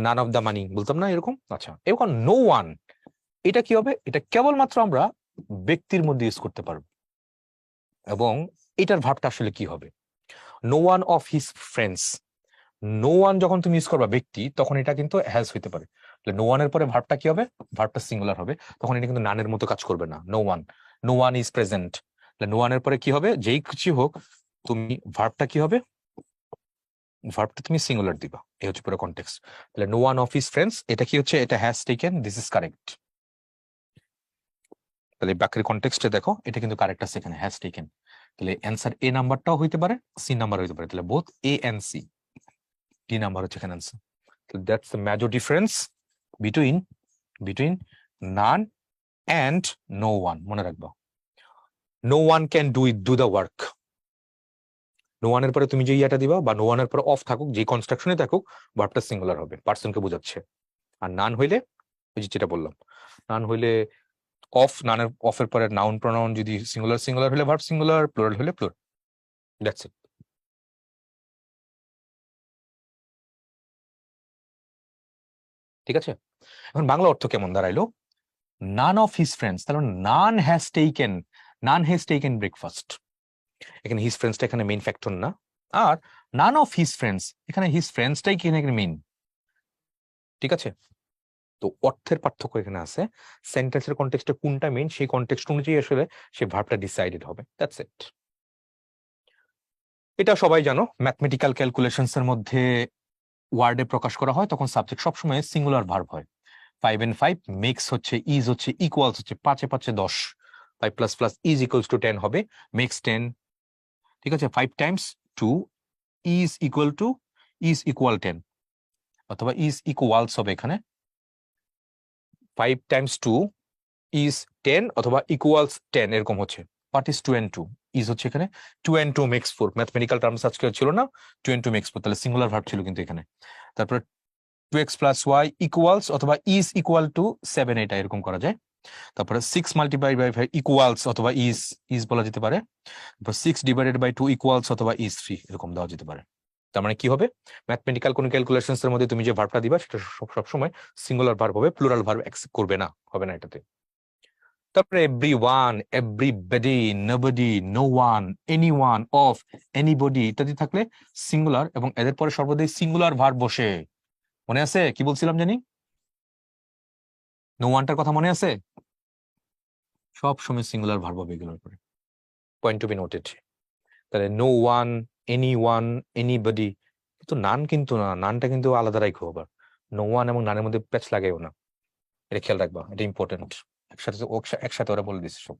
নান অফ দ্য মানি বলতাম না এরকম। আচ্ছা, এখন নো ওয়ান, এটা কি হবে, এটা কেবলমাত্র আমরা ব্যক্তির মধ্যে ইউজ করতে পারবো, এবং এটার ভাবটা আসলে কি হবে, no one of his friends, no one যখন তুমি ইউজ করবা ব্যক্তি, তখন এটা কিন্তু হ্যাজ হইতে পারে, নো ওয়ানের পরে ভার্বটা কি হবে, ভার্বটা সিঙ্গুলার হবে, তখন এটা কিন্তু নানের মতো কাজ করবে না, no one is present, no ওয়ানের পরে কি হবে, যেই কিছু হোক, তুমি ভার্বটা কি হবে, ভার্বটা তুমি সিঙ্গুলার দিবা, এই হচ্ছে পুরো কনটেক্সট। তাহলে no one of his friends, এটা কি হচ্ছে, এটা has taken, this is correct, তাহলে বাকির কনটেক্সটে দেখো এটা কিন্তু কারেক্ট আছে, এখানে হ্যাজ টেকেন, তাহলে অ্যান্সার এ নাম্বারটাও হইতে পারে, সি নাম্বার হইতে পারে, তাহলে both A and C, D number হচ্ছে এখানে answer. So that's the major difference between none and no one. মনে রাখবা, no one can do the work. no one এর পরে তুমি যে ইয়াটা দিবা, বা no one এর পরে অফ থাকুক, যে কনস্ট্রাকশনে থাকুক, ভার্বটা সিঙ্গুলার হবে, পার্সনকে বোঝাচ্ছে। আর নান হইলে ওই যেটা বললাম, নান হইলে অফ, নানের অফের পরে নাউন প্রোনাউন যদি সিঙ্গুলার হলে ভার্ব সিঙ্গুলার, প্লুরাল হলে প্লুরাল, দ্যাটস ইট। ঠিক আছে, এখন বাংলা অর্থ কেমন দাঁড়াইলো, নান অফ হিজ ফ্রেন্ডস, তাহলে নান হ্যাজ টেকেন ব্রেকফাস্ট, এখানে হিজ ফ্রেন্ডসটা এখানে মেইন ফ্যাক্টর না, আর নান অফ হিজ ফ্রেন্ডস, এখানে হিজ ফ্রেন্ডসটাই কি এখানে মেইন। ঠিক আছে, তো অর্থের পার্থক্য এখানে আছে, সেন্টেন্সের কনটেক্সটে কোনটা মেইন, সেই কনটেক্সট অনুযায়ী আসলে সেই ভার্বটা ডিসাইডেড হবে, দ্যাটস ইট। এটা সবাই জানো, ম্যাথমেটিক্যাল ক্যালকুলেশনস এর মধ্যে ওয়ার্ডে প্রকাশ করা হয়, তখন সাবজেক্ট সবসময় সিঙ্গুলার ভার্ব হয়। 5 and 5 মেক্স হচ্ছে, ইজ হচ্ছে, ইকুয়ালস হচ্ছে, 5 এ 5 10, 5 plus plus is equals to 10 হবে, মেক্স 10। ঠিক আছে, 5 টাইমস 2 ইজ ইকুয়াল 10, অথবা ইজ ইকুয়ালস হবে এখানে, 5 টাইমস 2 ইজ 10 অথবা ইকুয়ালস 10, এরকম হচ্ছে, হোয়াট ইজ 2 and 2, ইজ হচ্ছে এখানে 2 and 2 মেক্স 4, ম্যাথমেটিক্যাল টার্মস আজকে ছিল না, 2 and 2 মেক্স 4, তাহলে সিঙ্গুলার ভার্ব ছিল কিন্তু এখানে। তারপরে 2x plus y ইকুয়ালস অথবা ইজ ইকুয়াল টু 7, এটা এরকম করা যায়, তারপরে 6 মাল্টিপ্লাই বাই 5 ইকুয়ালস অথবা ইজ বলা যেতে পারে। তারপর 6 ডিভাইডেড বাই 2 ইকুয়ালস অথবা ইজ 3 এরকম দেওয়া যেতে পারে। তার মানে কি হবে, ম্যাথমেটিক্যাল কোন ক্যালকুলেশনস এর মধ্যে তুমি যে ভার্বটা দিবা সেটা সবসময় সিঙ্গুলার ভার্ব হবে, প্লুরাল ভার্ব অ্যাকসেপ্ট করবে না, হবে না এটাতে। তারপরে everyone, everybody, nobody, no one, anyone, of, anybody ইত্যাদি থাকলে সিঙ্গুলার, এবং এদের পরে সর্বদাই সিঙ্গুলার ভার্ব বসে। মনে আছে কি বলছিলাম জানি? নো ওয়ানটার কথা মনে আছে? সব সময় সিঙ্গুলার ভার্ব হবে এগুলোর পরে, পয়েন্ট টু বি নোটেড। তাহলে no one, any one, anybody, কিন্তু নান কিন্তু না, নানটা কিন্তু আলাদা রাখো আবার, নো ওয়ান এবং নানের মধ্যে প্যাচ লাগেও না, এটা খেয়াল রাখবা, এটা ইম্পর্টেন্ট। একসাথে ওরা বলে দিচ্ছে সব।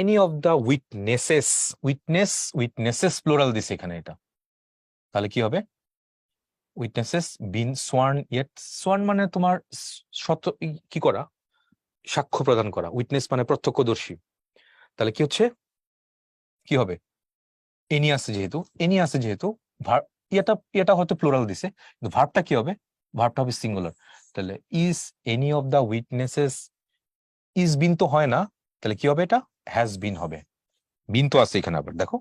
Any of the witnesses, witnesses plural দিছে এখানে, এটা তাহলে কি হবে? উইটনেসেস বিন সোয়ার্ন ইয়েট, সোয়ার্ন মানে তোমার কি করা, সাক্ষ্য প্রদান করা, উইটনেস মানে প্রত্যক্ষদর্শী। তাহলে কি হচ্ছে, কি হবে? এনি আছে যেহেতু এটা হয়তো প্লুরাল দিছে, কিন্তু ভার্বটা কি হবে? ভার্বটা হবে সিঙ্গুলার। তাহলে is any of the witnesses, is বিন তো হয় না, তাহলে কি হবে? এটা হ্যাজ বিন হবে। বিন তো আছে এখানে, আবার দেখো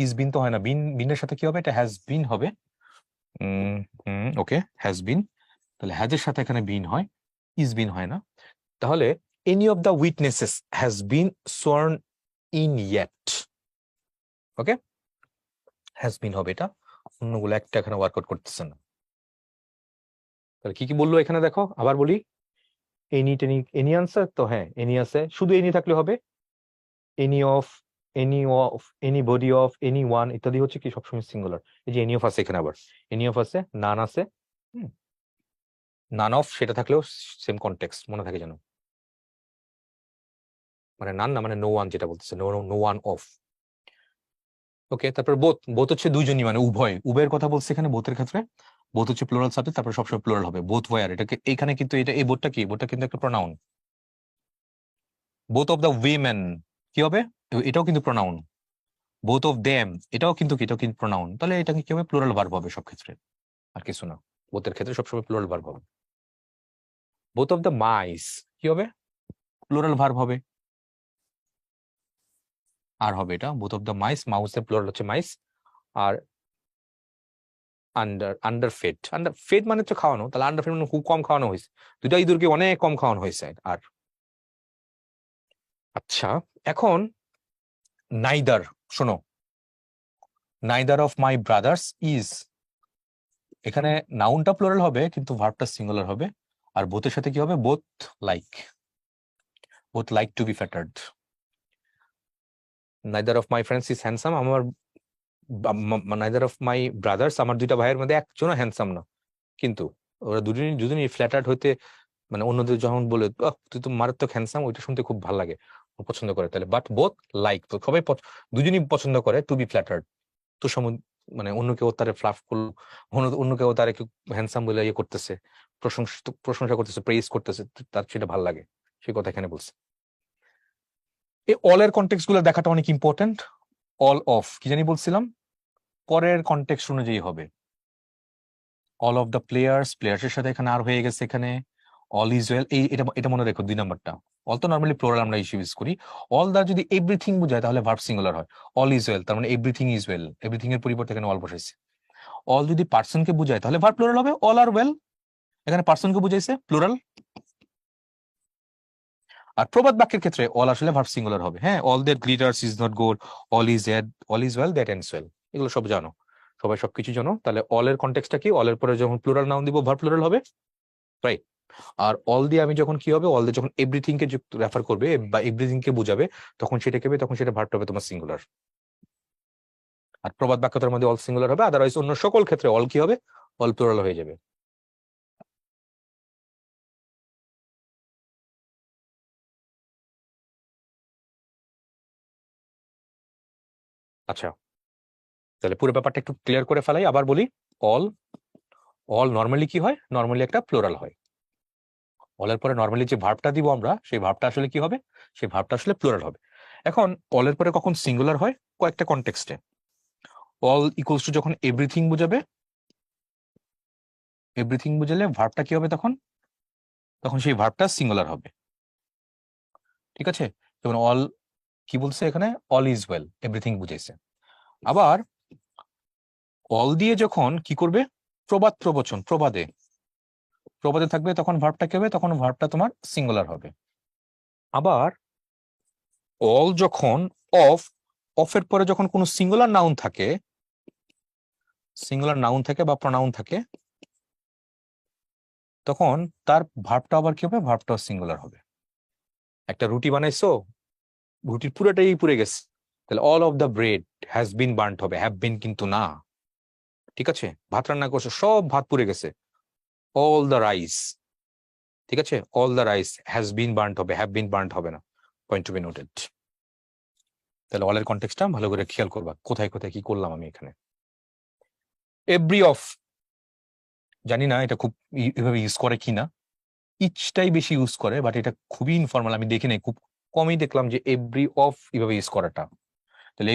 ইজ বিন তো হয় না, বিনের সাথে কি হবে? এটা হ্যাজ বিন হবে। ওকে, হ্যাজ বিন, তাহলে হ্যাজের সাথে এখানে বিন হয়, ইজ বিন হয় না। তাহলে any of the witnesses has been sworn in yet, okay, has been হবে এটা, অন্যগুলো একটা এখানে ওয়ার্কআউট করতেছে না। তাহলে কি কি বললো এখানে দেখো, আবার বলি। এনি আনসার তো, হ্যাঁ এনি আছে, শুধু এনি থাকলে হবে any of, anybody of, any one ইত্যাদি হচ্ছে কি সবসময় সিঙ্গুলার। এই যে এনি অফ আছে এখানে, আবার এনি অফ আছে, নান আছে, নান অফ সেটা থাকলেও সেম কনটেক্সট মনে থাকে যেন, মানে নান না মানে নো ওয়ান, যেটা বলতেছে নো ওয়ান অফ। ওকে, তারপর বোথ হচ্ছে দুইজনই, মানে উভয়ের কথা বলছে এখানে, বোথের ক্ষেত্রে বোথ হচ্ছে প্লুরাল সাবজেক্ট, তারপর সবসময় প্লুরাল হবে, বোথ ওয়ার। এটাকে এখানে কিন্তু এটা, এই বোথটা কি, বোথটা কিন্তু একটা pronoun. Both of the women কি হবে? এটাও কিন্তু প্রোনাউন। বোথ অফ দেম এটাও কিন্তু প্রোনাউন। তাহলে এটাকে কি হবে? প্লুরাল ভার্ব হবে সব ক্ষেত্রে, আর কিছু না। বোথের ক্ষেত্রে সবসময় প্লুরাল ভার্ব হবে। বোথ অফ দ্য মাইস কি হবে? প্লুরাল ভার্ব হবে। আর হবে এটা বোথ অফ দ্য মাইস, মাউসের প্লুরাল হচ্ছে মাইস। আর আন্ডার ফেড মানে হচ্ছে খাওয়ানো, তাহলে আন্ডার ফেড মানে খুব কম খাওয়ানো হয়েছে, দুটা ইঁদুরকে অনেক কম খাওয়ানো হয়েছে। আর আচ্ছা, এখন নাইদার, শোনো, neither of my brothers is, এখানে নাউনটা প্লুরাল হবে কিন্তু ভার্বটা সিঙ্গুলার হবে। আর বোথের সাথে কি হবে? Both like to be flattered. Neither of my friends is handsome, neither of my brothers, আমার দুইটা ভাইয়ের মধ্যে একজনও হ্যান্ডসাম না, কিন্তু ওরা দুজনই ফ্ল্যাটার্ড হইতে, মানে অন্যদের যখন বলে তুই তো মারাত্মক হ্যান্ডসাম, ওইটা শুনতে খুব ভালো লাগে, পছন্দ করে। তাহলে বাট বোথ লাইক, তো সবাই দুজনই পছন্দ করে টু বি ফ্ল্যাটার্ড, তো মানে অন্য কেউ তারে ফ্লাফ করলো, অন্য কেউ তারে হ্যান্ডসাম বলে ইয়ে করতেছে, প্রশংসা করতেছে, প্রেইজ করতেছে, তার সেটা ভালো লাগে, সেই কথা এখানে বলছে। এই অল এর কন্টেক্সট গুলো দেখাটা অনেক ইম্পর্টেন্ট। অল অফ কি জানি বলছিলাম, পরের কন্টেক্সট অনুযায়ী হবে। অল অফ দ্য প্লেয়ার্স এর সাথে এখানে আর হয়ে গেছে, এখানে অল ইজ ওয়েল, এটা মনে রেখো 2 নাম্বারটা। অল তো নর্মালি প্লুরাল আমরা ইউজ করি। অল দা যদি এভরিথিং বোঝায় তাহলে ভার্ব সিঙ্গুলার হয়। অল ইজ ওয়েল তার মানে এভরিথিং ইজ ওয়েল, এভরিথিং এর পরিবর্তে এখানে অল বসাইছে। অল যদি পার্সনকে বোঝায় তাহলে ভার্ব প্লুরাল হবে, অল আর ওয়েল, এখানে পার্সনকে বুঝাইছে প্লুরাল। আর প্রবাদ বাক্যের ক্ষেত্রে অল আসলে ভার্ব সিঙ্গুলার হবে। হ্যাঁ, all that glitters is not gold, all is well that ends well, এগুলো সব জানো, সবাই সবকিছু জানো। তাহলে অল এর কন্টেক্সটটা কি? অল এর পরে যখন প্লুরাল নাউন দিব ভার্ব প্লুরাল হবে, রাইট। আর অল দিয়ে আমি যখন কি হবে, অল দিয়ে যখন এভরিথিং কে রেফার করবে বা এভরিথিং কে বুঝাবে, তখন সেটা ভার্ব হবে তোমার সিঙ্গুলার। আর প্রবাদ বাক্যতার মধ্যে অল সিঙ্গুলার হবে, আদারওয়াইজ অন্য সকল ক্ষেত্রে অল কি হবে? অল প্লুরাল হয়ে যাবে। আচ্ছা, তাহলে পুরো ব্যাপারটা একটু ক্লিয়ার করে ফেলাই, আবার বলি। অল অল নর্মালি কি হয়? নর্মালি একটা প্লুরাল হয়। অলের পরে নর্মালি যে ভার্বটা দিব আমরা, সেই ভার্বটা আসলে কি হবে? সেই ভার্বটা আসলে প্লুরাল হবে। এখন অলের পরে কখন সিঙ্গুলার হয়? কয়েকটা কনটেক্সটে। অল ইকুয়ালস টু যখন এভরিথিং বোঝাবে, এভরিথিং বুঝালে ভার্বটা কি হবে তখন? তখন সেই ভার্বটা সিঙ্গুলার হবে। ঠিক আছে, যেমন অল কি বলছে এখানে? অল ইজ ওয়েল, এভরিথিং বুঝাইছে। আবার অল দিয়ে যখন কি করবে? প্রবাদ প্রবচন, প্রবাদে প্রবাদে থাকবে, তখন ভার্বটা কি হবে? তখন ভার্বটা তোমার সিঙ্গুলার হবে। আবার অল যখন অফ, অফের পরে যখন কোনো সিঙ্গুলার নাউন থাকে, সিঙ্গুলার নাউন থাকে বা প্রনাউন থাকে, তখন তার ভার্বটা আবার কি হবে? ভার্বটা সিঙ্গুলার হবে। একটা রুটি বানাইছো, রুটির পুরোটাই পুড়ে গেছে, তাহলে all of the bread has been burned হবে, হ্যাভ বিন কিন্তু না। ঠিক আছে, ভাত রান্না করছো, সব ভাত পুড়ে গেছে, অল দ্য রাইস। ঠিক আছে, all the rice has been burned হবে, হ্যাভ বিন বার্নড হবে না। Point to be noted. তাহলে অলের কনটেক্সটটা ভালো করে খেয়াল করবা, কোথায় কোথায় কি করলাম আমি এখানে। এভরি অফ, জানি না এটা খুব এভাবে ইউজ করে কিনা, ইচটাই বেশি ইউজ করে, বাট এটা খুবই ইনফর্মাল, আমি দেখি নাই, খুব কমই দেখলাম যে এভরি অফ এভাবে ইউজ করাটা। তাহলে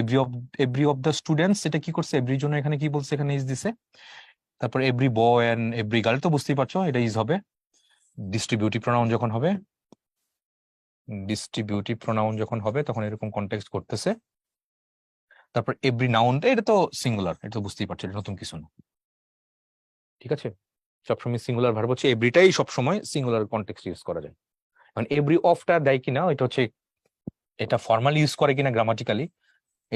এভরি অফ দ্য স্টুডেন্টস, এটা কি করছে? এভরির জন্য এখানে কি বলছে? এখানে ইজ দিছে। তারপর every boy and every girl, তো বুঝতেই পারছো এটা ইজ হবে। ডিস্ট্রিবিউটিভ প্রোনাউন যখন হবে, ডিস্ট্রিবিউটিভ প্রোনাউন যখন হবে তখন এরকম কনটেক্সট করতেছে। তারপর এভরি নাউন, এটা তো সিঙ্গুলার, এটা তো বুঝতেই পারছো, এটা নতুন কিছু না। ঠিক আছে, সবসময় সিঙ্গুলার ভার্ব হচ্ছে এভরিটাই সবসময় সিঙ্গুলার কনটেক্সট ইউজ করা যায়। মানে এভরি অফটা দেয় কিনা, এটা হচ্ছে, এটা ফর্মালি ইউজ করে কিনা গ্রামাটিক্যালি,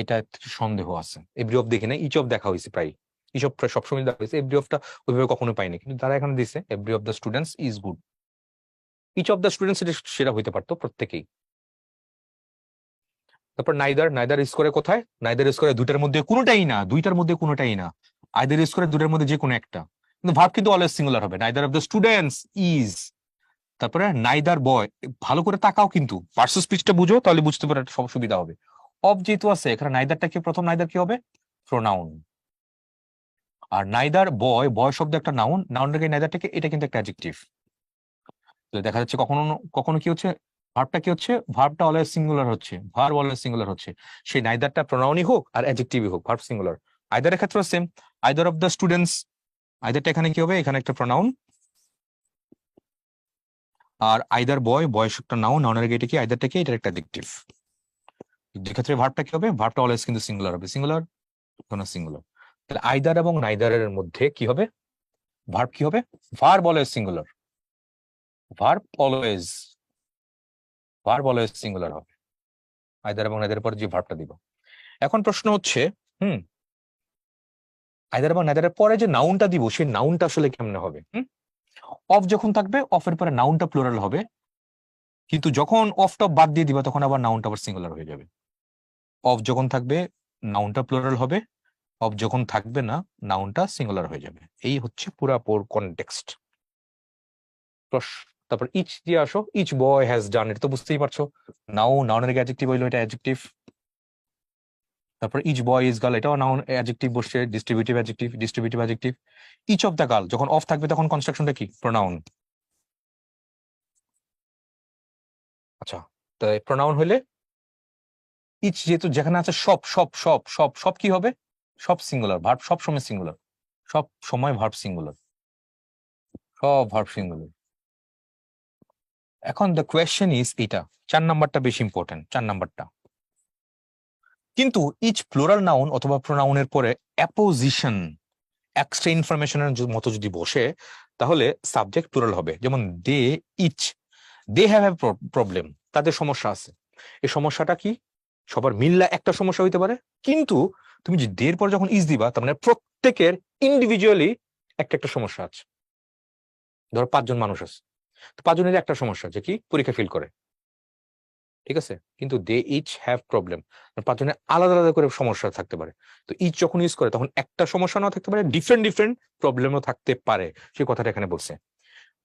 এটা সন্দেহ আছে। এভরি অফ দেখি না, ইচ অফ দেখা হয়েছে প্রায়, ইচ অফ সবসময় দেখা হয়েছে, এভরি অফটা ওইভাবে কখনো পাইনি, কিন্তু তারা এখানে দিছে every of the students is good. Each of the students সেটা হইতে পারতো প্রত্যেকেই। তারপর নাইদার, নাইদার ইউজ করে কোথায়? নাইদার ইউজ করে দুইটার মধ্যে কোনোটাই না, দুইটার মধ্যে কোনোটাই না। আইদার ইউজ করে দুইটার মধ্যে যে কোনো একটা, কিন্তু ভার্ব কিন্তু অলওয়েজ সিঙ্গুলার হবে। Neither of the students is, তারপরে নাইদার বয়, ভালো করে তাকাও কিন্তু, পার্সেল স্পিচটা বুঝো, তাহলে বুঝতে পারে সব সুবিধা হবে। অফ যেহেতু আছে এখানে, নাইদারটা কি? প্রথম নাইদার কি হবে? প্রোনাউন। আর নাইদার বয়, বয় শব্দ একটা নাউন, নাউনটাকে নাইদারটাকে, এটা কিন্তু একটা অ্যাডজেক্টিভ। দেখা যাচ্ছে কখনো কখনো কি হচ্ছে, ভার্বটা কি হচ্ছে? ভার্বটা অলওয়েজ সিঙ্গুলার হচ্ছে, ভার্ব অলওয়েজ সিঙ্গুলার হচ্ছে, সেই নাইদারটা প্রোনাউনই হোক আর অ্যাডজেক্টিভই হোক, ভার্ব সিঙ্গুলার। আইদারের ক্ষেত্রে same, either of the students, আইদারটা এখানে কি হবে? এখানে একটা প্রোনাউন। আর আইদার বয়, বয়স একটা নাউন, নাউনের আগে এটা কি? আইদারটা কি? এটা একটা অ্যাডজেক্টিভ। যে ক্ষেত্রে ভার্বটা কি হবে? ভার্বটা অলওয়েজ কিন্তু সিঙ্গুলার হবে, সিঙ্গুলার কোনো সিঙ্গুলার। তাহলে আইদার এবং নাইদারের মধ্যে কি হবে? ভার্ব কি হবে? Verb always singular, verb always, verb always singular হবে আইদার এবং নাইদারের পর যে ভার্বটা দিব। এখন প্রশ্ন হচ্ছে, আইদার এবং নাইদারের পরে যে নাউনটা দিব, সেই নাউনটা আসলে কেমনে হবে? অফ যখন থাকবে, অফের পরে নাউনটা প্লুরাল হবে, কিন্তু যখন অফটা বাদ দিয়ে দিবা তখন আবার নাউনটা আবার সিঙ্গুলার হয়ে যাবে। অফ যখন থাকবে নাউনটা প্লুরাল হবে, অফ যখন থাকবে না নাউনটা সিঙ্গুলার হয়ে যাবে। এই হচ্ছে পুরো কনটেক্সট। তারপর ইচ দিয়ে আসো, ইচ বয় হ্যাজ ডান, এটা তো বুঝতেই পারছো, নাউনের অ্যাডজেক্টিভ হইলো, এটা অ্যাডজেক্টিভ। তারপর ইচ বয় ইজ গার্ল, এটাও নাউন অ্যাডজেক্টিভ বসছে, distributive adjective, distributive adjective. Each of the girl, যখন অফ থাকবে তখন কনস্ট্রাকশনটা কি? প্রোনাউন। আচ্ছা, তাই প্রোনাউন হইলে ইচ যেহেতু যেখানে আছে, সব সব সব সব সব কি হবে? সব সিঙ্গুলার, ভার্ব সব সময় সিঙ্গুলার, সব সময় ভার্ব সিঙ্গুলার, সব ভার্ব সিঙ্গুলার। এখন দ্য কোয়েশ্চেন ইজ, এটা 4 নাম্বারটা বেশি ইম্পর্টেন্ট, 4 নাম্বারটা। কিন্তু ইচ প্লুরাল নাউন অথবা প্রোনাউনের পরে অ্যাপোজিশন, এক্সট্রা ইনফরমেশনের মতো যদি বসে, তাহলে সাবজেক্ট প্লুরাল হবে। যেমন they, each, they have a problem, তাদের সমস্যা আছে। এই সমস্যাটা কি? সবার মিল্লা একটা সমস্যা হইতে পারে, কিন্তু তুমি যে দের পর যখন ইজ দিবা, তার মানে প্রত্যেকের ইন্ডিভিজুয়ালি একটা একটা সমস্যা আছে। ধরো 5 জন মানুষ আছে, তো 5 জনের একটা সমস্যা আছে, কি? পরীক্ষা ফেল করে। ঠিক আছে, কিন্তু দে ইচ হ্যাভ প্রবলেম, 5 জনের আলাদা আলাদা করে সমস্যা থাকতে পারে। তো ইচ যখন ইউজ করে তখন একটা সমস্যা না থাকতে পারে, ডিফারেন্ট ডিফারেন্ট প্রবলেমও থাকতে পারে, সেই কথাটা এখানে বলছে।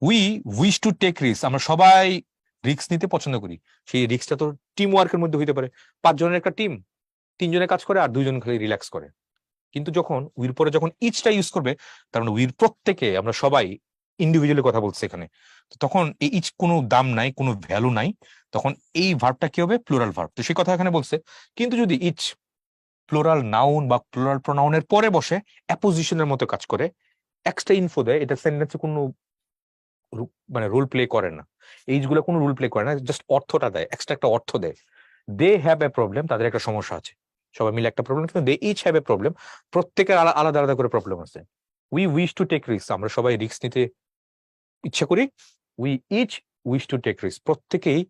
We wish to take risk, আমরা সবাই রিস্ক নিতে পছন্দ করি। সেই রিস্কটা তো টিম ওয়ার্কের মধ্যে হইতে পারে, 5 জনের একটা টিম, 3 জনের কাজ করে আর 2 জন খালি রিল্যাক্স করে। কিন্তু যখন উইর পরে যখন ইচটা ইউজ করবে, তার মানে উইর প্রত্যেকে, আমরা সবাই ইন্ডিভিজুয়ালি কথা বলছি এখানে, তখন এই ইচ কোনো দাম নাই, কোনো ভ্যালু নাই, তখন এই ভার্বটা কি হবে? Plural verb. তো সেই কথা এখানে বলছে। কিন্তু যদি ইচ প্লুরাল নাউন বা প্লুরাল প্রোনাউনের পরে বসে অ্যাপোজিশনের মতো কাজ করে, এক্সট্রা ইনফো দেয়, এটা সেন্টেন্সে কোনো মানে রোল প্লে করে না, এইগুলো কোনো রোল প্লে করে না, জাস্ট অর্থটা দেয়, এক্সট্রা একটা অর্থ দেয়। দে হ্যাভ এ প্রবলেম, তাদের একটা সমস্যা আছে, সবাই মিলে একটা প্রবলেম, কিন্তু they each have a problem, প্রত্যেকের আলাদা আলাদা করে প্রবলেম আছে। We wish to take risk, আমরা সবাই রিস্ক নিতে ইচ্ছা করি। We each wish to take risk, প্রত্যেকেই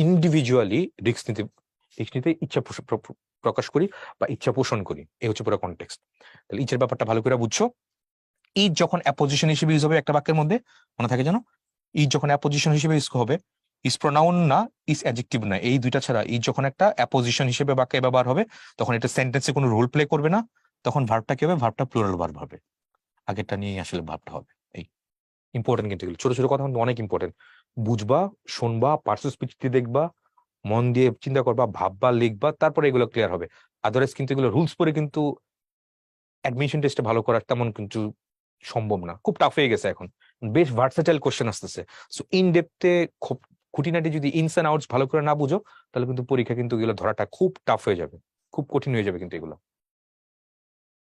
ইন্ডিভিজুয়ালি রিস্ক নিতে ইচ্ছা প্রকাশ করি বা ইচ্ছা পোষণ করি, এই হচ্ছে পুরো কনটেক্সট। তাহলে ইচের ব্যাপারটা ভালো করে বুঝছো। ইচ যখন অ্যাপোজিশন হিসেবে ইউজ হবে একটা বাক্যের মধ্যে, মনে থাকে জানো, ইচ যখন অ্যাপোজিশন হিসেবে ইউজ হবে, ইজ প্রোনাউন না, ইজ অ্যাডজেক্টিভ না, এই দুইটা ছাড়া ইজ যখন একটা অ্যাপোজিশন হিসেবে বাক্যে ব্যবহার হবে, তখন এটা সেন্টেন্সে কোনো রোল প্লে করবে না, তখন ভার্বটা কি হবে, ভার্বটা প্লুরাল ভার্ব হবে, আগেরটা নিয়ে আসলে ভার্বটা হবে। এই ইম্পর্টেন্ট, কিন্তু এগুলো ছোট ছোট কথা কিন্তু অনেক ইম্পর্টেন্ট, বুঝবা, শুনবা, পার্সেল স্পিচটি দেখবা, মন দিয়ে চিন্তা করবা, ভাববা, লিখবা, তারপরে এগুলো ক্লিয়ার হবে। আদারওয়াইজ কিন্তু এগুলো রুলস পরে কিন্তু অ্যাডমিশন টেস্টে ভালো করার তেমন কিন্তু সম্ভব না, খুব টাফ হয়ে গেছে এখন, বেশ ভার্সেটাইল কোশ্চেন আসতেছে। সো ইন ডেপথে খুঁটিনাটি যদি ইনস এন্ড আউটস ভালো করে না বুঝো, তাহলে কিন্তু পরীক্ষা কিন্তু এগুলো ধরাটা খুব টাফ হয়ে যাবে, খুব কঠিন হয়ে যাবে কিন্তু এগুলো।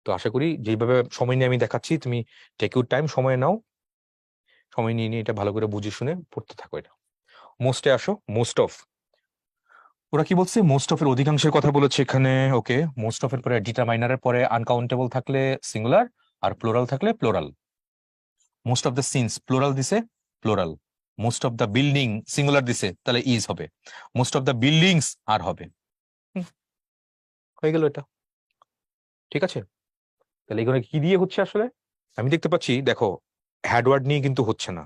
তো আশা করি যেভাবে সময় নিয়ে আমি দেখাচ্ছি, তুমি টেক ইউর টাইম, সময় নাও, সময় নিয়ে এটা ভালো করে বুঝে শুনে পড়তে থাকো। এটা মোস্টে আসো, মোস্ট অফ, ওরা কি বলছে, মোস্ট অফ এর অধিকাংশের কথা বলেছে এখানে। ওকে, মোস্ট অফ এর পরে ডিটারমাইনারের পরে আনকাউন্টেবল থাকলে সিঙ্গুলার, আর প্লোরাল থাকলে plural. Most of the sins plural দিছে, plural. Most of the building singular দিছে, তাহলে ইজ হবে। Most of the buildings are হবে। হয়ে গেল এটা, ঠিক আছে। তাহলে এখানে কি দিয়ে হচ্ছে আসলে, আমি দেখতে পাচ্ছি, দেখো হ্যাডওয়ার্ড নিয়ে কিন্তু হচ্ছে না,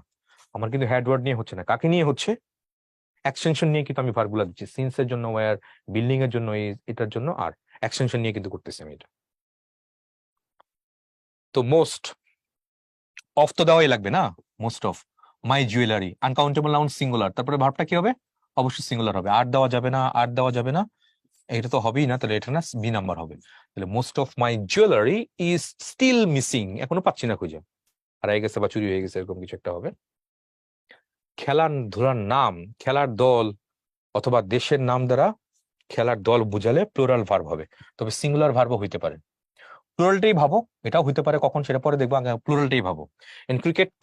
আমার কিন্তু হ্যাডওয়ার্ড নিয়ে হচ্ছে না, কাকে নিয়ে হচ্ছে, এক্সটেনশন নিয়ে কিন্তু আমি ভার্বগুলো দিচ্ছি, সিন্সের জন্য ওয়্যার, বিল্ডিং এর জন্য ইজ, এটার জন্য আর, এক্সটেনশন নিয়ে কিন্তু করতেছি আমি এটা। তো মোস্ট অফ তো দেওয়াই লাগবে না, most of my jewellery, uncountable noun singular, তারপরে ভার্বটা কি হবে, অবশ্যই সিঙ্গুলার হবে, আর দেওয়া যাবে না, আর দেওয়া যাবে না, এটা তো হবেই না, তাহলে এটা না বি নাম্বার হবে। তাহলে most of my jewellery is still missing, এখনো পাচ্ছি না খুঁজে, হারাই গেছে বা চুরি হয়ে গেছে, এরকম কিছু একটা হবে। খেলার ধরার নাম, খেলার দল অথবা দেশের নাম দ্বারা খেলার দল বুঝালে প্লুরাল ভার্ব হবে, তবে সিঙ্গুলার ভার্বও হইতে পারে। প্লুরালটাই ভাবো, এটাও হইতে পারে কখন সেটা পরে দেখবো, আগে প্লুরালটাই ভাবো। In cricket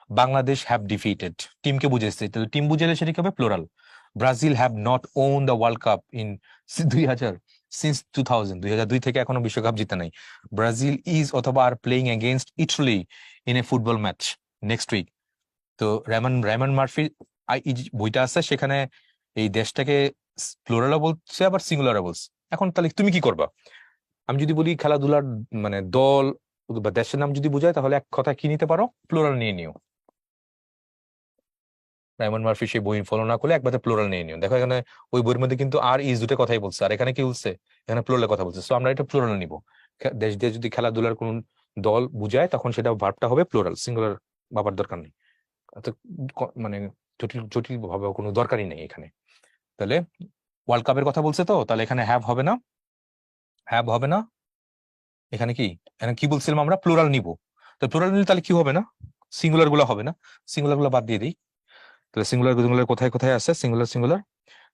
Bangladesh have defeated, টিমকে বুঝেছে, তাহলে টিম বুঝালে সেটা কি হবে, plural. Brazil have not won the world cup in 2000 since 2002 থেকে এখনো বিশ্বকাপ জিতে নাই। ব্রাজিল ইজ অথবা are playing against Italy in a football match next week. তো রেমন মার্ফি বইটা আছে, সেখানে এই দেশটাকে প্লুরালও বলছে আবার সিঙ্গুলারও বলছে। এখন তাহলে তুমি কি করবা, আমি যদি বলি খেলাধুলার মানে দল বা দেশের নাম যদি বোঝায়, তাহলে এক কথা কি নিতে পারো, প্লুরাল নিয়ে নিও। রাইমন মার্ফি সেই বই ফলো না করলে একবারে প্লুরাল নিয়ে নিও। দেখো এখানে ওই বইয়ের মধ্যে কিন্তু আর ইজ দুটো কথাই বলছে, আর এখানে কি বলছে, এখানে প্লুরালের কথা বলছে, সো আমরা এটা প্লুরাল নিব। দেশ দিয়ে যদি খেলাধুলার কোন দল বুঝায়, তখন সেটা ভার্বটা হবে প্লুরাল, সিঙ্গুলার ভাবার দরকার নেই, এত মানে জটিল জটিল ভাবে কোনো দরকারই নেই এখানে। তাহলে ওয়ার্ল্ড কাপের কথা বলছে, তো তাহলে এখানে হ্যাভ হবে না, হ্যাভ হবে না, এখানে কি, এখানে কি বলছিলাম আমরা, প্লুরাল নিব। তো প্লুরাল নিলে তাহলে কি হবে না, সিঙ্গুলার গুলো হবে না, সিঙ্গুলার গুলো বাদ দিয়ে দিই। তাহলে সিঙ্গুলার গুলো কোথায় কোথায় আছে, সিঙ্গুলার সিঙ্গুলার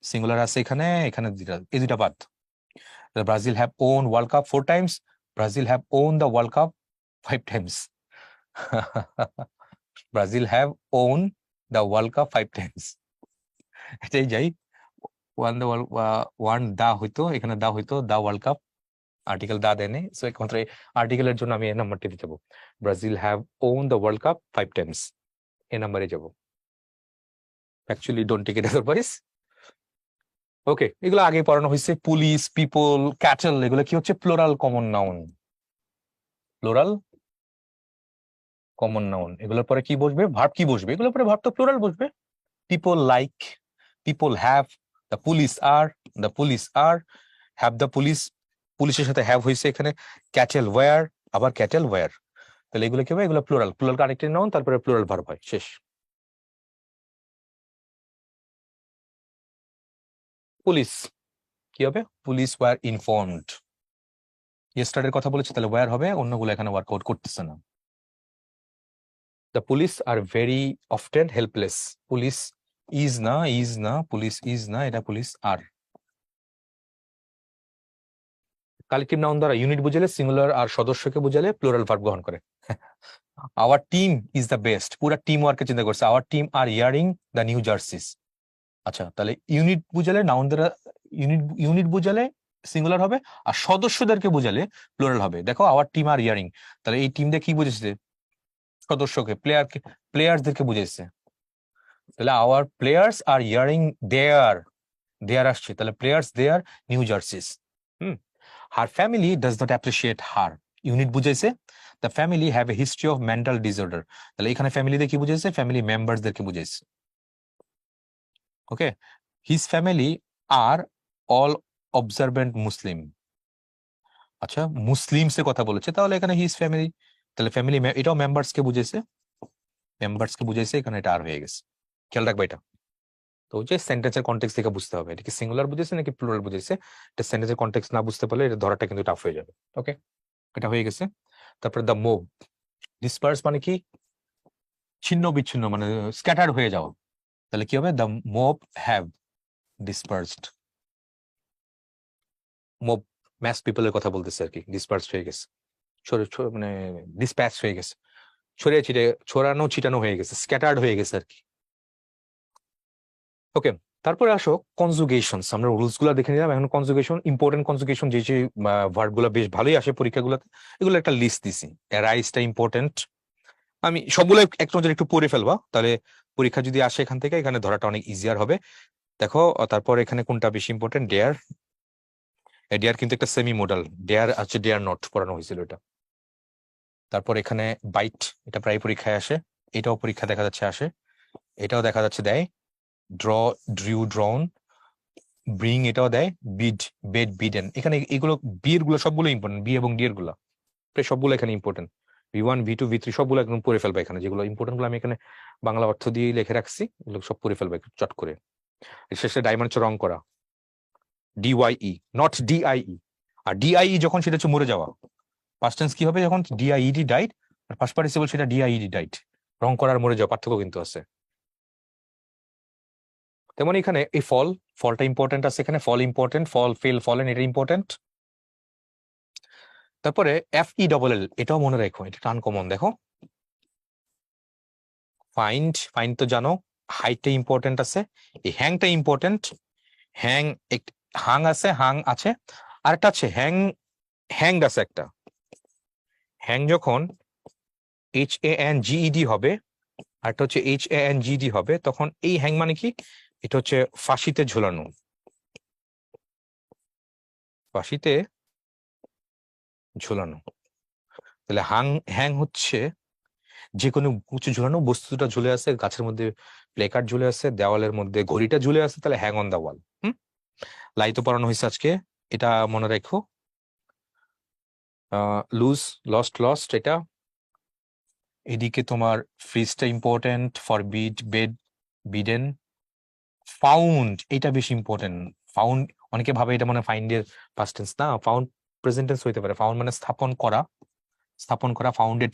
সিঙ্গুলার আছে এখানে, এখানে এই দুটা বাদ। Brazil have won world cup 4 times, Brazil have won the world cup 5 times. Brazil have won the world cup 5 times, এটাই যাই। ওয়ান দা হইতো, এখানে দা হইতো the world cup, article the দেনে, সো একমাত্র আর্টিকেলের জন্য আমি এই নাম্বারটি দিতে যাবো, Brazil have won the world cup 5 times, এই নাম্বারে যাবো। Actually don't take it advice. Okay, এগুলো আগে পড়ানো হয়েছে, পুলিশ, পিপল, ক্যাটেল, এগুলো কি হচ্ছে, plural common noun, plural common noun. এগুলোর পরে কি বসবে, ভার্ব কি বসবে, এগুলোর পরে ভার্ব তো প্লোরাল বসবে। People like, people have, the police are, the police are, have the police, পুলিশের সাথে হ্যাভ হয়েছে এখানে, ক্যাটেল ওয়্যার, আবার ক্যাটেল ওয়্যার। তাহলে এগুলো কি হবে, এগুলো প্লোরাল, প্লোরাল কানেক্টেড নাউন, তারপরে প্লোরাল ভার্ব হয়, শেষ। পুলিশ কি হবে, পুলিশ ওয়্যার ইনফর্মড, ইয়েস্টারডের কথা বলেছে, তাহলে ওয়্যার হবে, অন্যগুলো এখানে ওয়ার্কআউট করতেছে না। The police are very often helpless, police is না, ইজ না, পুলিশ ইজ না, এটা পুলিশ আর। কালেক্টিভ নাউন দ্বারা ইউনিট বুঝালে সিঙ্গুলার আর সদস্যকে বুঝালে প্লুরাল ভার্ব গ্রহণ করে। Our team is the best, পুরা টিম ওয়ার্কে চিন্তা করছে। Our team are wearing the new jerseys. আচ্ছা, তাহলে ইউনিট বুঝালে নাউন দ্বারা ইউনিট বুঝালে সিঙ্গুলার হবে, আর সদস্যদেরকে বুঝালে প্লুরাল হবে। দেখো আওয়ার টিম আর ইয়ারিং, তাহলে এই টিম দিয়ে কি বুঝেছে? সদস্যকে, প্লেয়ারদেরকে বুঝেছে। তাহলে our players are wearing their আসছে, তাহলে players their new jerseys. Her family does not appreciate her, unit বুঝাইছে। The family have a history of mental disorder, তাহলে এখানে ফ্যামিলিতে কি বুঝাইছে? ফ্যামিলি মেম্বারসদেরকে বুঝাইছে। Okay, his family are all observant Muslim. আচ্ছা, মুসলিমস এর কথা বলেছে, তাহলে এখানে হিজ ফ্যামিলি, তাহলে ফ্যামিলি এটাও মেম্বার্সকে বুঝাইছে, এখানে এটা আর হয়ে গেছে। খেয়াল রাখবে এটা। তো যে সেন্টেন্সের কনটেক্সট থেকে বুঝতে হবে এটা কি সিঙ্গুলার বুঝেছে নাকি প্লুরাল বুঝেছে। এটা সেন্টেন্সের কনটেক্সট না বুঝতে পারলে এটা ধরাটা কিন্তু টাফ হয়ে যাবে। ওকে, এটা হয়ে গেছে। তারপরে দ্য মুভ, ডিসপার্স মানে কি? ছিন্ন বিচ্ছিন্ন, মানে স্ক্যাটার্ড হয়ে যাওয়া। তাহলে কি হবে? The mob have dispersed. Mob mass পিপলের কথা বলতেছে আর কি, ডিসপার্স হয়ে গেছে, মানে ডিসপ্যাচ হয়ে গেছে, ছড়িয়ে ছিটে, ছড়ানো ছিটানো হয়ে গেছে, স্ক্যাটার্ড হয়ে গেছে আর কি। ওকে, তারপরে আসো কনজুগেশনস। আমরা রুলস গুলো দেখে নিলাম, এখন কনজুগেশন, ইম্পর্টেন্ট কনজুগেশন যে ভার্ব গুলো বেশ ভালোই আসে পরীক্ষাগুলোতে, এগুলো একটা লিস্ট দিছি। রাইজটা ইম্পর্টেন্ট, আমি সবগুলো এক নজরে একটু পড়ে ফেলবা, তাহলে পরীক্ষা যদি আসে এখান থেকে, এখানে ধরাটা অনেক ইজিয়ার হবে। দেখো, তারপর এখানে কোনটা বেশি ইম্পর্টেন্ট? ডেয়ার। ডেয়ার কিন্তু একটা সেমি মডেল, ডেয়ার আছে, ডেয়ার নট পড়ানো হয়েছিল এটা। তারপর এখানে বাইট, এটা প্রায় পরীক্ষায় আসে, এটাও পরীক্ষা দেখা যাচ্ছে আসে, এটাও দেখা যাচ্ছে দেয়। ড্র, ড্রিউ, ড্রন, ব্রিং, এটাও দেয়। বিড, বেড, বিডেন, এখানে এগুলো বিয়ের গুলো সবগুলো ইম্পর্টেন্ট, বি এবং ডি এর গুলা প্রায় সবগুলো এখানে ইম্পর্টেন্ট। V1, V2, V3 সবগুলো একদম পড়ে ফেলবে এখানে, যেগুলো ইম্পর্টেন্ট গুলো আমি এখানে বাংলা অর্থ দিয়ে লিখে রাখছি, এগুলো সব পড়ে ফেলবে চট করে। শেষে ডায়মন্ড হচ্ছে রং করা, DYE, নট DIE। আর DIE যখন, সেটা হচ্ছে মরে যাওয়া। পাস্ট টেন্স কি হবে যখন? DIED, ডাইট। আর ফার্স্ট পার্টিসিপল সেটা DIED, ডাইট। রং করার মরে যাওয়া পার্থক্য কিন্তু আছে। তেমন এখানে এই ফলটা ইম্পর্টেন্ট আছে, এখানে ফল ইম্পর্টেন্ট, ফল, ফেল, ফলেন, এটা ইম্পর্টেন্ট। তারপরে FELL, এটাও মনে রাখো, এটা আনকমন। দেখো, ফাইন্ড তো জানো, হাইটটা ইম্পর্টেন্ট আছে, এই হ্যাংটা ইম্পর্টেন্ট। হাং আছে, আর একটা আছে হ্যাংড আছে একটা। হ্যাং যখন HANGED হবে, আর একটা হচ্ছে HANGD হবে, তখন এই হ্যাং মানে কি? এটা হচ্ছে ফাঁসিতে ঝুলানো, ফাঁসিতে ঝুলানো। তাহলে হ্যাং হচ্ছে যে কোনো উঁচু ঝুলানো, বস্তুটা ঝুলে আছে গাছের মধ্যে, প্লেকার্ড ঝুলে আছে দেওয়ালের মধ্যে, ঘড়িটা ঝুলে আছে, তাহলে হ্যাং অন দা ওয়াল। লাই তো পড়ানো হয়েছে আজকে, এটা মনে রাখো। লস্ট, এটা। এদিকে তোমার ফ্রিজটা important, forbid, bed, Biden. Found, এটা বেশি ইম্পর্টেন্ট। ফাউন্ড, অনেকে ভাবে এটা মানে ফাইন্ডের পাস্ট টেন্স, না, ফাউন্ড প্রেজেন্ট টেন্স হইতে পারে। ফাউন্ড মানে স্থাপন করা, ফাউন্ডেড।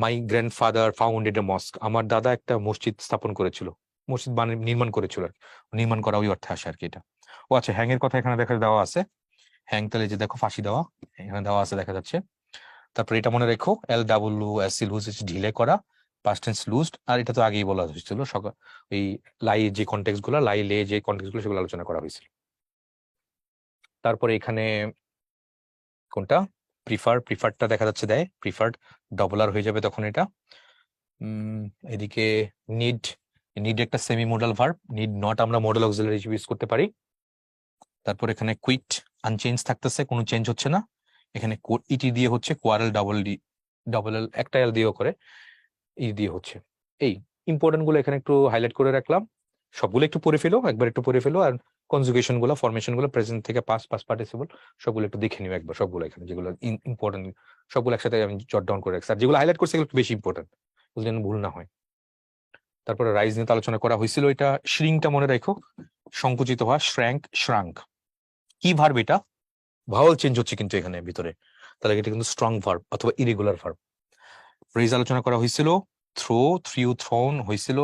মাই গ্র্যান্ডফাদার ফাউন্ডেড এ মস্ক, আমার দাদা একটা মসজিদ স্থাপন করেছিল, মসজিদ নির্মাণ করেছিল আর কি। নির্মাণ করা ওই অর্থে আসে আর কি এটা। ও আচ্ছা, হ্যাং এর কথা এখানে দেখা দেওয়া আছে। হ্যাং, তাহলে যে দেখো ফাঁসি দেওয়া, এখানে দেওয়া আছে, দেখা যাচ্ছে। তারপর এটা মনে রেখো, LWS, লুজ, ঢিলে করা, পাস্ট টেন্স লুজড। আর এটা তো আগেই বলা হয়েছিল, এই লাই যে কনটেক্সট গুলো, লে যে কনটেক্সট গুলো, সেগুলো আলোচনা করা হয়েছিল। তারপরে এখানে কোনটা? প্রিফারটা দেখা যাচ্ছে দেয়, প্রিফার্ড ডবল আর হয়ে যাবে তখন এটা। এদিকে নিড একটা semi modal verb, need not আমরা মডেল অক্সিলারি হিসেবে ইউজ করতে পারি। তারপর এখানে কুইট, আনচেঞ্জ থাকতেছে, কোনো চেঞ্জ হচ্ছে না। এখানে ইটি দিয়ে হচ্ছে, কোয়ারেল, ডাবল এল একটা এল দিয়েও করে, ই দিয়ে হচ্ছে। এই ইম্পর্টেন্ট গুলো এখানে একটু হাইলাইট করে রাখলাম, সবগুলো একটু পড়ে ফেলো, একবার একটু পড়ে ফেলো। আর কনজুগেশন গুলো, ফরমেশন গুলো, প্রেজেন্ট থেকে পাস্ট পার্টিসিপল, সবগুলো একটু দেখে নিও একবার, সবগুলো এখানে যেগুলো ইম্পর্টেন্ট, সবগুলো একসাথে আমি জট ডাউন করে রাখছি। আর যেগুলো হাইলাইট করছি এগুলো একটু বেশি ইম্পর্টেন্ট, যেন ভুল না হয়। তারপরে রাইজ নিয়ে আলোচনা করা হয়েছিল, এটা শ্রিংটা মনে রাখো, সংকুচিত হওয়া, শ্রাঙ্ক। কি ভার্ব এটা? ভাওয়াল চেঞ্জ হচ্ছে কিন্তু এখানে ভিতরে, তাহলে এটা কিন্তু স্ট্রং ভার্ব অথবা ইরেগুলার ভার্ব। রেজ আলোচনা করা হয়েছিল, থ্রিউ, থ্রোন হয়েছিল।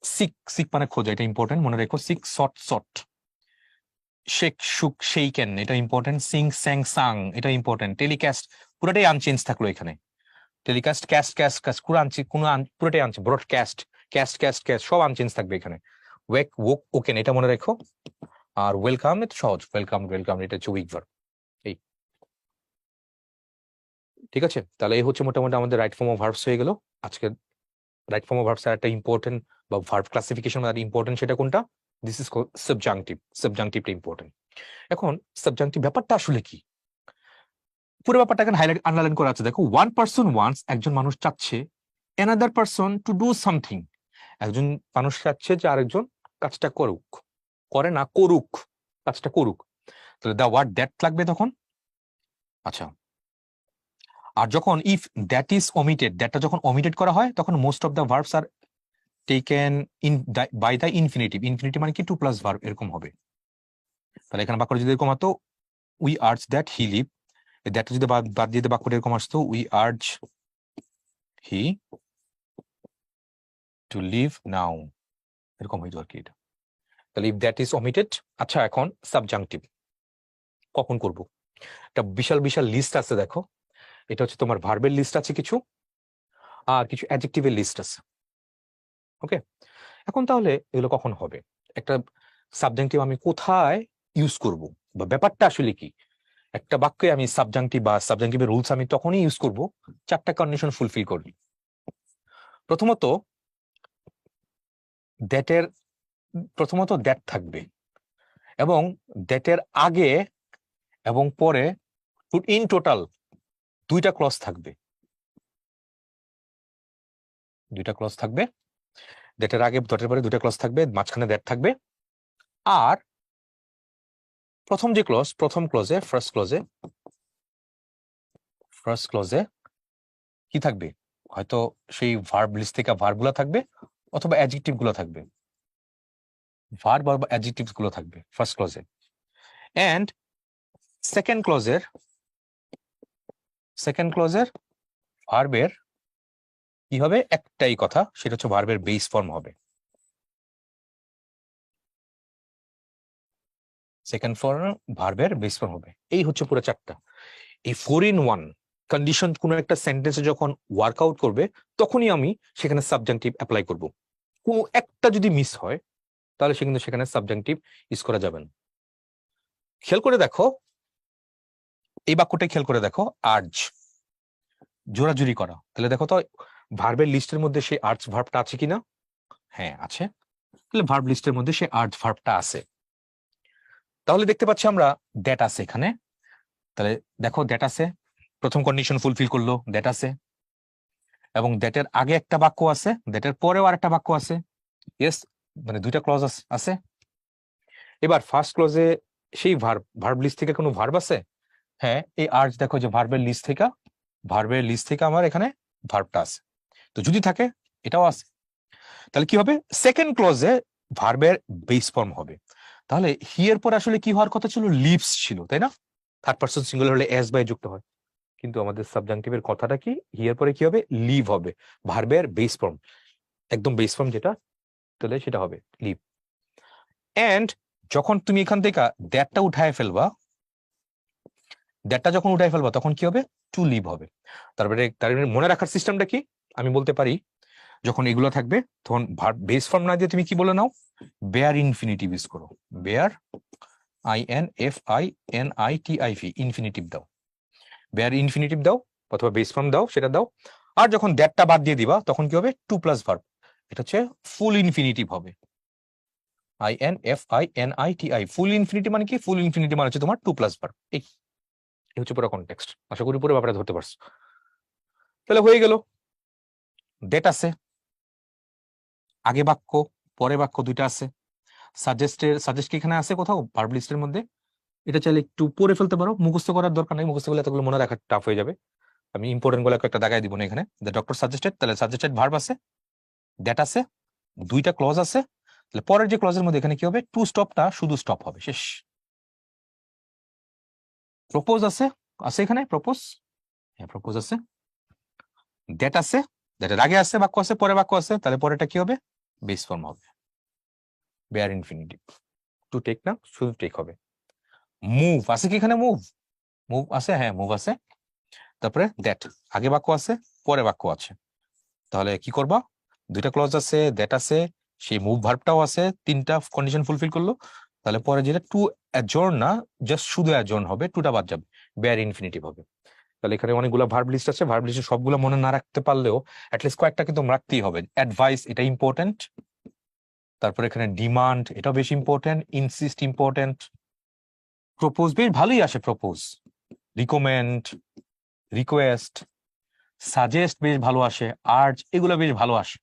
সিক মানে খোঁজা, এটা ইম্পর্টেন্ট, মনে রেখো। Sick, thought. শেক শুক সেইকেন, এটা ইম্পর্টেন্ট। সিং স্যাং সাং, এটা ইম্পর্টেন্ট। টেলিকাস্ট পুরোটাই আনচেঞ্জ থাকলো এখানে। টেলিকাস্ট ক্যাস্ট ক্যাস্ট ক্যাস্ট পুরোটাই unchange. Broadcast cast cast cast সব আনচেঞ্জ থাকবে এখানে। ওয়েক ওক ওকেন, এটা মনে রাখো। আর ওয়েলকাম, এটা সহজ, ওয়েলকাম ওয়েলকাম, এটা হচ্ছে উইক ভার্ব। এই ঠিক আছে, তাহলে এই হচ্ছে মোটামুটি আমাদের রাইট ফর্ম অফ ভার্বস হয়ে গেল আজকে। রাইট ফর্ম অফ ভার্বস এর একটা ইম্পর্টেন্ট বা ভার্ব ক্লাসিফিকেশন ইম্পর্টেন্ট, সেটা কোনটা? This is called subjunctive. সাবজাংটিভটা ইম্পর্টেন্ট। এখন সাবজাংটিভ ব্যাপারটা আসলে কি, পুরো ব্যাপারটা এখানে হাইলাইট আন্ডারলাইন করা আছে। দেখো, ওয়ান পারসন ওয়ান্টস, একজন মানুষ চাচ্ছে, another person to do something, একজন মানুষ চাচ্ছে যে আরেকজন কাজটা করুক, করে না করুক, কাজটা করুক। তাহলে দা ওয়ার্ড দ্যাট লাগবে তখন। আচ্ছা, আর যখন ইফ দ্যাট ইজ ওমিটেড, দ্যাটটা যখন ওমিটেড করা হয় তখন most of the verbs are taken in by the infinitive. Infinitive মানে কি? টু প্লাস ভার্ব এরকম হবে। তাহলে এখানে বাক্য যদি এরকম হতো, we urge that he leave, দ্যাটটা যদি বাদ দিয়ে বাক্যটা এরকম আসতো, we urge he to leave now, এরকম হইতো আর কি এটা। তাহলে ইফ দ্যাট ইজ ওমিটেড। আচ্ছা, এখন সাবজাংটিভ কখন করব? একটা বিশাল বিশাল লিস্ট আছে, দেখো এটা হচ্ছে তোমার ভার্বের লিস্ট আছে কিছু, আর কিছু অ্যাডজেক্টিভের লিস্ট আছে। ওকে, এখন তাহলে এগুলো কখন হবে? একটা সাবজাংটিভ আমি কোথায় ইউজ করব, বা ব্যাপারটা আসলে কি? একটা বাক্যে আমি সাবজাংটিভ বা সাবজাংটিভের রুলস আমি তখনই ইউজ করব চারটা কন্ডিশন ফুলফিল করবি। প্রথমত দ্যাট থাকবে, এবং দ্যাটের আগে এবং পরে ইন টোটাল দুইটা ক্লজ থাকবে। দ্যাটের আগে দ্যাটের পরে দুইটা ক্লজ থাকবে, মাঝখানে দ্যাট থাকবে। আর প্রথম ক্লজে ফার্স্ট ক্লজে কি থাকবে? হয়তো সেই ভার্ব লিস্ট থেকে ভার্ব গুলো থাকবে, অথবা অ্যাডজেক্টিভ গুলো থাকবে। ভার্ব বা অ্যাডজেক্টিভ গুলো থাকবে ফার্স্ট ক্লজে। এন্ড সেকেন্ড ক্লজের ভার্বের কি হবে? একটাই কথা, সেটা হচ্ছে ভার্বের বেস ফর্ম হবে। সেকেন্ড ফর্ম ভার্বের বেস ফর্ম হবে। এই হচ্ছে পুরো চারটা। এই 4-in-1 কন্ডিশন কোন একটা সেন্টেন্সে যখন ওয়ার্কআউট করবে, তখনই আমি সেখানে সাবজাংটিভ অ্যাপ্লাই করব। কোনো একটা যদি মিস হয়, তাহলে সে কিন্তু সেখানে সাবজাংটিভ ইউজ করা যাবে না। খেয়াল করে দেখো, এই বাক্যটা খেয়াল করে দেখো, আর্জ, জোরাজুরি করা। তাহলে দেখো তো ভার্বের লিস্টের মধ্যে সেই আর্জ ভার্বটা আছে কিনা? হ্যাঁ, আছে। তাহলে ভার্ব লিস্টের মধ্যে সেই আর্জ ভার্বটা আছে। তাহলে দেখতে পাচ্ছি আমরা দ্যাট আছে এখানে। তাহলে দেখো দ্যাট আছে, প্রথম কন্ডিশন ফুলফিল করলো, দ্যাট আছে। এবং দ্যাটের আগে একটা বাক্য আছে, দ্যাটের পরেও আরেকটা বাক্য আছে। ইয়েস, মানে দুইটা ক্লজ আছে। এবার ফার্স্ট ক্লজে সেই ভার্ব লিস্ট থেকে কোনো ভার্ব আছে? হ্যাঁ, এই আর্জ দেখো যে ভার্বের লিস্ট থেকে আমার এখানে ভার্বটা আছে। তো যদি থাকে, এটাও আছে। তাহলে কি হবে? সেকেন্ড ক্লজে ভার্বের বেস ফর্ম হবে। তাহলে হি এর পর আসলে কি হওয়ার কথা ছিল? লিভস ছিল, তাই না? থার্ড পারসন সিঙ্গুলার হলে এস বাই যুক্ত হয়, কিন্তু আমাদের সাবজাংটিভের কথাটা কি? হি এর পরে কি হবে? লিভ হবে, ভার্বের বেস ফর্ম, একদম বেস ফর্ম যেটা, তাহলে সেটা হবে লিভ। এন্ড যখন তুমি এখান থেকে দ্যাটটা উঠায় ফেলবা, তখন কি হবে? টু লিভ হবে। তারপরে মনে রাখার সিস্টেমটা কি? আমি বলতে পারি, যখন এগুলো থাকবে তখন ভার্ব বেস ফর্ম না দিয়ে তুমি কি বলে নাও? বেয়ার ইনফিনিটিভ ইউজ করো। বেয়ার, INFINITIV, ইনফিনিটিভ দাও। বেয়ার ইনফিনিটিভ দাও, অথবা বেস ফর্ম দাও, সেটা দাও। আর যখন দ্যাটটা বাদ দিয়ে দিবা, তখন কি হবে? টু প্লাস ভার্ব, এটা হচ্ছে ফুল ইনফিনিটিভ হবে। INFINITI, ফুল ইনফিনিটিভ মানে কি? ফুল ইনফিনিটিভ মানে হচ্ছে তোমার টু প্লাস ভার্ব। এই হচ্ছে পুরো কনটেক্সট। আশা করি পুরো ব্যাপারটা ধরতে পারছো। তাহলে হয়ে গেল, দ্যাট আছে, আগে বাক্য পরে বাক্য দুইটা আছে। সাজেস্ট কি এখানে আছে কোথাও ভার্ব লিস্টের মধ্যে? এটা চাইলে একটু পড়ে ফেলতে পারো, মুখস্থ করার দরকার নেই, মুখস্থ করলে এতগুলো মনে রাখা টাফ হয়ে যাবে। আমি ইম্পর্টেন্ট গুলো একটা দাগায় দিব না এখানে। দ্য ডক্টর সাজেস্টেড, তাহলে সাজেস্টেড ভার্ব আছে, দ্যাট আছে, দুইটা ক্লজ আছে। তাহলে পরের যে ক্লজের মধ্যে এখানে কি হবে? টু স্টপটা শুধু স্টপ হবে, শেষ। প্রপোজ আছে এখানে প্রপোজ, হ্যাঁ প্রপোজ আছে। দ্যাট আছে, দ্যাটের আগে আছে বাক্য আছে, পরে বাক্য আছে, তাহলে পরেটা কি হবে? বেস ফর্ম হবে, বেয়ার ইনফিনিটিভ। টু টেক না, শুধু টেক হবে। মুভ আছে কি এখানে? মুভ মুভ আছে, হ্যাঁ মুভ আছে। তারপরে দ্যাট, আগে বাক্য আছে পরে বাক্য আছে, তাহলে কি করবা? দুইটা ক্লজ আছে, দ্যাট আছে, সেই মুভ ভার্বটাও আছে, তিনটা কন্ডিশন ফুলফিল করলো। তাহলে পরে যেটা টু অ্যাজর্ন না, জাস্ট শুধু অ্যাজর্ন হবে, টুটা বাদ যাবে, বেয়ার ইনফিনিটিভ হবে। তাহলে এখানে অনেকগুলো ভার্ব লিস্ট আছে, ভার্ব লিস্টে সবগুলো মনে না রাখতে পারলেও অ্যাটলিস্ট কয়েকটা কিন্তু রাখতেই হবে। অ্যাডভাইস, এটা ইম্পর্টেন্ট। তারপরে এখানে ডিমান্ড, এটাও বেশি ইম্পর্টেন্ট। Insist important. প্রপোজ বেশ ভালোই আসে, প্রপোজ। রিকমেন্ড, রিকোয়েস্ট, সাজেস্ট বেশ ভালো আসে, আর্জ এগুলো বেশ ভালো আসে।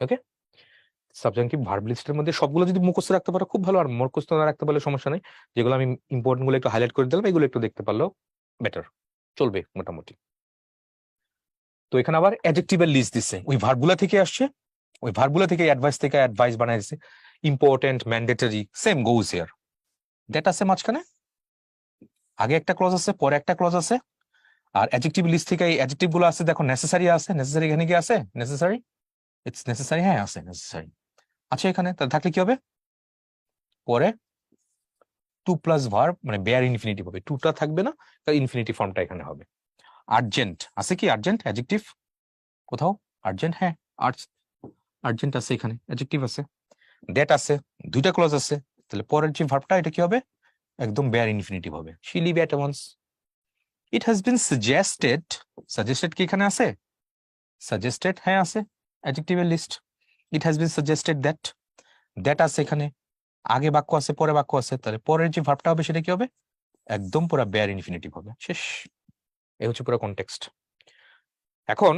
ওকে, সাবজেক্টিভ ভার্ব লিস্টের মধ্যে সবগুলো যদি মুখস্থ রাখতে পারো খুব ভালো, আর মুখস্থ না রাখতে পারলে সমস্যা নেই, যেগুলো আমি ইম্পর্টেন্ট গুলো একটু হাইলাইট করে দিলাম এগুলো একটু দেখতে পারলেও বেটার, চলবে মোটামুটি। তো এখানে আবার অ্যাডজেক্টিভের লিস্ট দিচ্ছে, ওই ভার্বগুলা থেকে আসছে, ওই ভার্বগুলা থেকে অ্যাডভাইস বানাই দিচ্ছে। Important, mandatory, same goes here. That আছে মাঝখানে, আগে একটা ক্লজ আছে পরে একটা ক্লজ আছে। আর অ্যাডজেক্টিভ লিস্ট থেকে এই অ্যাডজেক্টিভ গুলো আছে, দেখো নেসেসারি আছে, নেসেসারি এখানে কি আছে? নেসেসারি, ইটস নেসেসারি, হ্যাঁ আছে নেসেসারি। আচ্ছা এখানে তাহলে থাকলে কি হবে? পরে টু প্লাস ভার্ব, মানে বেয়ার ইনফিনিটিভ হবে, টুটা থাকবে না, তার ইনফিনিটিভ ফর্মটা এখানে হবে। আর্জেন্ট আছে কি? আর্জেন্ট অ্যাডজেক্টিভ কোথাও? আর্জেন্ট, হ্যাঁ আর্জেন্ট আছে, এখানে অ্যাডজেক্টিভ আছে। দ্যাট আছে, দুইটা ক্লজ আছে, তাহলে পরের যে ভার্বটা এটা কি হবে? একদম বেয়ার ইনফিনিটিভ হবে। She leave at once. It has been suggested, suggested কি এখানে আছে? সাজেস্টেড, হ্যাঁ আছে, অ্যাডজেক্টিভের list. It has been suggested that, that আছে এখানে, আগে বাক্য আছে পরে বাক্য আছে, তাহলে পরের যে ভার্বটা হবে সেটা কি হবে? একদম পুরো বেয়ার ইনফিনিটিভ হবে, শেষ। এই হচ্ছে পুরো কনটেক্সট। এখন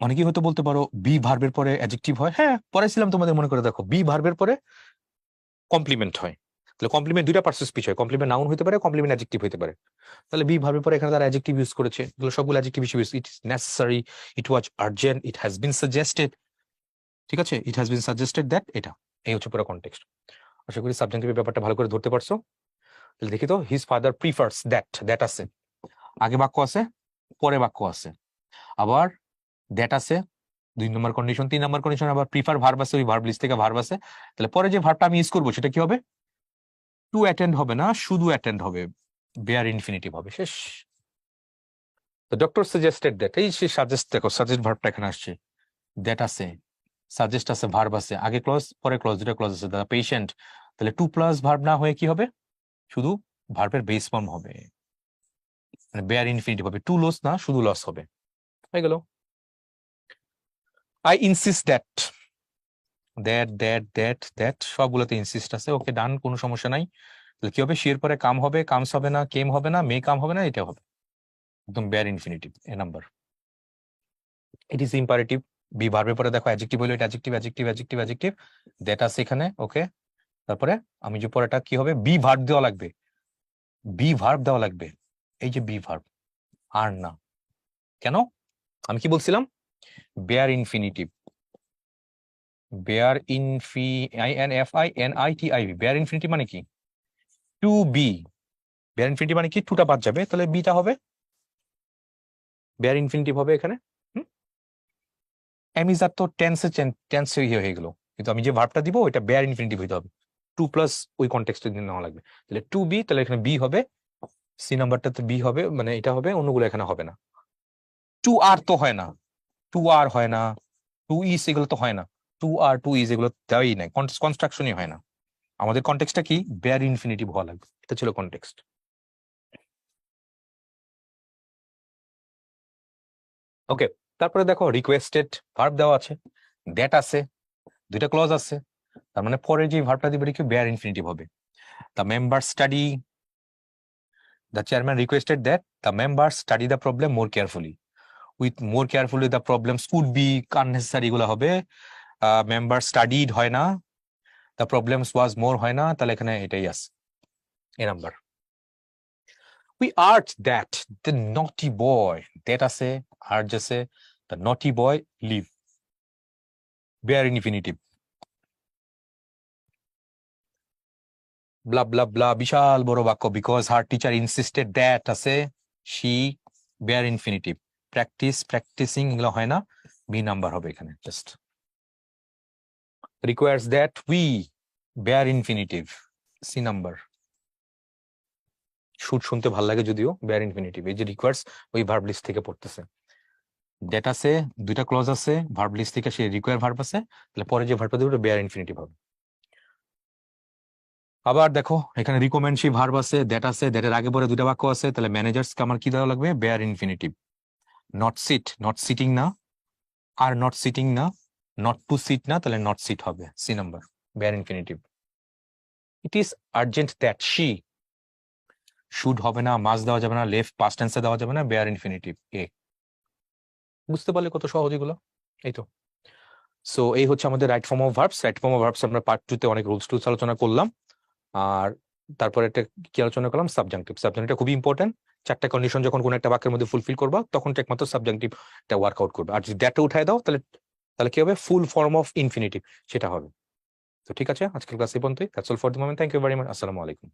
অনেকেই হয়তো বলতে পারো বি ভার্বের পরে অ্যাডজেক্টিভ হয়, হ্যাঁ পড়াইছিলাম তোমাদের, মনে করে দেখো, বি ভার্বের পরে কমপ্লিমেন্ট হয়। তাহলে কমপ্লিমেন্ট দুইটা পার্সেস পিছ হয়, কমপ্লিমেন্ট নাউন হতে পারে, কমপ্লিমেন্ট অ্যাডজেক্টিভ হতে পারে। তাহলে বি ভার্বের পরে এখানে তারা অ্যাডজেক্টিভ ইউজ করেছে, এগুলো সবগুলো adjective use. It is necessary, it was urgent, it has been suggested, ঠিক আছে, ইট হ্যাজ বিন সাজেস্টেড দ্যাট, এটা এই হচ্ছে পুরো কনটেক্সট। আশা করি সাবজেক্টিভ ব্যাপারটা ভালো করে ধরতে পারছো। তাহলে দেখি তো, his father prefers that, that আছে, আগে বাক্য আছে পরে বাক্য আছে, আবার দ্যাট আছে 2 নম্বর কন্ডিশন, 3 নম্বর কন্ডিশন আবার প্রিফার ভার্ব আছে, ওই ভার্ব লিস্ট থেকে ভার্ব আছে। তাহলে পরে যে ভার্বটা আমি ইউজ করবো সেটা কি হবে? টু অ্যাটেন্ড হবে না, শুধু অ্যাটেন্ড হবে, বেয়ার ইনফিনিটিভ হবে, শেষ। তো ডক্টর সাজেস্টেড দ্যাট, এই সে সাজেস্ট, দেখো সাজেস্ট ভার্বটা এখানে আসছে, দ্যাট আছে, সাজেস্ট আছে, ভার্ব আছে, আগে ক্লজ পরে ক্লজ, দুটো ক্লজ আছে। দ্য পেশেন্ট, তাহলে টু প্লাস ভার্ব না হয়ে কি হবে? শুধু ভার্বের বেস ফর্ম হবে, মানে বেয়ার ইনফিনিটিভ হবে, টু লস না, শুধু লস হবে, হয়ে গেল। I insist that, that that that that সবগুলোতে ইনসিস্ট আছে, ওকে ডান, কোনো সমস্যা নাই। তাহলে কি হবে? শির পরে কাম হবে, কামস হবে না, কেম হবে না, মে কাম হবে না, এটা হবে একদম bare infinitive, A number. It is imperative, B ভার্বের পরে দেখো অ্যাডজেক্টিভ হলো, এটা adjective adjective adjective adjective, that আছে এখানে, ওকে। তারপরে আমি যে পরেটা কি হবে? বি ভার্ব দেওয়া লাগবে, বি ভার্ব দেওয়া লাগবে, এই যে বি ভার্ব, আর না। কেন? আমি কি বলছিলাম? Bare infinitive, bare infi, INFINITIV, bare infinitive মানে কি? টু বি, বেয়ার ইনফিনিটিভ মানে কি? টুটা বাদ যাবে, তাহলে বিটা হবে বেয়ার ইনফিনিটিভ হবে এখানে। অ্যামিজার তো টেন্স হয়ে গেল, কিন্তু আমি যে ভার্বটা দিব ওইটা বেয়ার ইনফিনিটিভ হইতে হবে, টু প্লাস ওই কনটেক্সটে নেওয়া লাগবে। তাহলে টু বি, তাহলে এখানে বি হবে, সি নাম্বারটাতে বি হবে, মানে এটা হবে, অন্যগুলো এখানে হবে না। টু আর তো হয় না, টু আর হয় না, টু ইস এগুলো তো হয় না, টু আর টু ইস এগুলো দেওয়াই নাই, কনস্ট্রাকশনই হয় না। আমাদের কনটেক্সটটা কি? বেয়ার ইনফিনিটিভ হওয়া লাগবে, এটা ছিল কনটেক্সট। ওকে, তারপরে দেখো রিকোয়েস্টেড ভার্ব দেওয়া আছে, দ্যাট আছে, দুইটা ক্লজ আছে, তার মানে পরে যে ভার্বটা দিবে কি? বেয়ার ইনফিনিটিভ হবে। The member study, the chairman requested that the member study the problem more carefully, with more carefully the problems could be, unnecessary এগুলো হবে। মেম্বার স্টাডিড হয় না, দ্য প্রবলেমস ওয়াজ মোর হয় না, তাহলে এখানে এটাই আছে, A number. We urge that the naughty boy, that আছে, আর্জ আছে, the naughty boy leave, bare infinitive, blah blah blah, বিশাল বড় বাক্য, because her teacher insisted that আছে, শি, বেয়ার ইনফিনিটিভ। প্র্যাকটিসিং এগুলো হয় না, বি নাম্বার হবে এখানে just. requires that we, bare infinitive, C number. Should শুনতে ভালো লাগে যদিও, বেয়ার ইনফিনিটিভ, এই যে রিকোয়ার্স ওই ভার্ব লিস্ট থেকে পড়তেছে। দ্যাট আছে, দুইটা ক্লজ আছে, ভার্ব লিস্ট থেকে সে রিকোয়ার ভার্ব আছে, তাহলে পরে যে ভার্বটা দেবে ওটা বেয়ার ইনফিনিটিভ হবে। আবার দেখো এখানে রিকমেন্ড সেই ভার্ব আছে, দ্যাট আছে, দ্যাটের আগে পরে দুইটা বাক্য আছে, তাহলে ম্যানেজার্সকে আমার কি দেওয়া লাগবে? Bare infinitive. Not sit, not sitting না, আর নট সিটিং না, নট টু সিট না, তাহলে নট সিট হবে, C number, bare infinitive. It is urgent that she, should হবে না, মাস দেওয়া যাবে না, লেফট পাস্ট টেন্সে দেওয়া যাবে না, বেয়ার ইনফিনিটিভ এ। বুঝতে পারলে কত সহজ এগুলো? এই তো। সো এই হচ্ছে আমাদের right form of verbs. Right form of verbs আমরা পার্ট 2 তে অনেক রুলস টুলস আলোচনা করলাম। আর তারপরে একটা কি আলোচনা করলাম? সাবজাংটিভ। সাবজাংটিভটা খুবই ইম্পর্টেন্ট। 4টা কন্ডিশন যখন কোনো একটা বাক্যের মধ্যে ফুলফিল করবা তখন একমাত্র সাবজাংটিভটা ওয়ার্কআউট করবে। আর যদি দ্যাটটা উঠায় দাও তাহলে তাহলে কি হবে? ফুল ফর্ম অফ ইনফিনিটিভ সেটা হবে। তো ঠিক আছে, আজকের ক্লাস এই পর্যন্তই। That's all for the moment. Thank you very much. আসসালামু আলাইকুম।